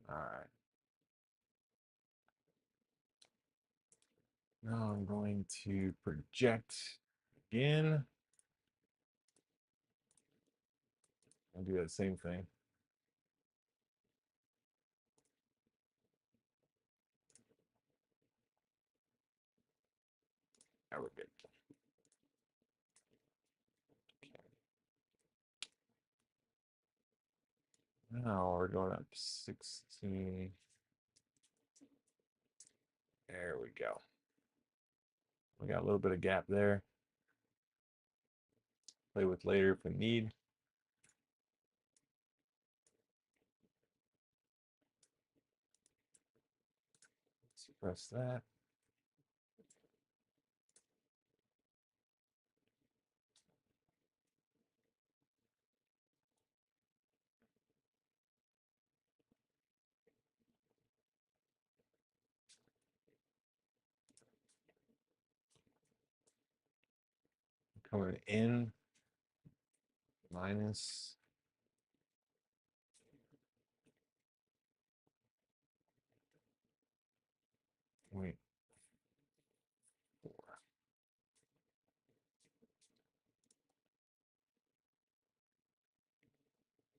A: All right. Now I'm going to project again. I'll do that same thing. Now we're good. Now we're going up 16. There we go. We got a little bit of gap there. Play with later if we need. Suppress that. Coming in minus. Wait. 4.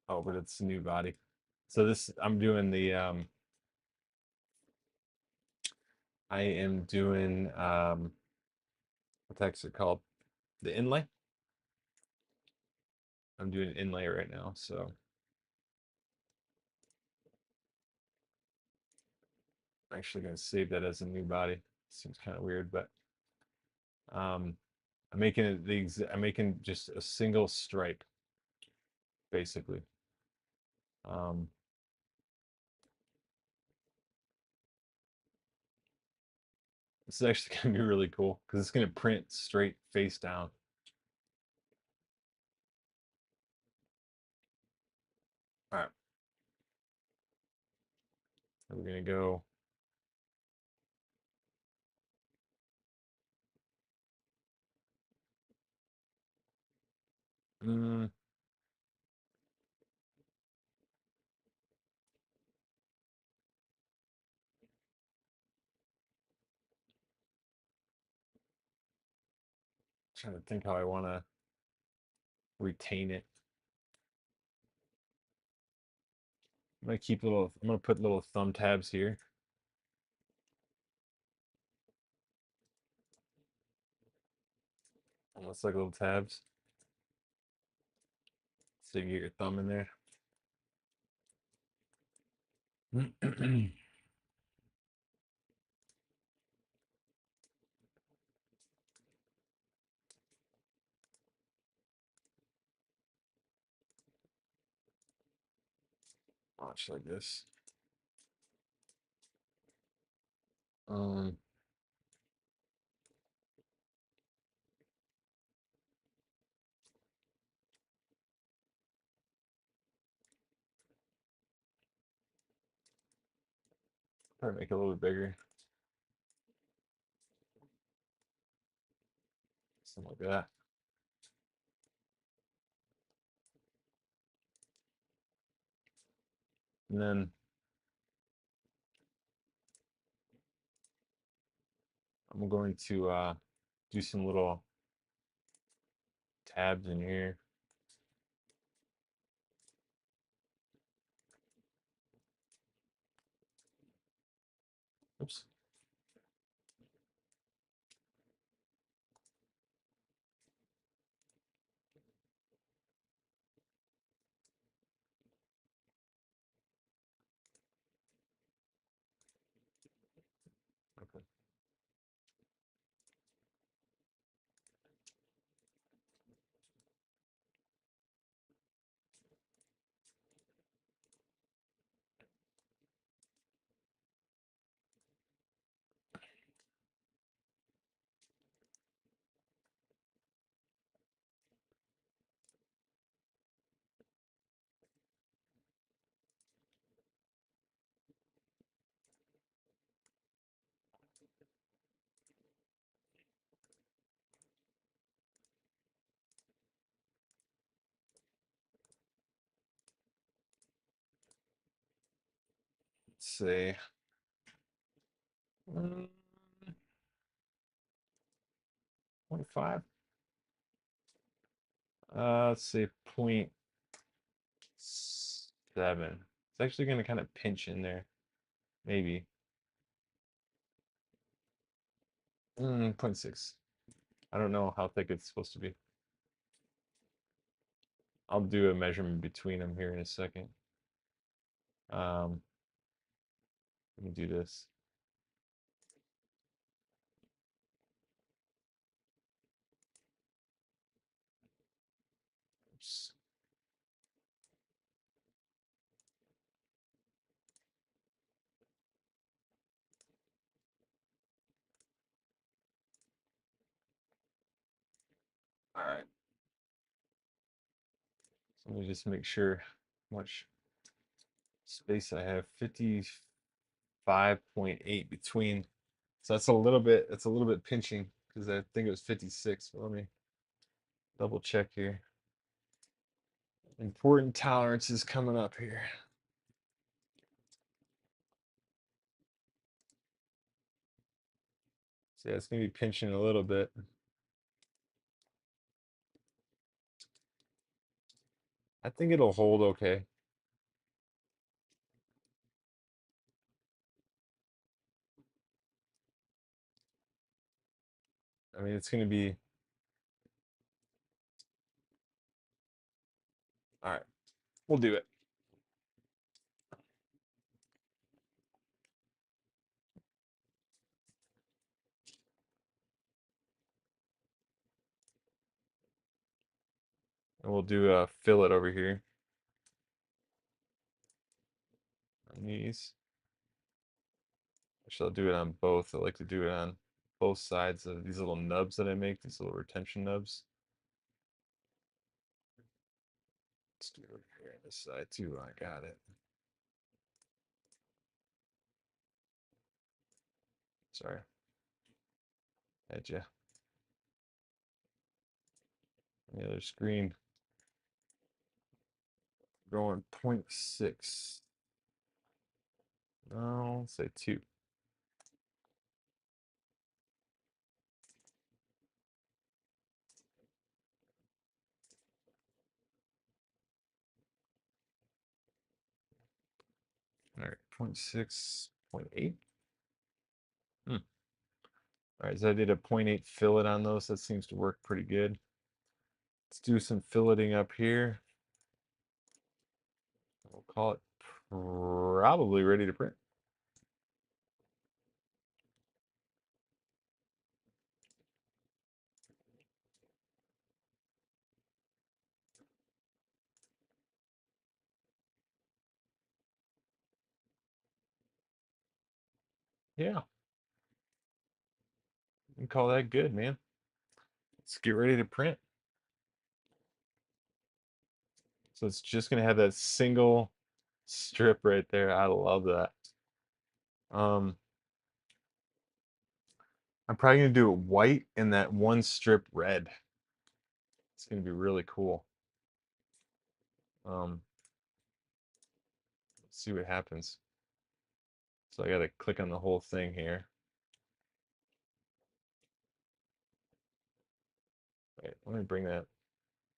A: Oh, but it's a new body. So this, I'm doing the, I am doing, what the heck's it called? The inlay. I'm doing inlay right now, so I'm actually going to save that as a new body. Seems kind of weird, but um, I'm making it I'm making just a single stripe, basically. Um, this is actually going to be really cool because it's going to print straight face down. All right, we're going to go. Mm, trying to think how I want to retain it. I'm gonna keep little. I'm gonna put little thumb tabs here. Almost like little tabs. So you can get your thumb in there. Watch like this. Um, Probably make it a little bit bigger. Something like that. And then I'm going to do some little tabs in here. Oops. Okay. Let's see. Mm, 0.5. Let's say 0.7. It's actually going to kind of pinch in there. Maybe. 0.6. I don't know how thick it's supposed to be. I'll do a measurement between them here in a second. Um, Let me do this. Oops. All right. So let me just make sure how much space I have. 55.8 between. So that's a little bit pinching because I think it was 56. But let me double check here. Important tolerances coming up here. So yeah, it's gonna be pinching a little bit. I think it'll hold okay. I mean, it's gonna be all right. We'll do it. And we'll do a fillet over here on these. Actually, I'll do it on both. I like to do it on both sides of these little nubs that I make, these little retention nubs. Let's do it over here on this side too. I got it. Sorry. Had ya. The other screen. Going 0.6. No, say 2. All right, 0.6, 0.8. Hmm. All right, so I did a 0.8 fillet on those. That seems to work pretty good. Let's do some filleting up here. We'll call it probably ready to print. Yeah, you can call that good, man. Let's get ready to print. So it's just gonna have that single strip right there. I love that. Um, I'm probably gonna do it white and that one strip red. It's gonna be really cool. Um, let's see what happens. So I gotta click on the whole thing here. Wait, let me bring that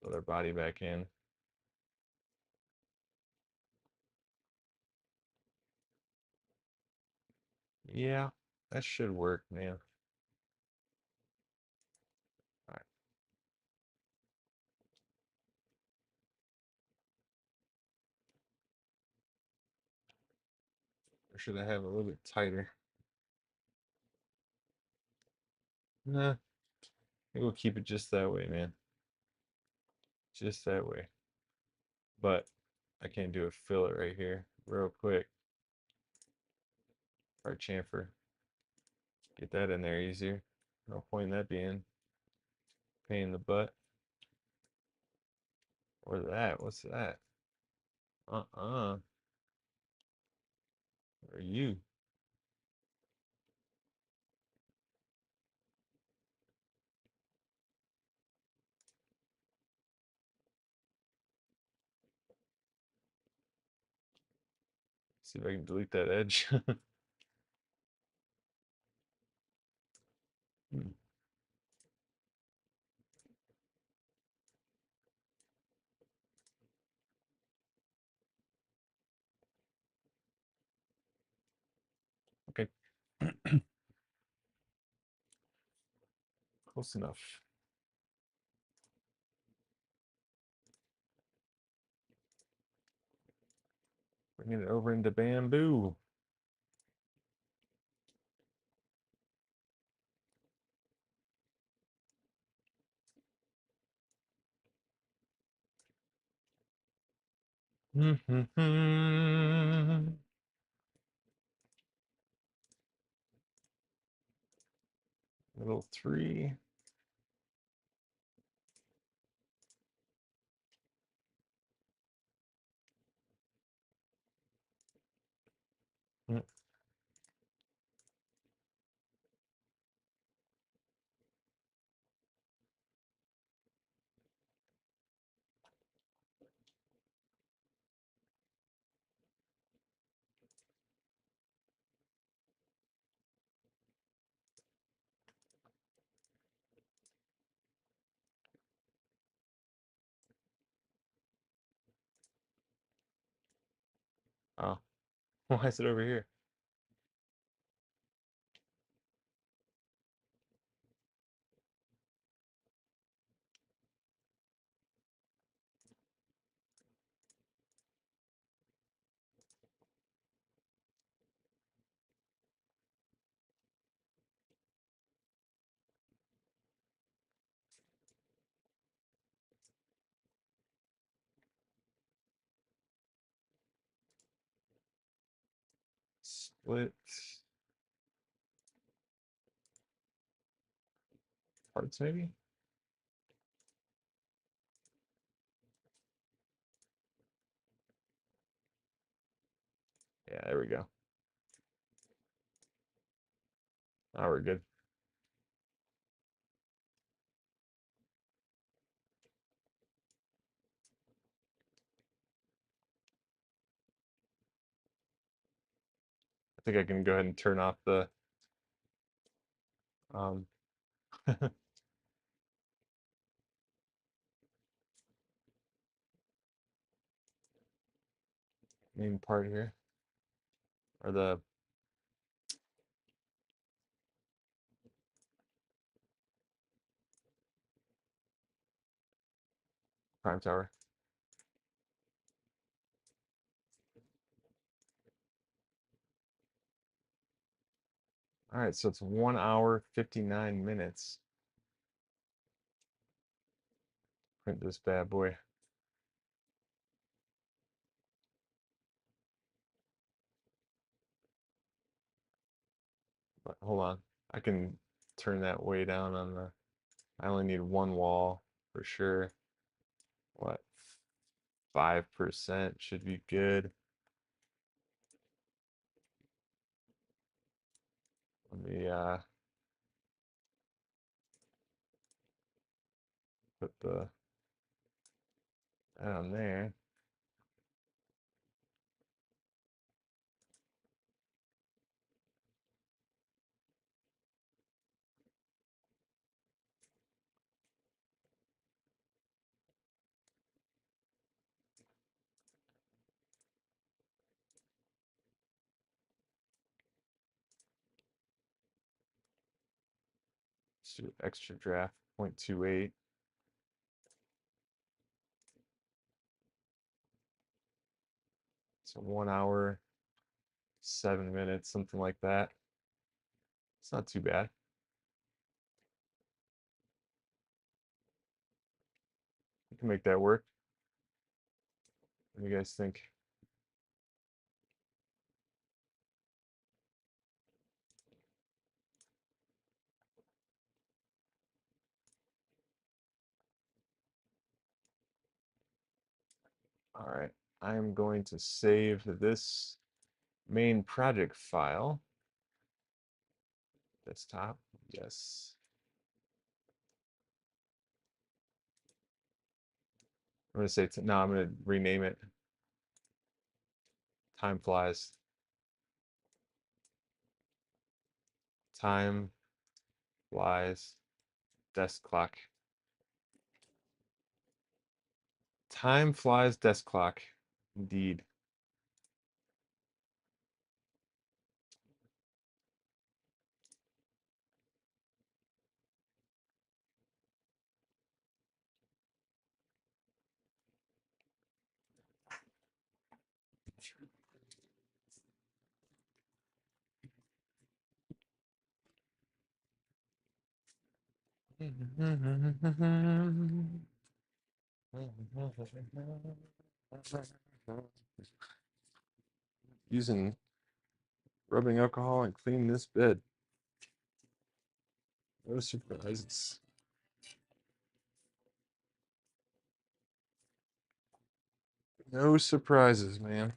A: other body back in. Yeah, that should work, man. All right, or should I have it a little bit tighter? Nah, maybe we'll keep it just that way, man. Just that way. But I can't do a fillet right here real quick. Or chamfer. Get that in there easier. No point in that being pain in the butt. Or that. What's that? Uh-uh. Or you. See if I can delete that edge. Hmm, okay. Close enough. Bringing it over into bamboo. Little three. Mm. Oh, why is it over here? Split parts, maybe? Yeah, there we go. Now we're good. I think I can go ahead and turn off the um, main part here, or the prime tower. All right, so it's 1 hour, 59 minutes. Print this bad boy. But hold on, I can turn that way down on the, I only need one wall for sure. What, 5% should be good. Let me put the that on there. Let's do extra draft 0.28. So 1 hour, 7 minutes, something like that. It's not too bad. We can make that work. What do you guys think? All right, I'm going to save this main project file. Desktop, yes. I'm gonna say, no, I'm gonna rename it. Time flies. Time flies. Desk clock. Time flies desk clock. Indeed. Using rubbing alcohol and clean this bed. No surprises. No surprises, man.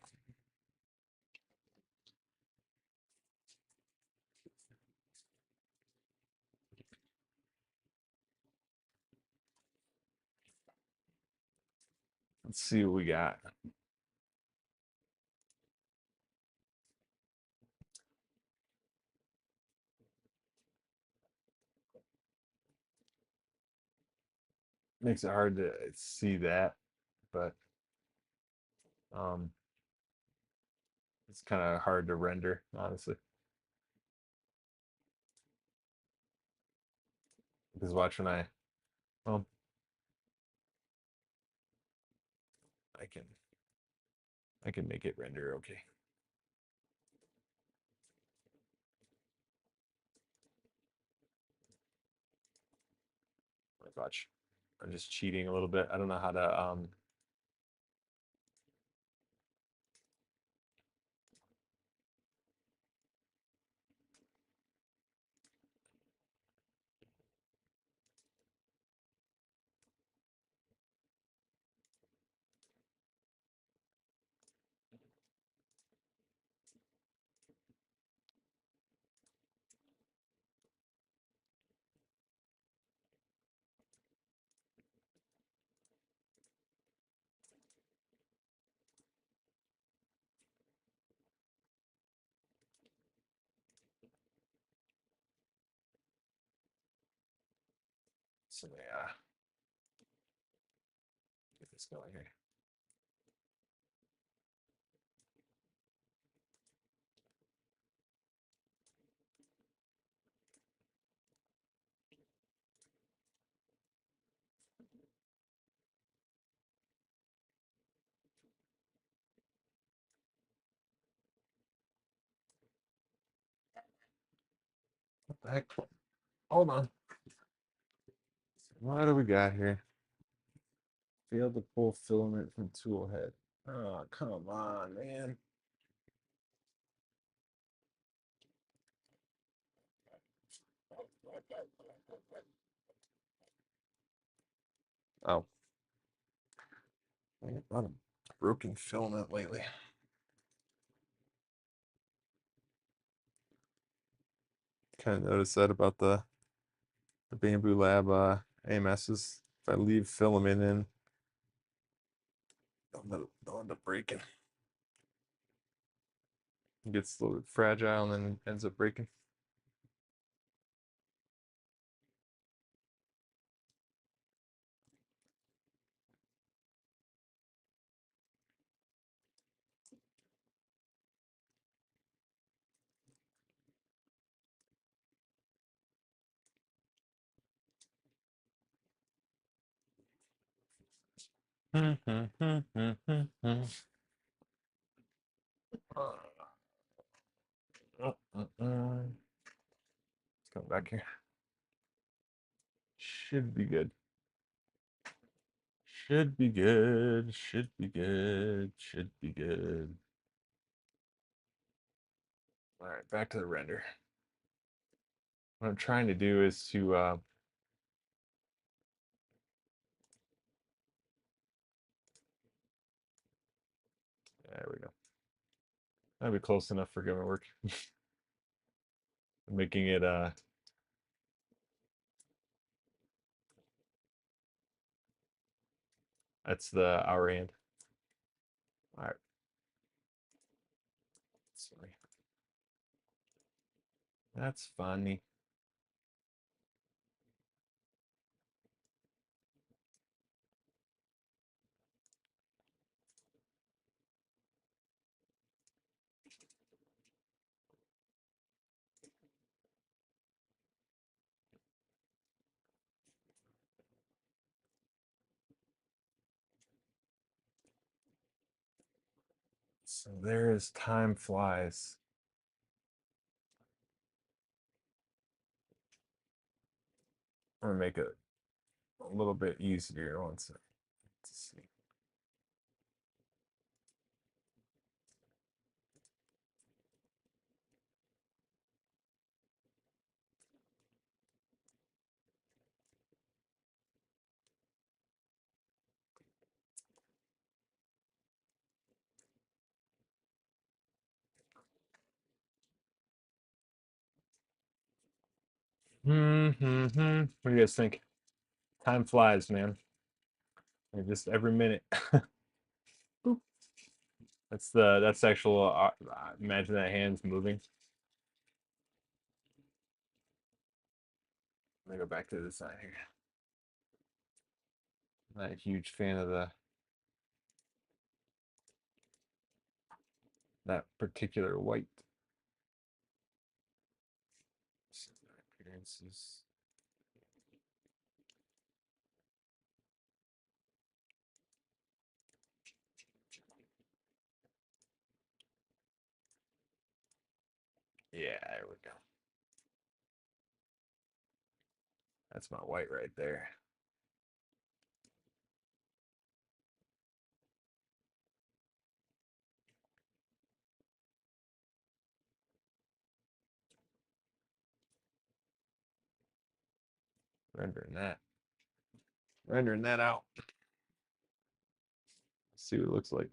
A: Let's see what we got. Makes it hard to see that, but um, it's kind of hard to render, honestly. Because watch when well, I can, I can make it render okay. Watch, I'm just cheating a little bit. I don't know how to so yeah, get this going here. What the heck? Hold on. What do we got here? Failed to pull filament from tool head. Oh, come on, man. Oh, a lot of broken filament lately. Kind of noticed that about the Bamboo Lab AMSs. If I leave filament in, they'll end up breaking. It gets a little bit fragile and then ends up breaking. Let's come back here. Should be good. Should be good. Should be good. Should be good. All right, back to the render. What I'm trying to do is to there we go. That'd be close enough for government work. Making it that's the hour hand. All right. Sorry. That's funny. So there is time flies. I'm gonna make it a little bit easier once. Let's see. What do you guys think? Time flies, man. Like just every minute. Boop. That's actual. Imagine that hand's moving. Let me go back to the side here. I'm not a huge fan of that particular white. Appearances. Yeah, there we go. That's my white right there. Rendering that. Rendering that out. Let's see what it looks like.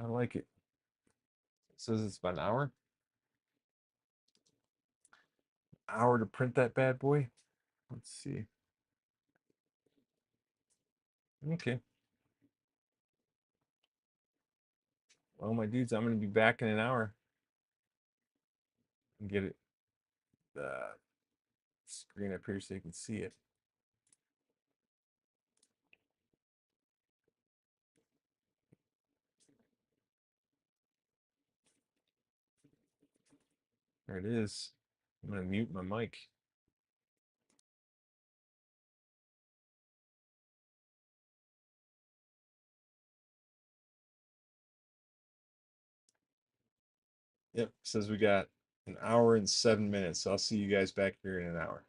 A: I like it. It says it's about an hour. Hour to print that bad boy. Let's see. Okay. Well, my dudes, I'm gonna be back in an hour and get it the screen up here so you can see it. There it is. I'm gonna mute my mic. Yep, says we got an hour and 7 minutes. So I'll see you guys back here in an hour.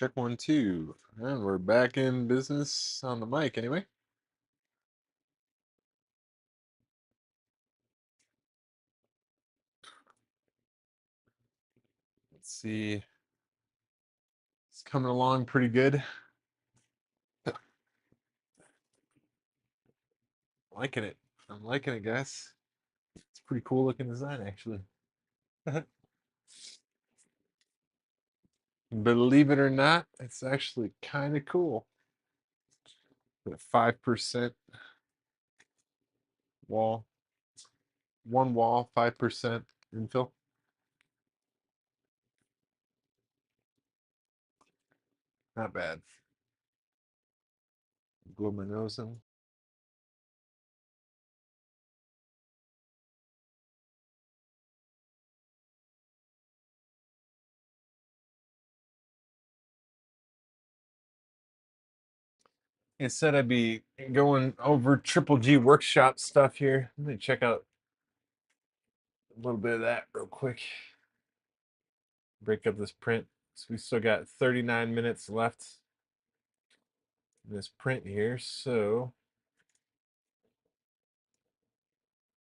B: Check 1, 2. And we're back in business on the mic anyway. Let's see. It's coming along pretty good. Liking it. I'm liking it, guys. It's a pretty cool looking design, actually. Believe it or not, it's actually kind of cool. The 5% wall. One wall, 5% infill. Not bad. Blow my nose in. It said I'd be going over Triple G workshop stuff here. Let me check out a little bit of that real quick. Break up this print. So we still got 39 minutes left in this print here. So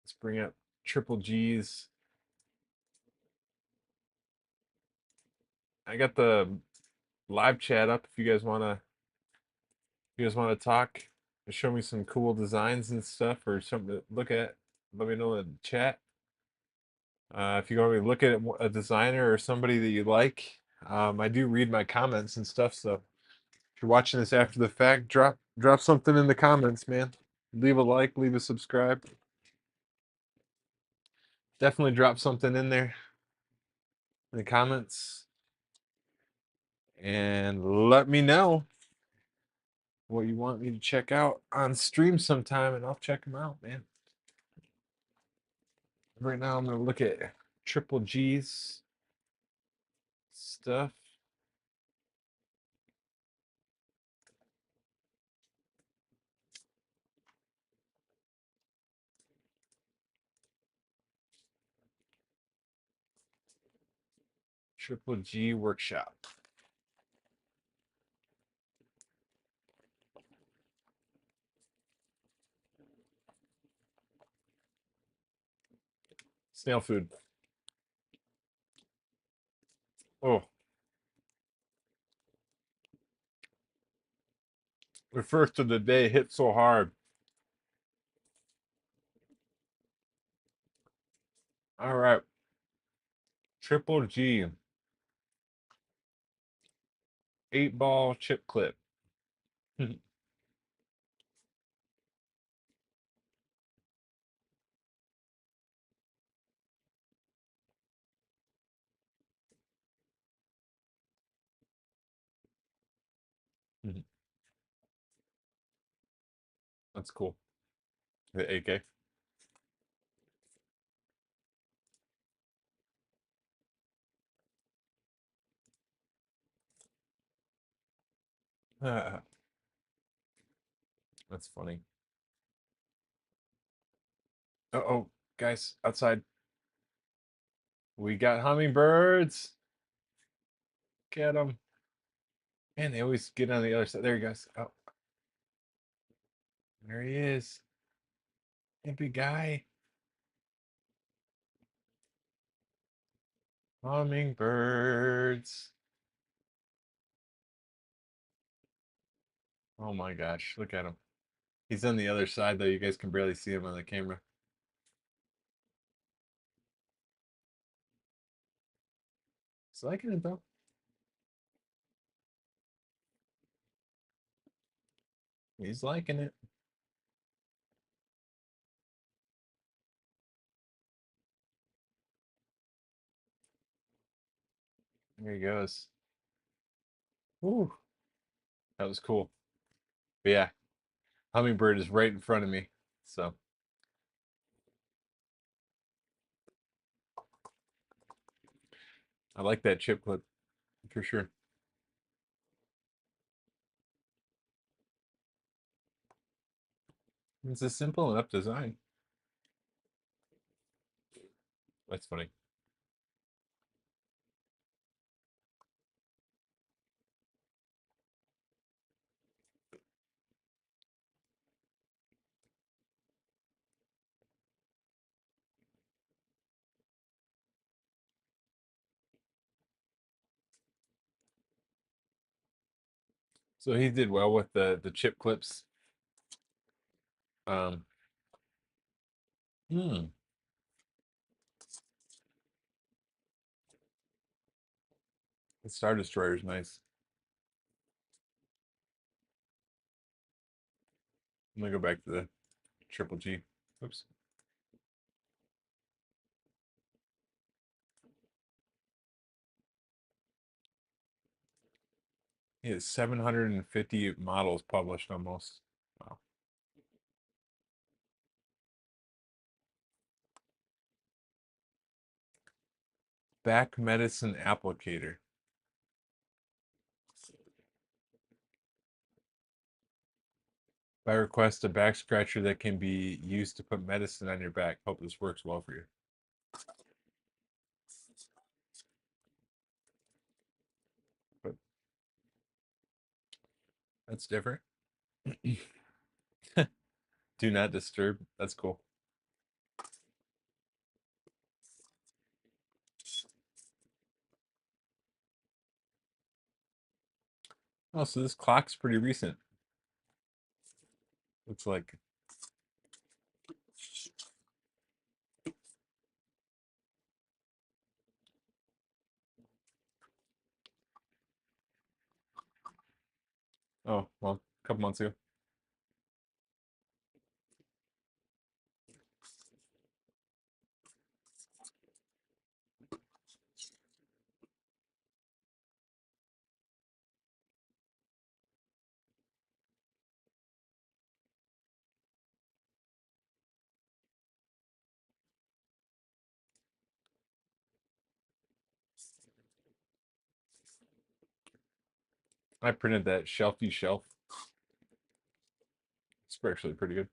B: let's bring up Triple G's. I got the live chat up if you guys wanna talk, show me some cool designs and stuff or something to look at. Let me know in the chat. If you want me to look at a designer or somebody that you like, I do read my comments and stuff. So if you're watching this after the fact, drop something in the comments, man. Leave a like, leave a subscribe. Definitely drop something in there in the comments and let me know what you want me to check out on stream sometime, and I'll check them out, man. Right now, I'm gonna look at Triple G's stuff. Triple G workshop. Snail food. Oh, the first of the day hit so hard. All right. Triple G. 8-ball chip clip. That's cool. The AK. That's funny. Uh-oh, guys, outside. We got hummingbirds. Get them. Man, they always get on the other side. There he goes. Oh, there he is. Hey, big guy. Hummingbirds. Oh my gosh, look at him. He's on the other side though. You guys can barely see him on the camera. He's liking it though. He's liking it. There he goes. Ooh, that was cool. But yeah, hummingbird is right in front of me. So I like that chip clip for sure. It's a simple enough design. That's funny. So he did well with the chip clips. Um, hmm, the Star Destroyer is nice. I'm gonna go back to the Triple G. Oops. He has 750 models published almost. Wow. Back medicine applicator. By request, a back scratcher that can be used to put medicine on your back. Hope this works well for you. But that's different. Do not disturb. That's cool. Oh, so this clock's pretty recent. Looks like. Oh, well, a couple months ago. I printed that shelfy shelf. It's actually pretty good.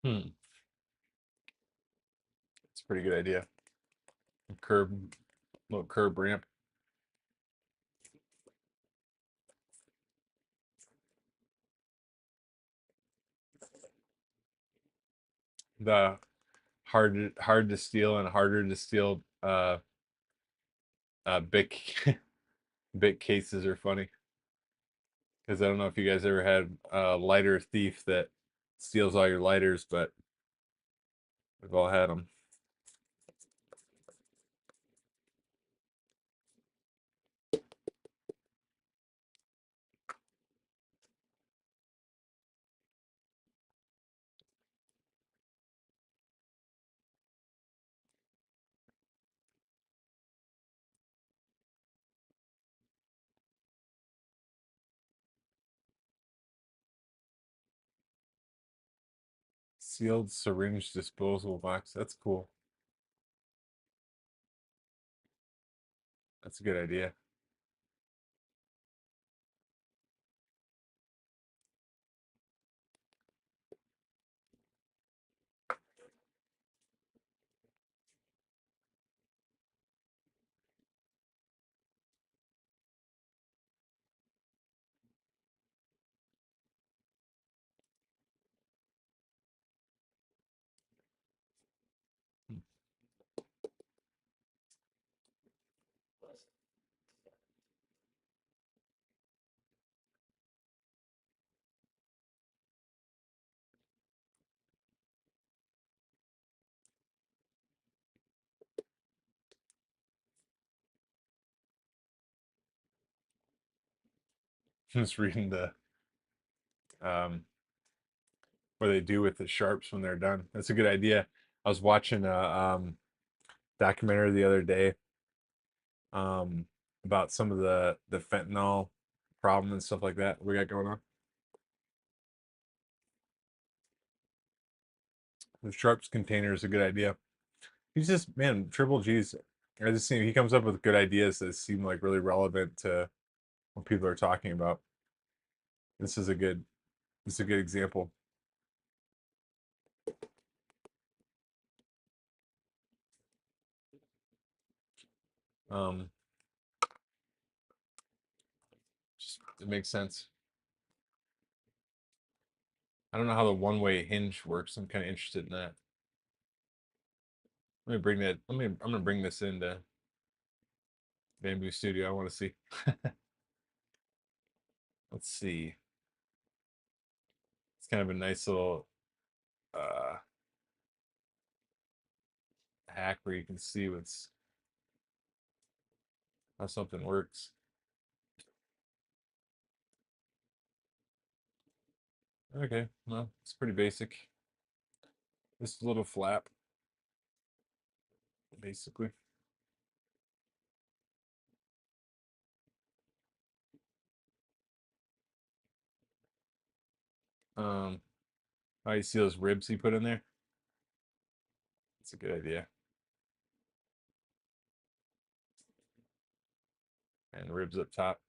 B: Hmm. It's a pretty good idea. Curb, little curb ramp. The hard to steal and harder to steal big big cases are funny because I don't know if you guys ever had a lighter thief that steals all your lighters, but we've all had them. Sealed syringe disposal box. That's cool. That's a good idea. Just reading the um what they do with the sharps when they're done. That's a good idea. I was watching a documentary the other day um about some of the fentanyl problem and stuff like that we got going on. The sharps container is a good idea. He's just man, Triple G's. I just see he comes up with good ideas that seem like really relevant to what people are talking about. This is a good this is a good example. Um, just it makes sense. I don't know how the one-way hinge works. I'm kind of interested in that. Let me bring that. I'm gonna bring this into Bamboo Studio. I want to see. Let's see. It's kind of a nice little uh hack where you can see what's how something works. Okay, well, it's pretty basic. This little flap, basically. Um, how you see those ribs he put in there? That's a good idea. And ribs up top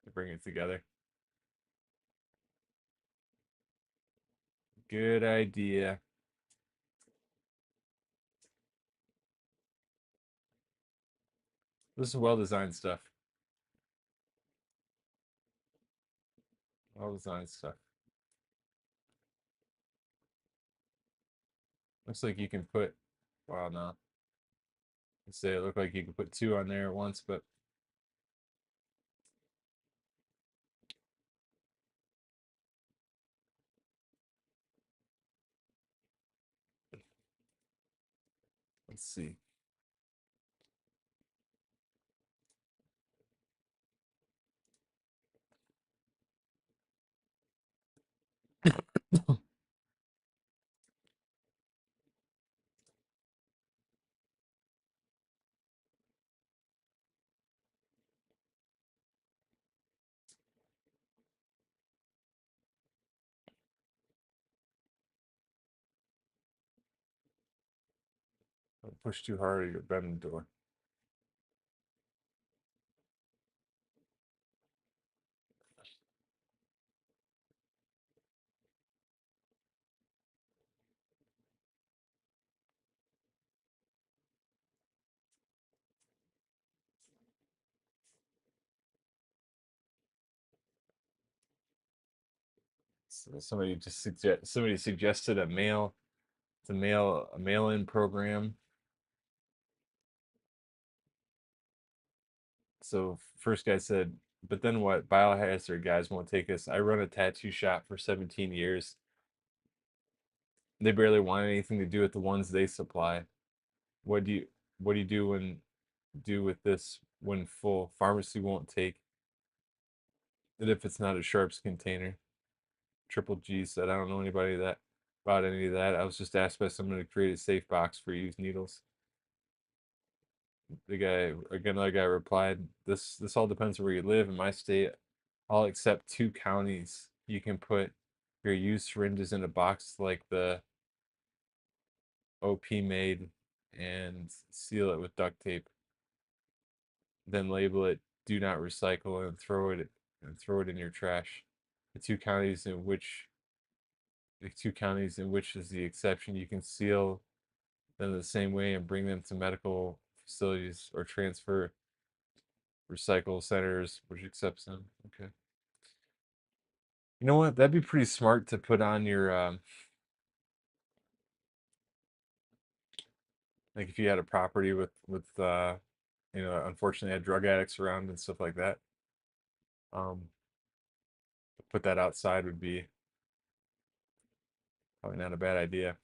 B: to bring it together. Good idea. This is well designed stuff. Well designed stuff. Looks like you can put, well, no. Let's say it looked like you could put two on there at once, but let's see. Don't push too hard or you'll bend the door. So somebody suggested a mail-in program. So first guy said, but then what? Biohazard guys won't take us. I run a tattoo shop for 17 years. They barely want anything to do with the ones they supply. What do you what do you do with this when full? Pharmacy won't take it if it's not a sharps container. Triple G said, I don't know anybody that about any of that. I was just asked by someone to create a safe box for used needles. The guy again, another guy replied, this all depends on where you live. In my state, all except two counties, you can put your used syringes in a box like the OP made and seal it with duct tape. Then label it "Do not recycle" and throw it in your trash. The two counties in which is the exception, you can seal them the same way and bring them to medical facilities or transfer recycle centers which accepts them. Okay. You know what? That'd be pretty smart to put on your like if you had a property with unfortunately had drug addicts around and stuff like that. Um, put that outside would be probably not a bad idea.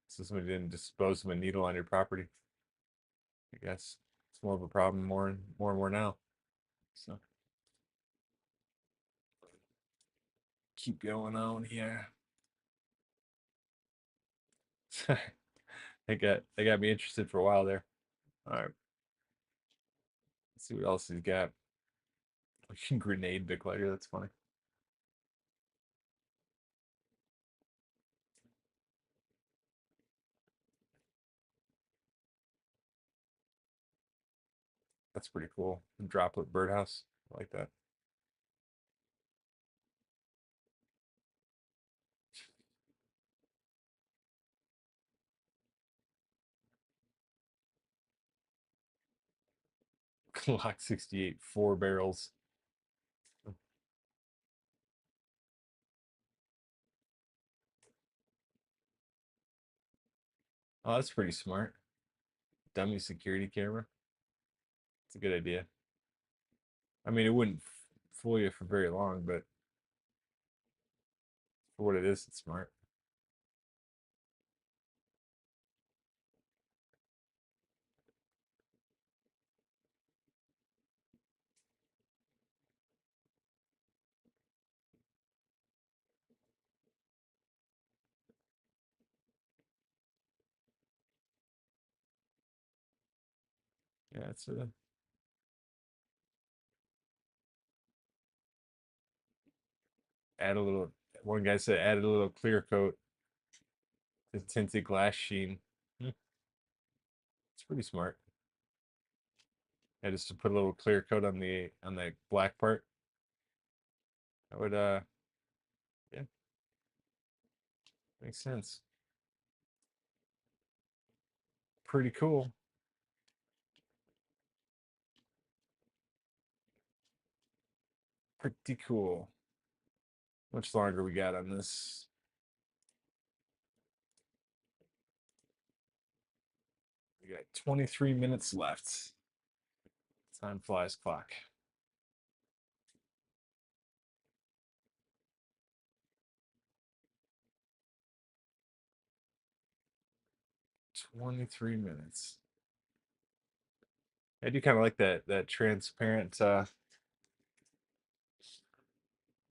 B: So somebody didn't dispose of a needle on your property. I guess it's more of a problem and more now. So keep going on here. They got me interested for a while there. All right, let's see what else he's got. Grenade declare. That's funny. That's pretty cool. Droplet birdhouse. I like that. Glock 68, 4 barrels. Oh, that's pretty smart. Dummy security camera. It's a good idea. I mean, it wouldn't fool you for very long, but for what it is, it's smart. Yeah, it's a add a little. One guy said add a little clear coat to tinted glass sheen. Hmm, it's pretty smart. Yeah, just to put a little clear coat on the black part. That would yeah, makes sense. Pretty cool. Pretty cool. Much longer we got on this? We got 23 minutes left. Time flies clock. 23 minutes. I do kind of like that transparent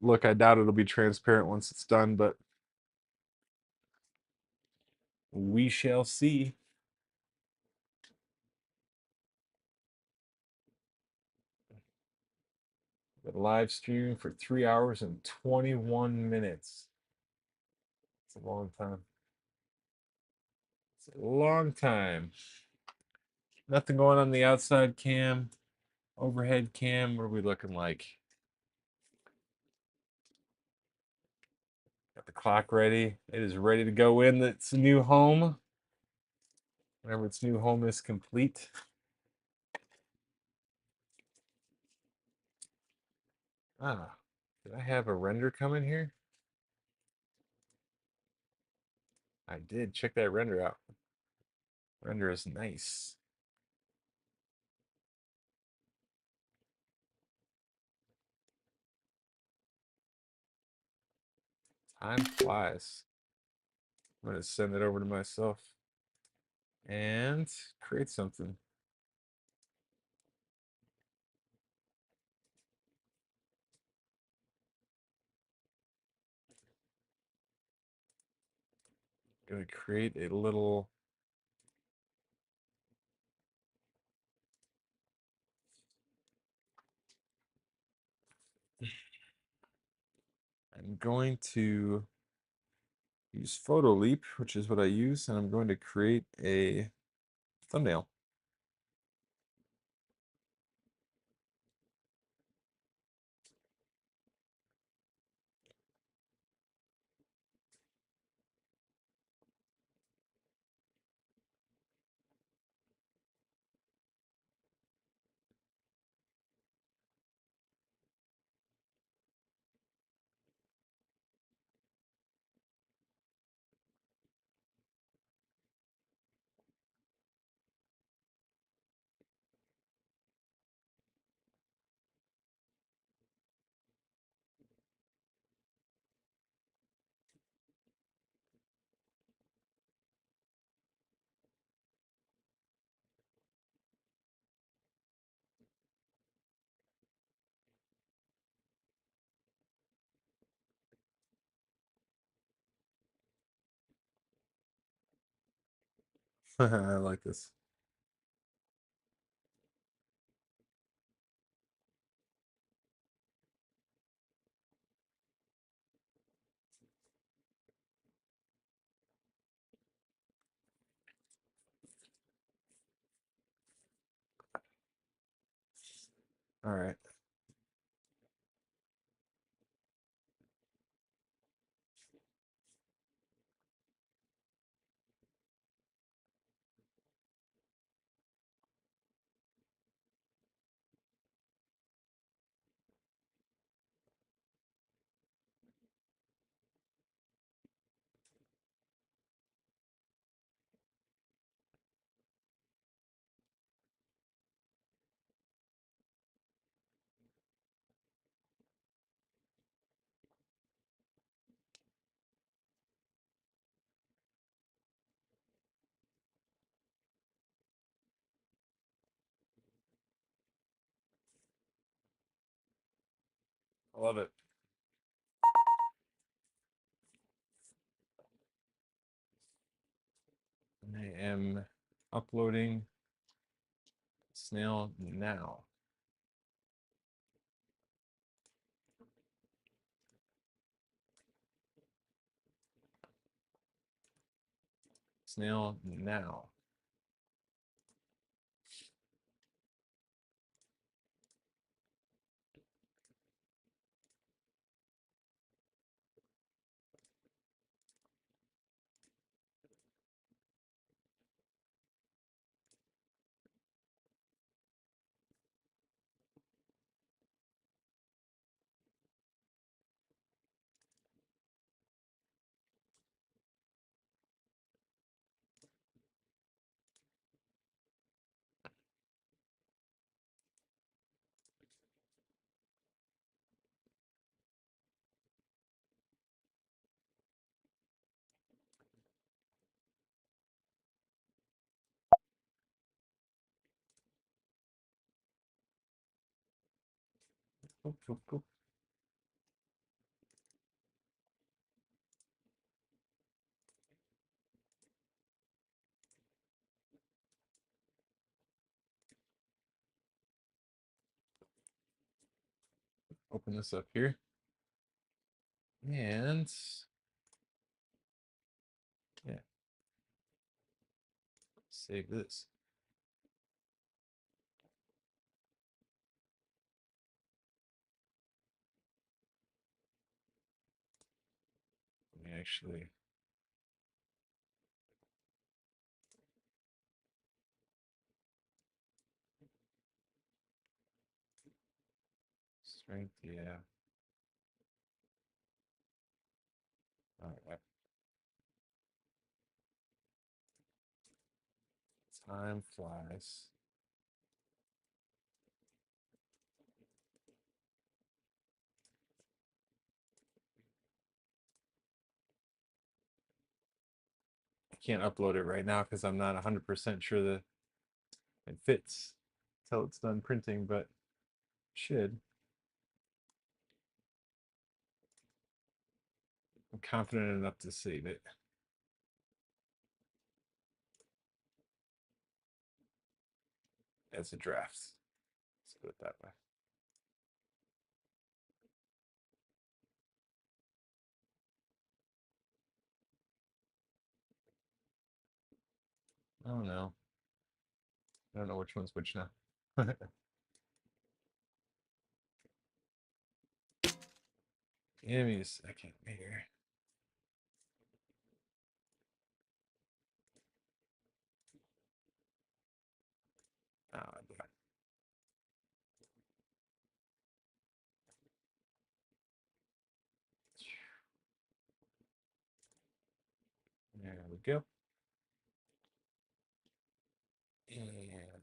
B: look. I doubt it'll be transparent once it's done, but we shall see. The live stream for 3 hours and 21 minutes. It's a long time. It's a long time. Nothing going on the outside cam, overhead cam. What are we looking like? Got the clock ready. It is ready to go in its new home. Whenever its new home is complete. Ah, did I have a render coming here? I did. Check that render out. Render is nice. Time flies. I'm going to send it over to myself and create something. Going to create a little I'm going to use Photo Leap, which is what I use, and I'm going to create a thumbnail. I like this. All right. I love it. I am uploading Snail now. Snail now. Boop, boop, boop. Open this up here. And yeah, save this. Let me actually strength, yeah. All right. Time flies. I can't upload it right now because I'm not 100% sure that it fits until it's done printing, but should. I'm confident enough to save it as a draft. Let's put it that way. I don't know. I don't know which one's which now. Give me a second here. Oh, there we go. And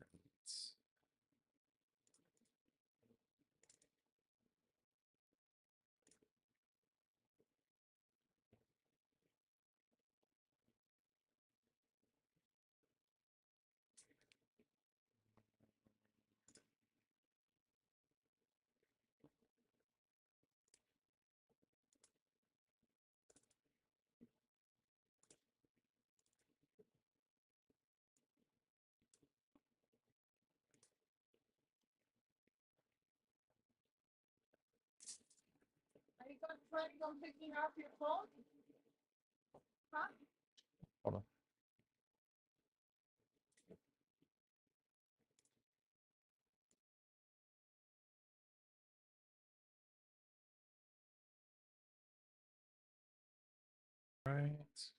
C: Are you going planning on picking up your phone? Huh?
B: hold on. Right.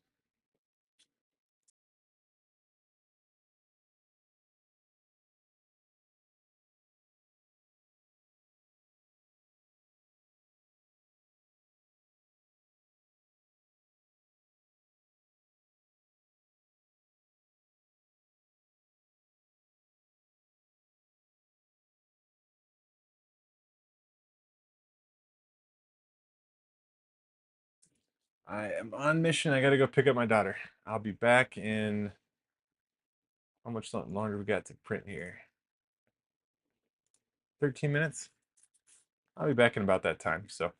B: I am on mission. I gotta go pick up my daughter. I'll be back in how much longer we got to print here? 13 minutes? I'll be back in about that time, so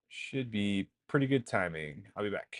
B: should be pretty good timing. I'll be back.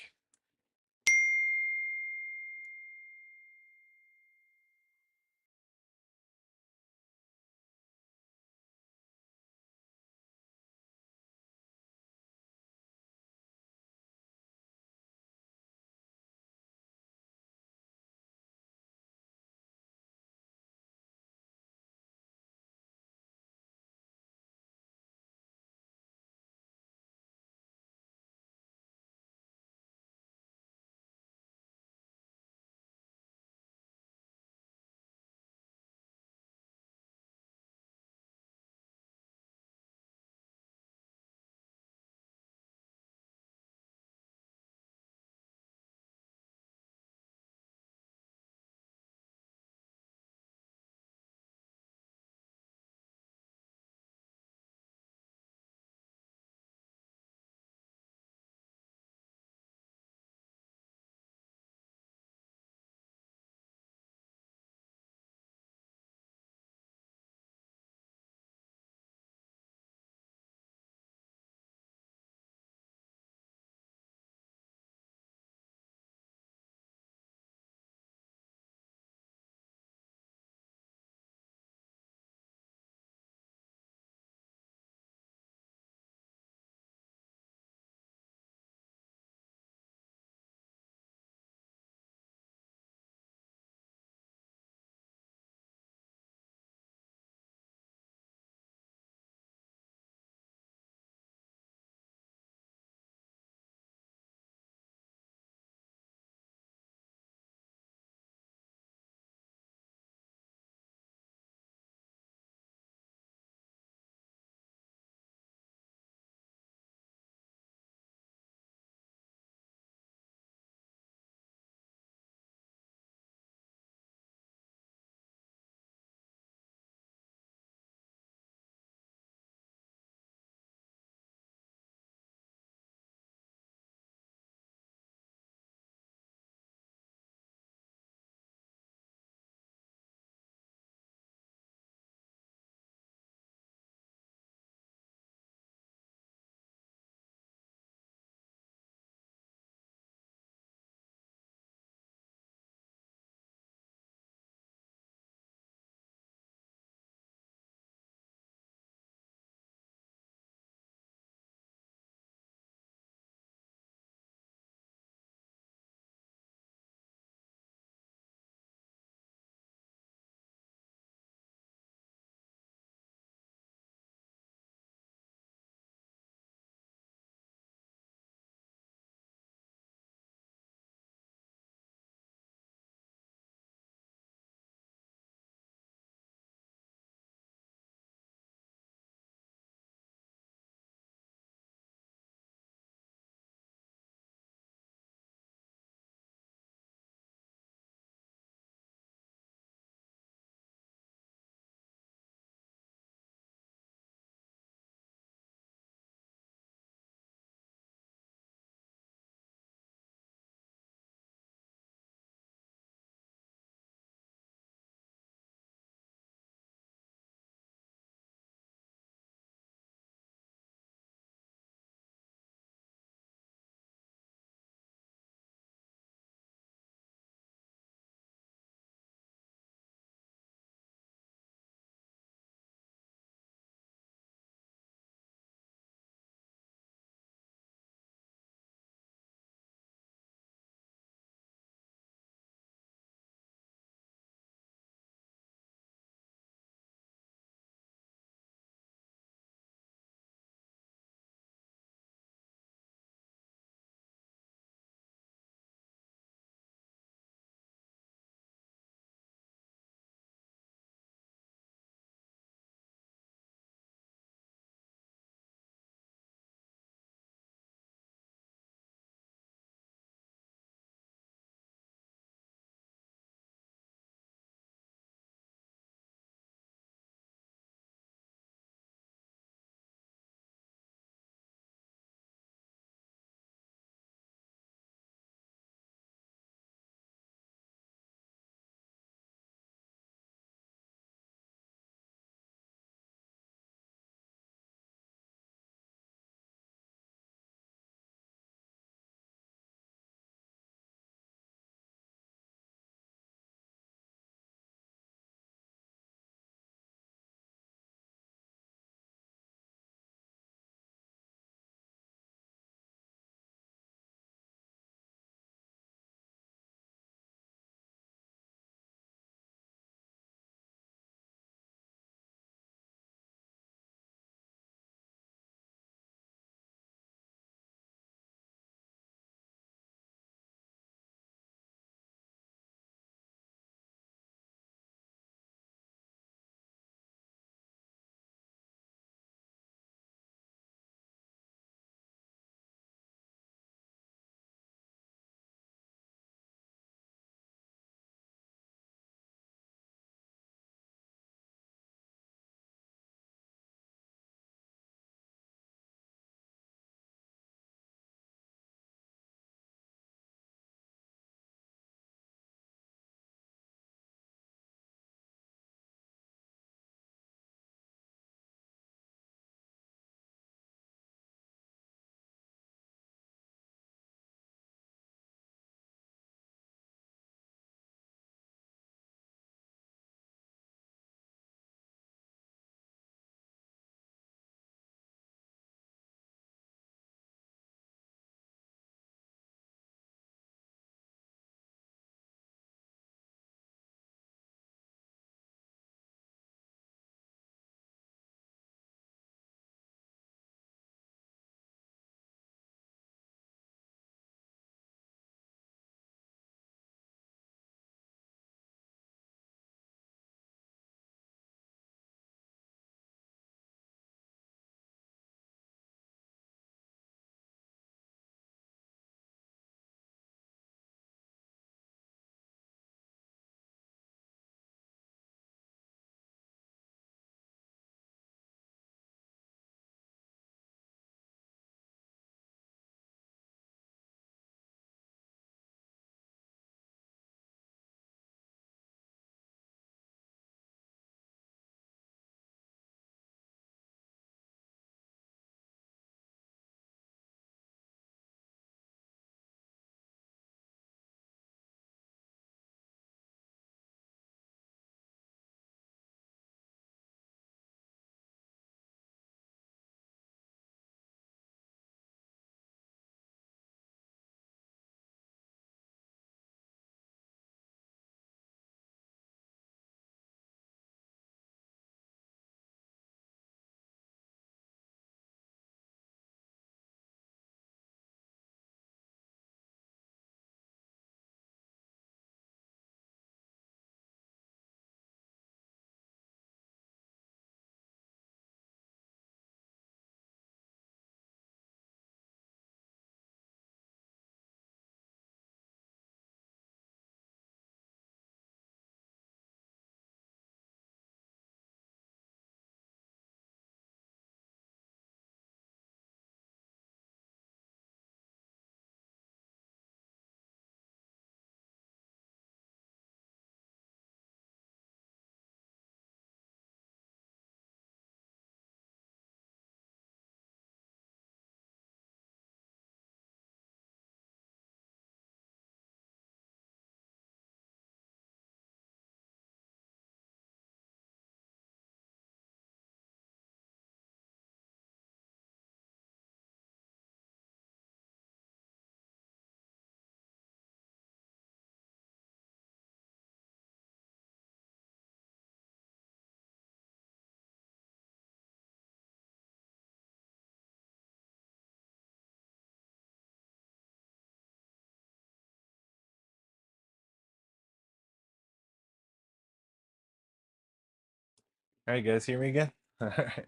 B: All right, guys, hear me again? All right,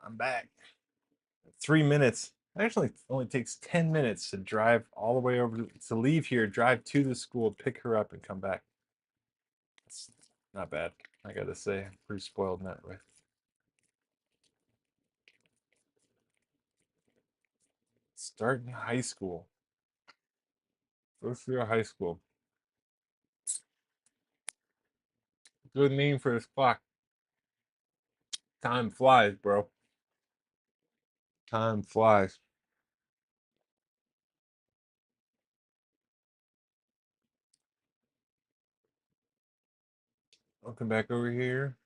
B: I'm back. 3 minutes. It actually only takes 10 minutes to drive all the way over to leave here, drive to the school, pick her up, and come back. It's not bad, I gotta say. I'm pretty spoiled in that way. Starting high school. First year of high school. Good name for this clock. Time flies, bro. Time flies. I'll come back over here.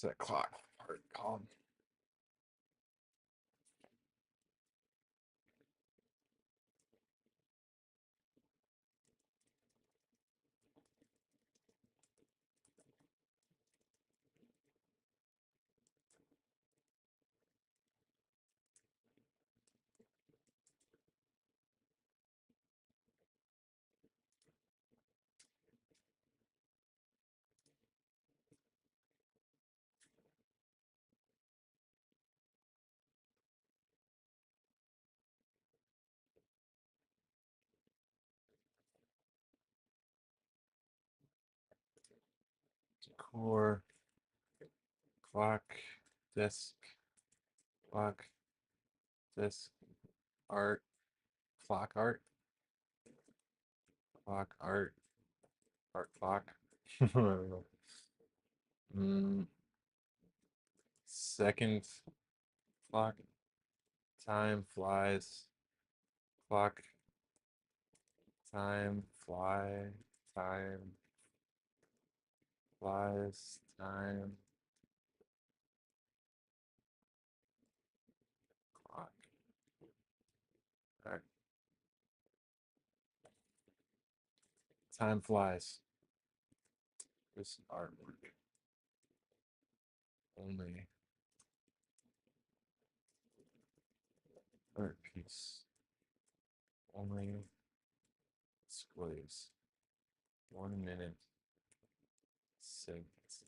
B: What's that clock part called? Core, clock, desk, clock, desk, art, clock art, clock art, art clock. I don't know. Second clock, time flies, clock, time fly, time flies, time clock. All right. Time flies. This artwork only art piece only displays 1 minute segments.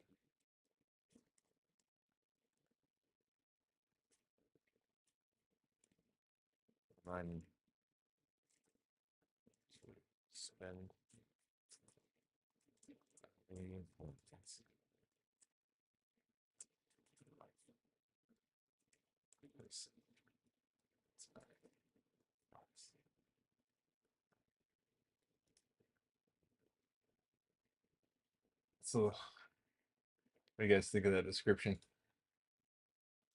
B: Mine to spend any importance. So, what do you guys think of that description?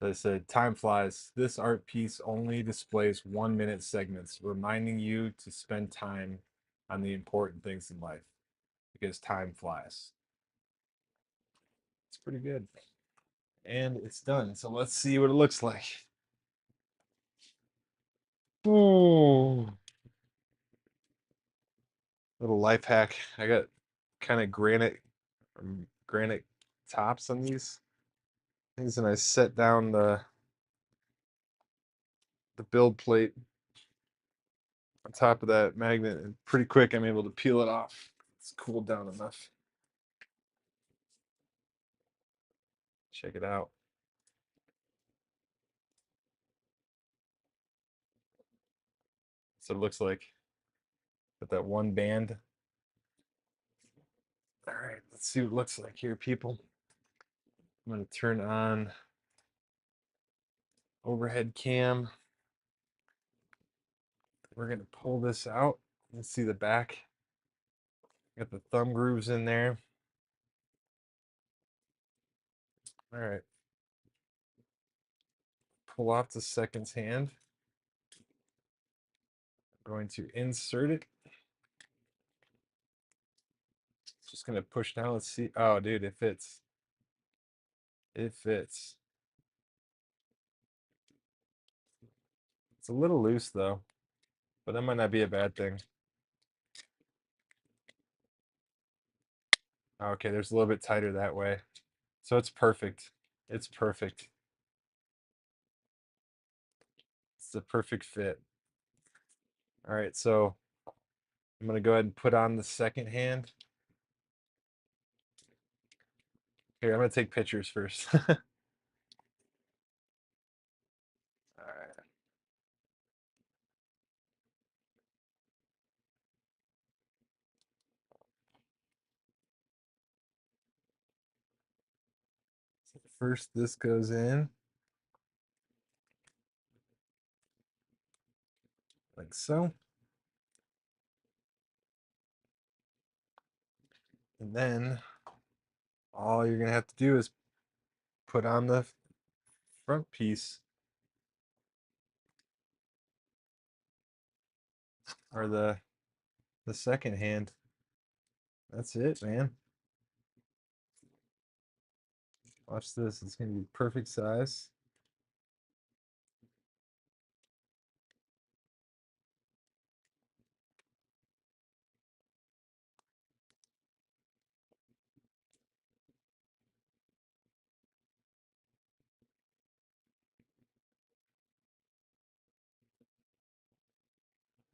B: I said, time flies. This art piece only displays 1 minute segments, reminding you to spend time on the important things in life because time flies. It's pretty good. And it's done. So let's see what it looks like. Ooh. Little life hack. I got kind of granite tops on these things, and I set down the build plate on top of that magnet, and pretty quick I'm able to peel it off. It's cooled down enough. Check it out. So it looks like with that one band. All right, let's see what it looks like here, people. I'm going to turn on overhead cam. We're going to pull this out. Let's see the back. Got the thumb grooves in there. All right. Pull off the second hand. I'm going to insert it. Just gonna push down. Let's see. Oh, dude, it fits. It fits. It's a little loose though, but that might not be a bad thing. Okay, there's a little bit tighter that way. So it's perfect. It's perfect. It's the perfect fit. All right, so I'm gonna go ahead and put on the second hand. Here, I'm gonna take pictures first. All right. So first, this goes in like so. And then all you're gonna have to do is put on the front piece or the second hand. That's it, man. Watch this. It's gonna be perfect size.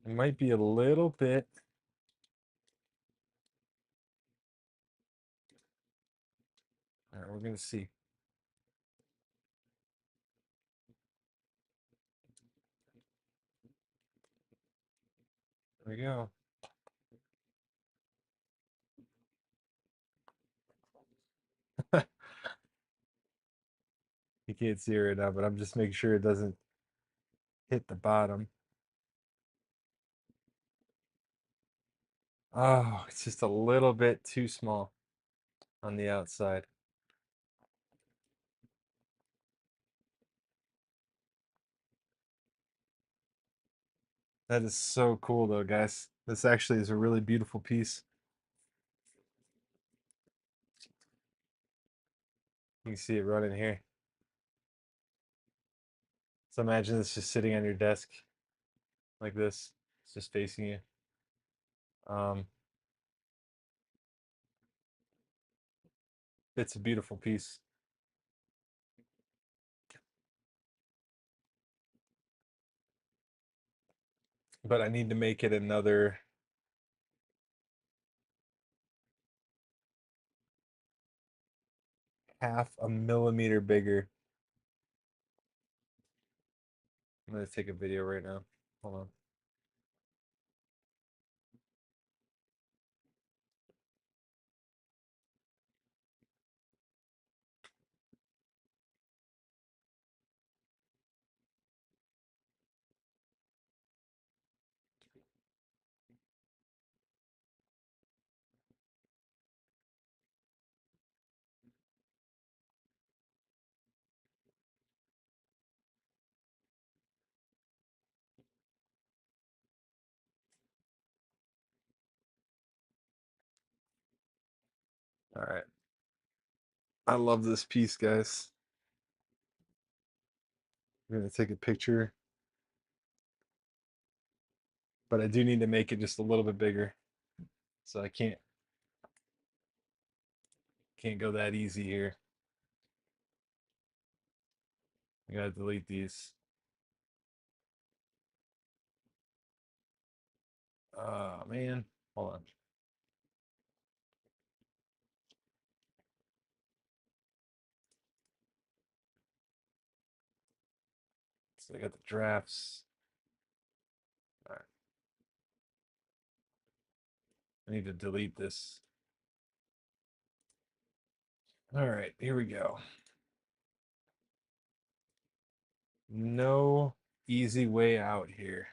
B: It might be a little bit. All right, we're gonna see. There we go. You can't see it right now, but I'm just making sure it doesn't hit the bottom. Oh, it's just a little bit too small on the outside. That is so cool though, guys. This actually is a really beautiful piece. You can see it running here. So imagine this just sitting on your desk like this. It's just facing you. Um, it's a beautiful piece. But I need to make it another half a millimeter bigger. I'm gonna take a video right now. Hold on. All right. I love this piece, guys. I'm gonna take a picture, but I do need to make it just a little bit bigger. So I can't go that easy here. I gotta delete these. Oh man. Hold on. So I got the drafts. All right. I need to delete this. All right, here we go. No easy way out here.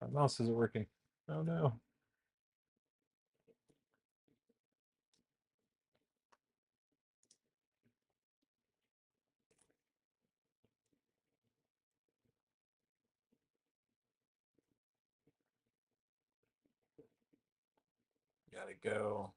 B: My mouse isn't working. Oh no. Gotta go.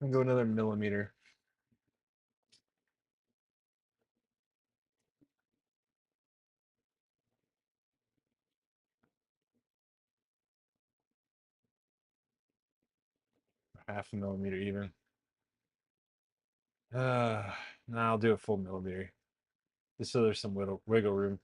B: I'm gonna go another millimeter. Half a millimeter even. Now I'll do a full millimeter. Just so there's some wiggle room.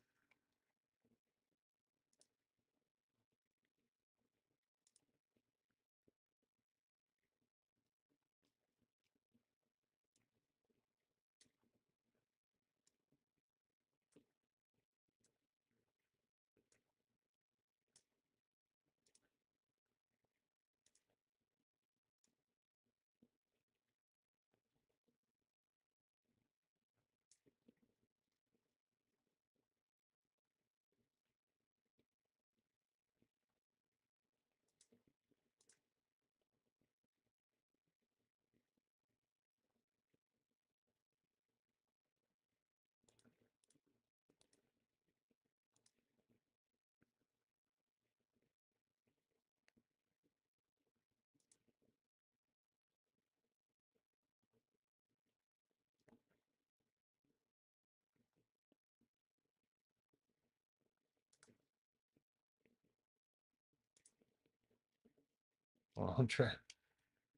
B: Well, I'm trying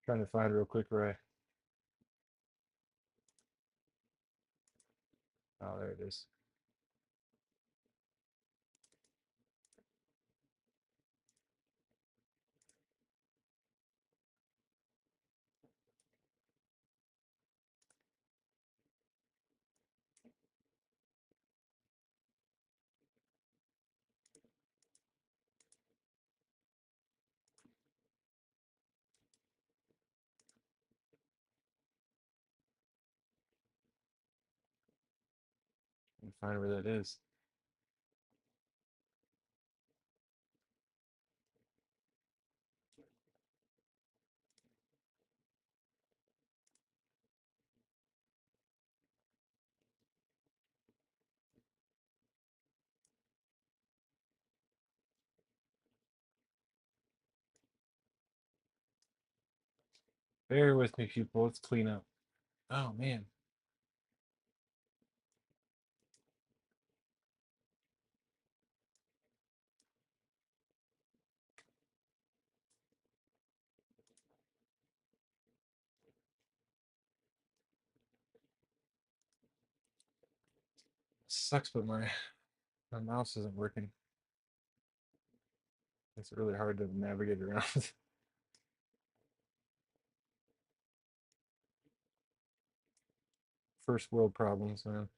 B: to find real quick where oh, there it is. And find where that is. Bear with me, people. Let's clean up. Oh man. Sucks, but my mouse isn't working. It's really hard to navigate around. First world problems, man.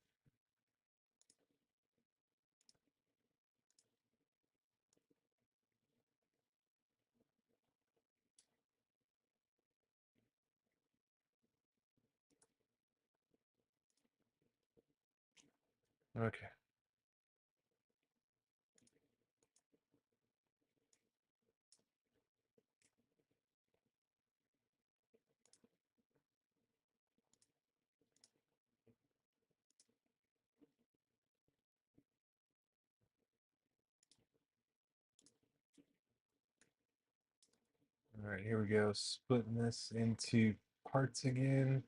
B: Okay. All right, here we go. Splitting this into parts again.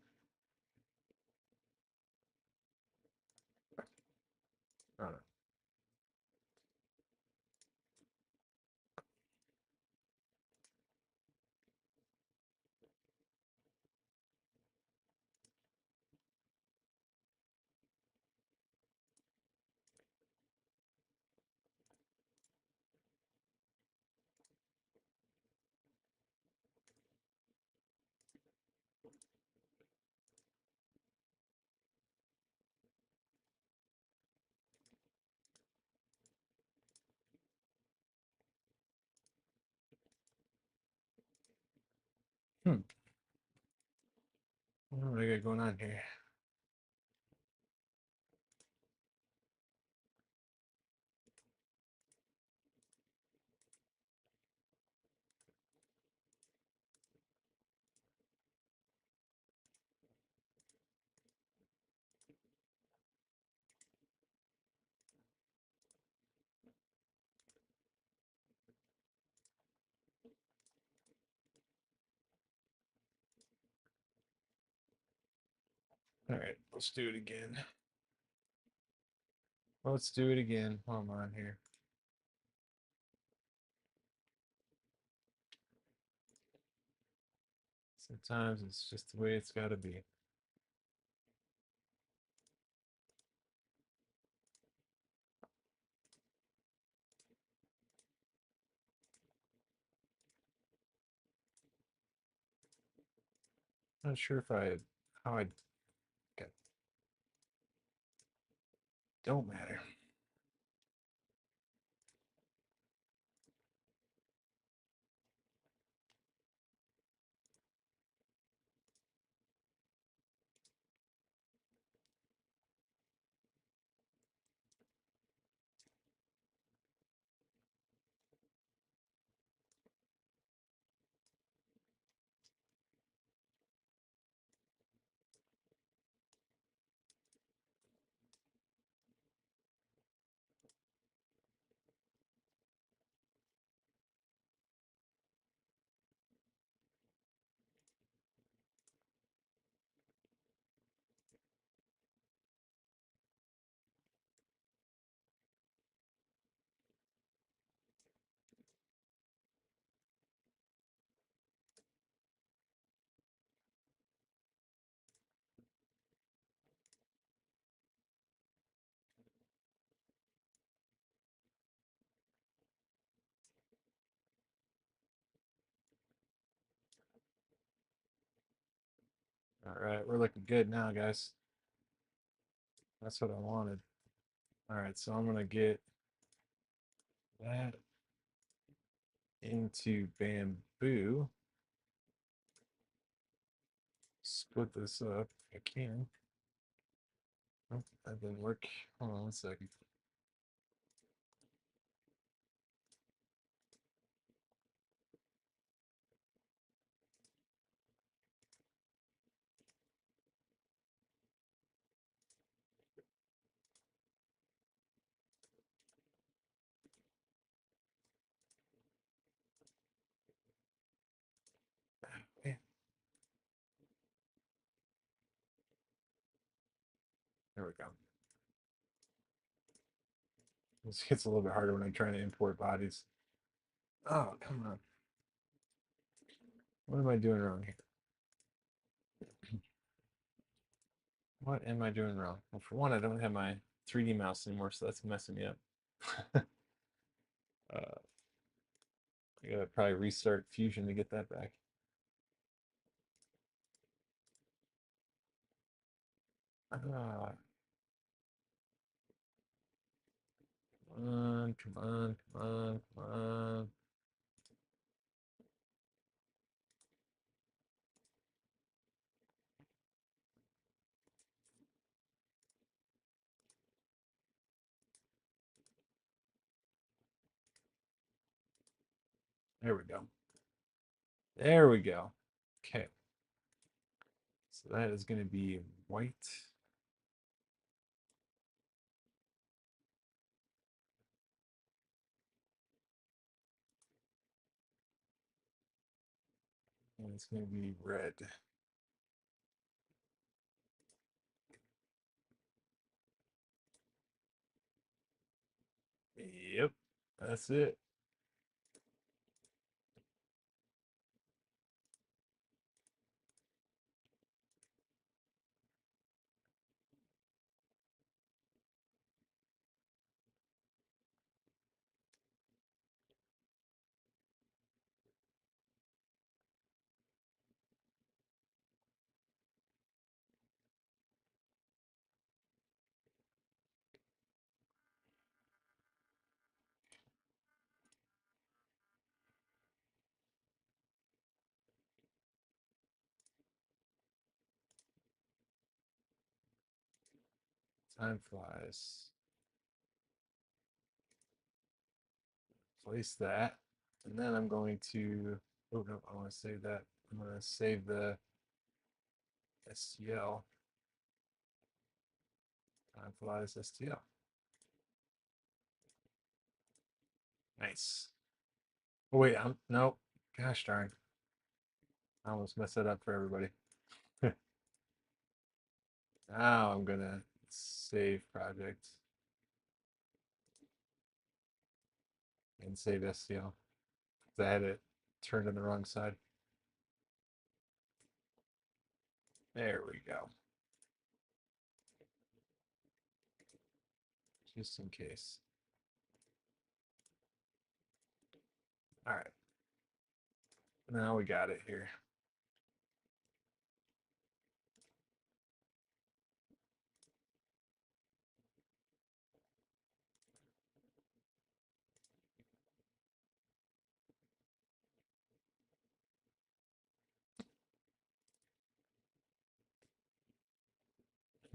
B: I don't know. Hmm. What do I got going on here? All right, let's do it again. Let's do it again while I'm on here. Sometimes it's just the way it's got to be. Not sure if how I got, don't matter. All right, we're looking good now, guys. That's what I wanted. All right, so I'm gonna get that into bamboo. Split this up if I can. Oh, that didn't work. Hold on 1 second. Man, there we go. This gets a little bit harder when I'm trying to import bodies. Oh, come on. What am I doing wrong here? What am I doing wrong? Well, for one, I don't have my 3D mouse anymore, so that's messing me up. uh, I gotta probably restart Fusion to get that back. Ah, come on, come on, come on, come on. There we go. There we go. Okay. So that is going to be white. And it's going to be red. Yep. That's it. Time flies. Place that. And then I'm going to, oh no, I want to save that. I'm going to save the STL. Time flies STL. Nice. Oh wait, no. Gosh darn. I almost messed it up for everybody. Now I'm gonna save project and save STL. Because I had it turned on the wrong side. There we go. Just in case. All right. Now we got it here.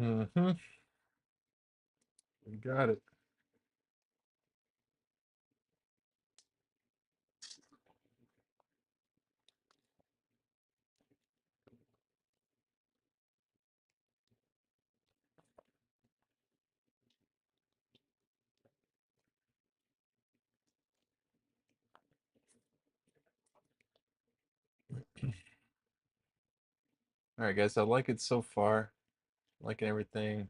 B: Mm-hmm. We got it. All right, guys. I like it so far. Liking everything.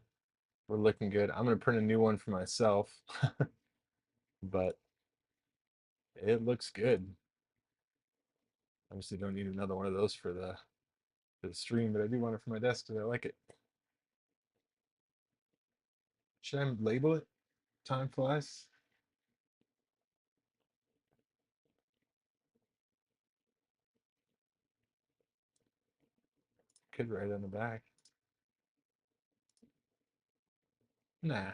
B: We're looking good. I'm gonna print a new one for myself, but it looks good. Obviously, don't need another one of those for the stream, but I do want it for my desk because I like it. Should I label it? Time flies. Could write on the back. Nah.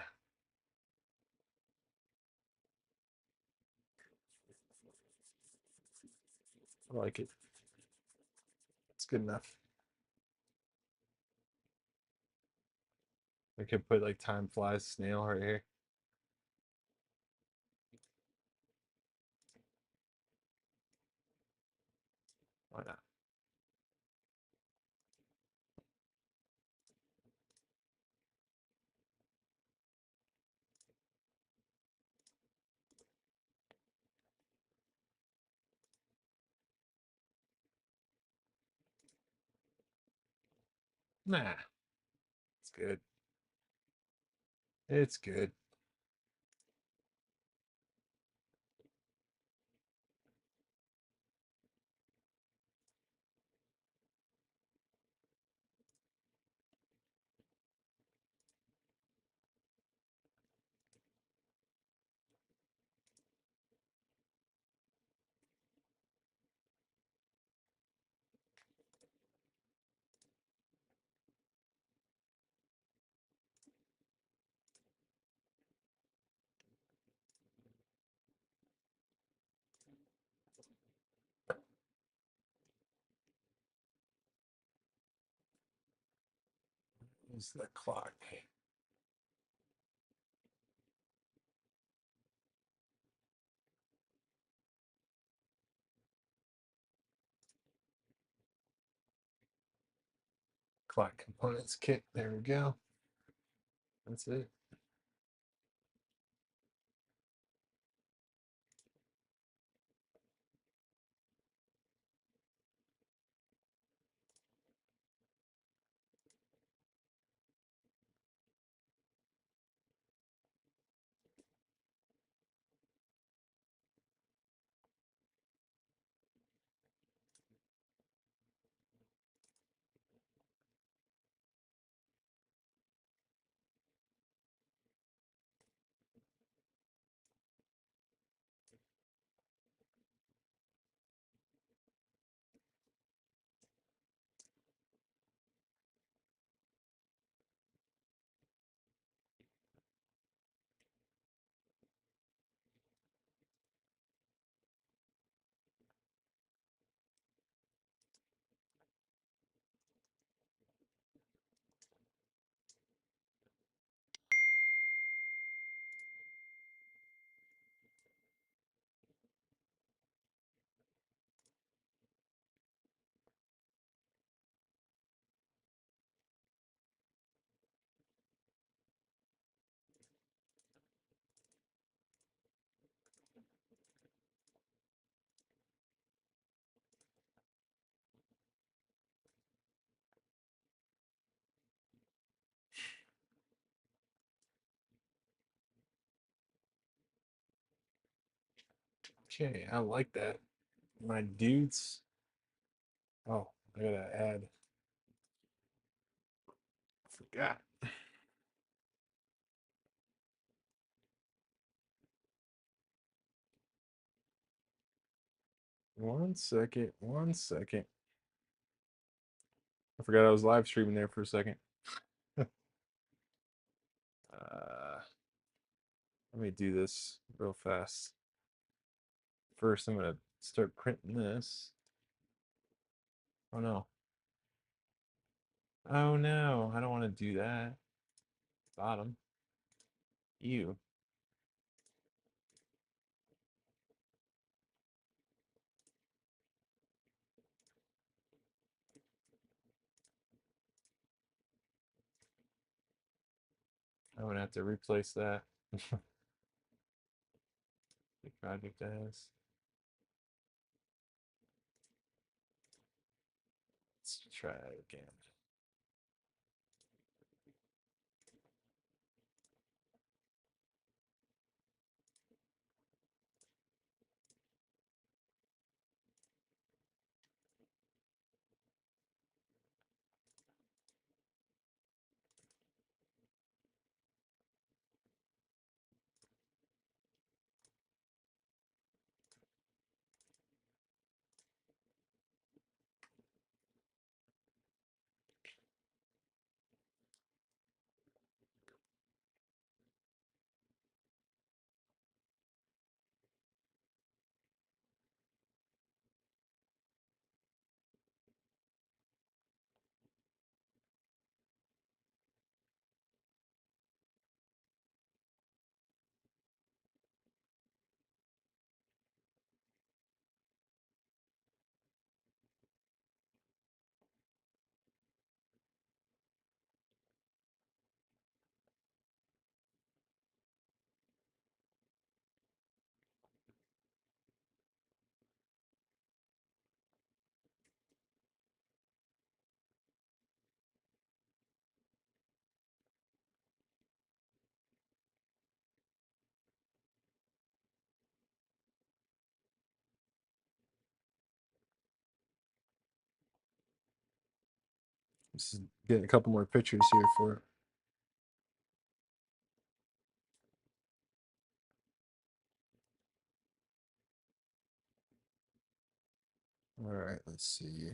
B: I like it. It's good enough. I could put like time flies snail right here. Why not? Nah. It's good. It's good. Is the clock. Clock components kit. There we go. That's it. Okay, I like that. My dudes. Oh, I gotta add. Forgot. One second. One second. I forgot I was live streaming there for a second. Let me do this real fast. First, I'm gonna start printing this. Oh no. Oh no, I don't want to do that. Bottom. Ew. I'm gonna have to replace that. The project as. Let's try it again. Just get a couple more pictures here for it. All right, let's see.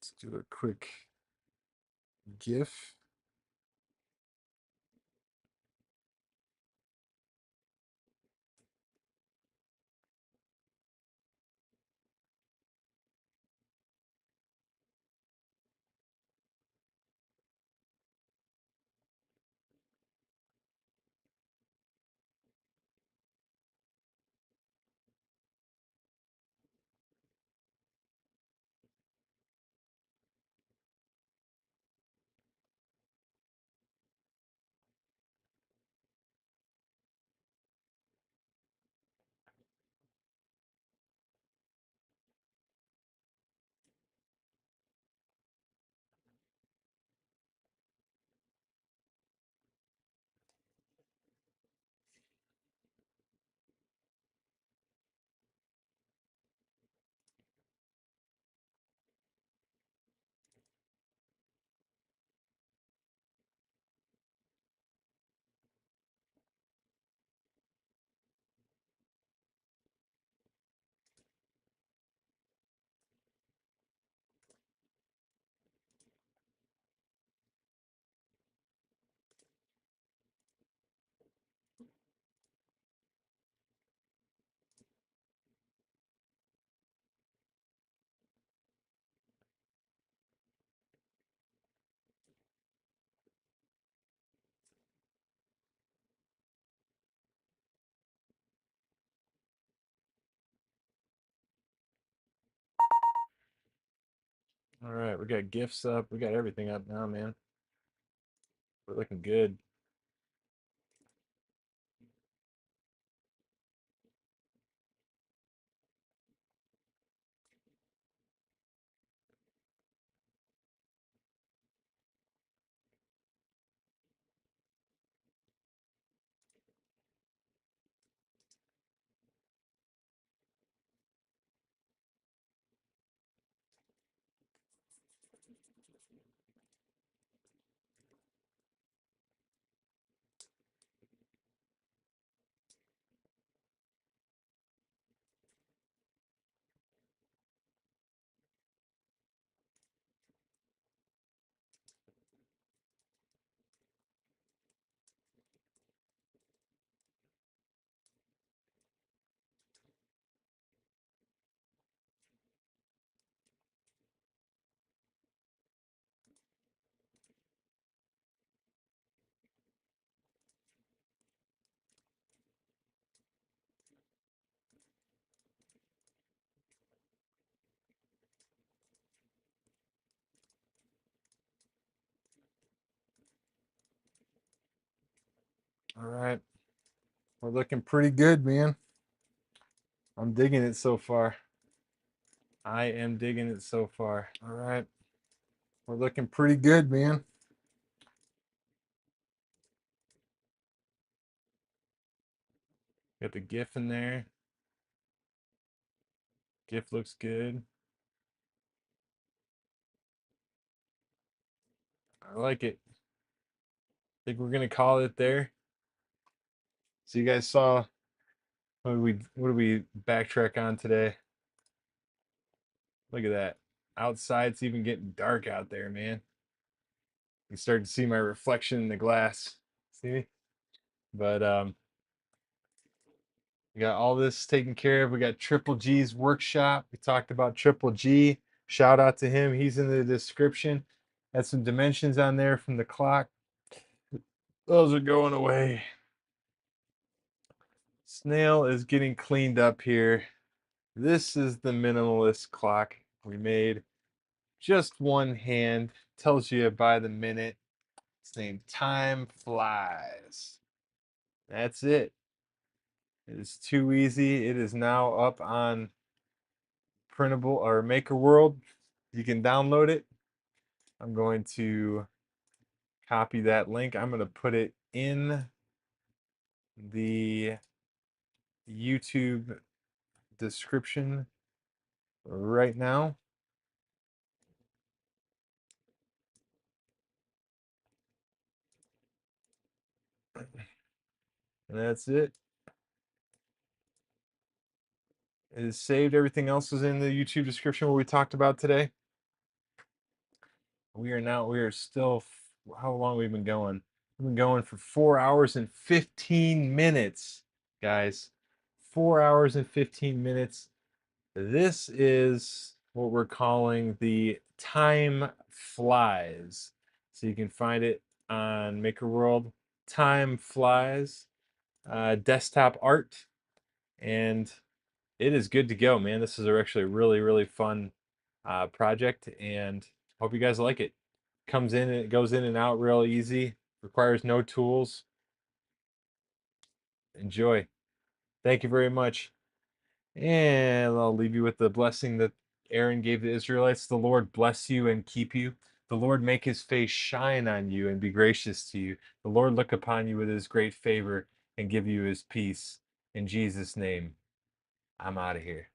B: Let's do a quick GIF. All right, we got GIFs up. We got everything up now, man. We're looking good. All right. We're looking pretty good, man. I'm digging it so far. I am digging it so far. All right. We're looking pretty good, man. Got the GIF in there. GIF looks good. I like it. Think we're gonna call it there. So you guys saw what do we backtrack on today? Look at that. Outside, it's even getting dark out there, man. You start to see my reflection in the glass. See me? But we got all this taken care of. We got Triple G's workshop. We talked about Triple G. Shout out to him. He's in the description. Had some dimensions on there from the clock. Those are going away. Snail is getting cleaned up here. This is the minimalist clock we made. Just one hand. Tells you by the minute. It's named Time Flies. That's it. It is too easy. It is now up on printable or makerworld. You can download it. I'm going to copy that link. I'm going to put it in the YouTube description right now. And that's it. It is saved. Everything else is in the YouTube description where we talked about today. We are still, how long we've been going? We've been going for 4 hours and 15 minutes, guys. 4 hours and 15 minutes. This is what we're calling the Time Flies. So you can find it on Makerworld. Time Flies, desktop art, and it is good to go, man. This is actually a really, really fun project, and hope you guys like it. Comes in and it goes in and out real easy. Requires no tools. Enjoy. Thank you very much. And I'll leave you with the blessing that Aaron gave the Israelites. The Lord bless you and keep you. The Lord make his face shine on you and be gracious to you. The Lord look upon you with his great favor and give you his peace. In Jesus' name, I'm out of here.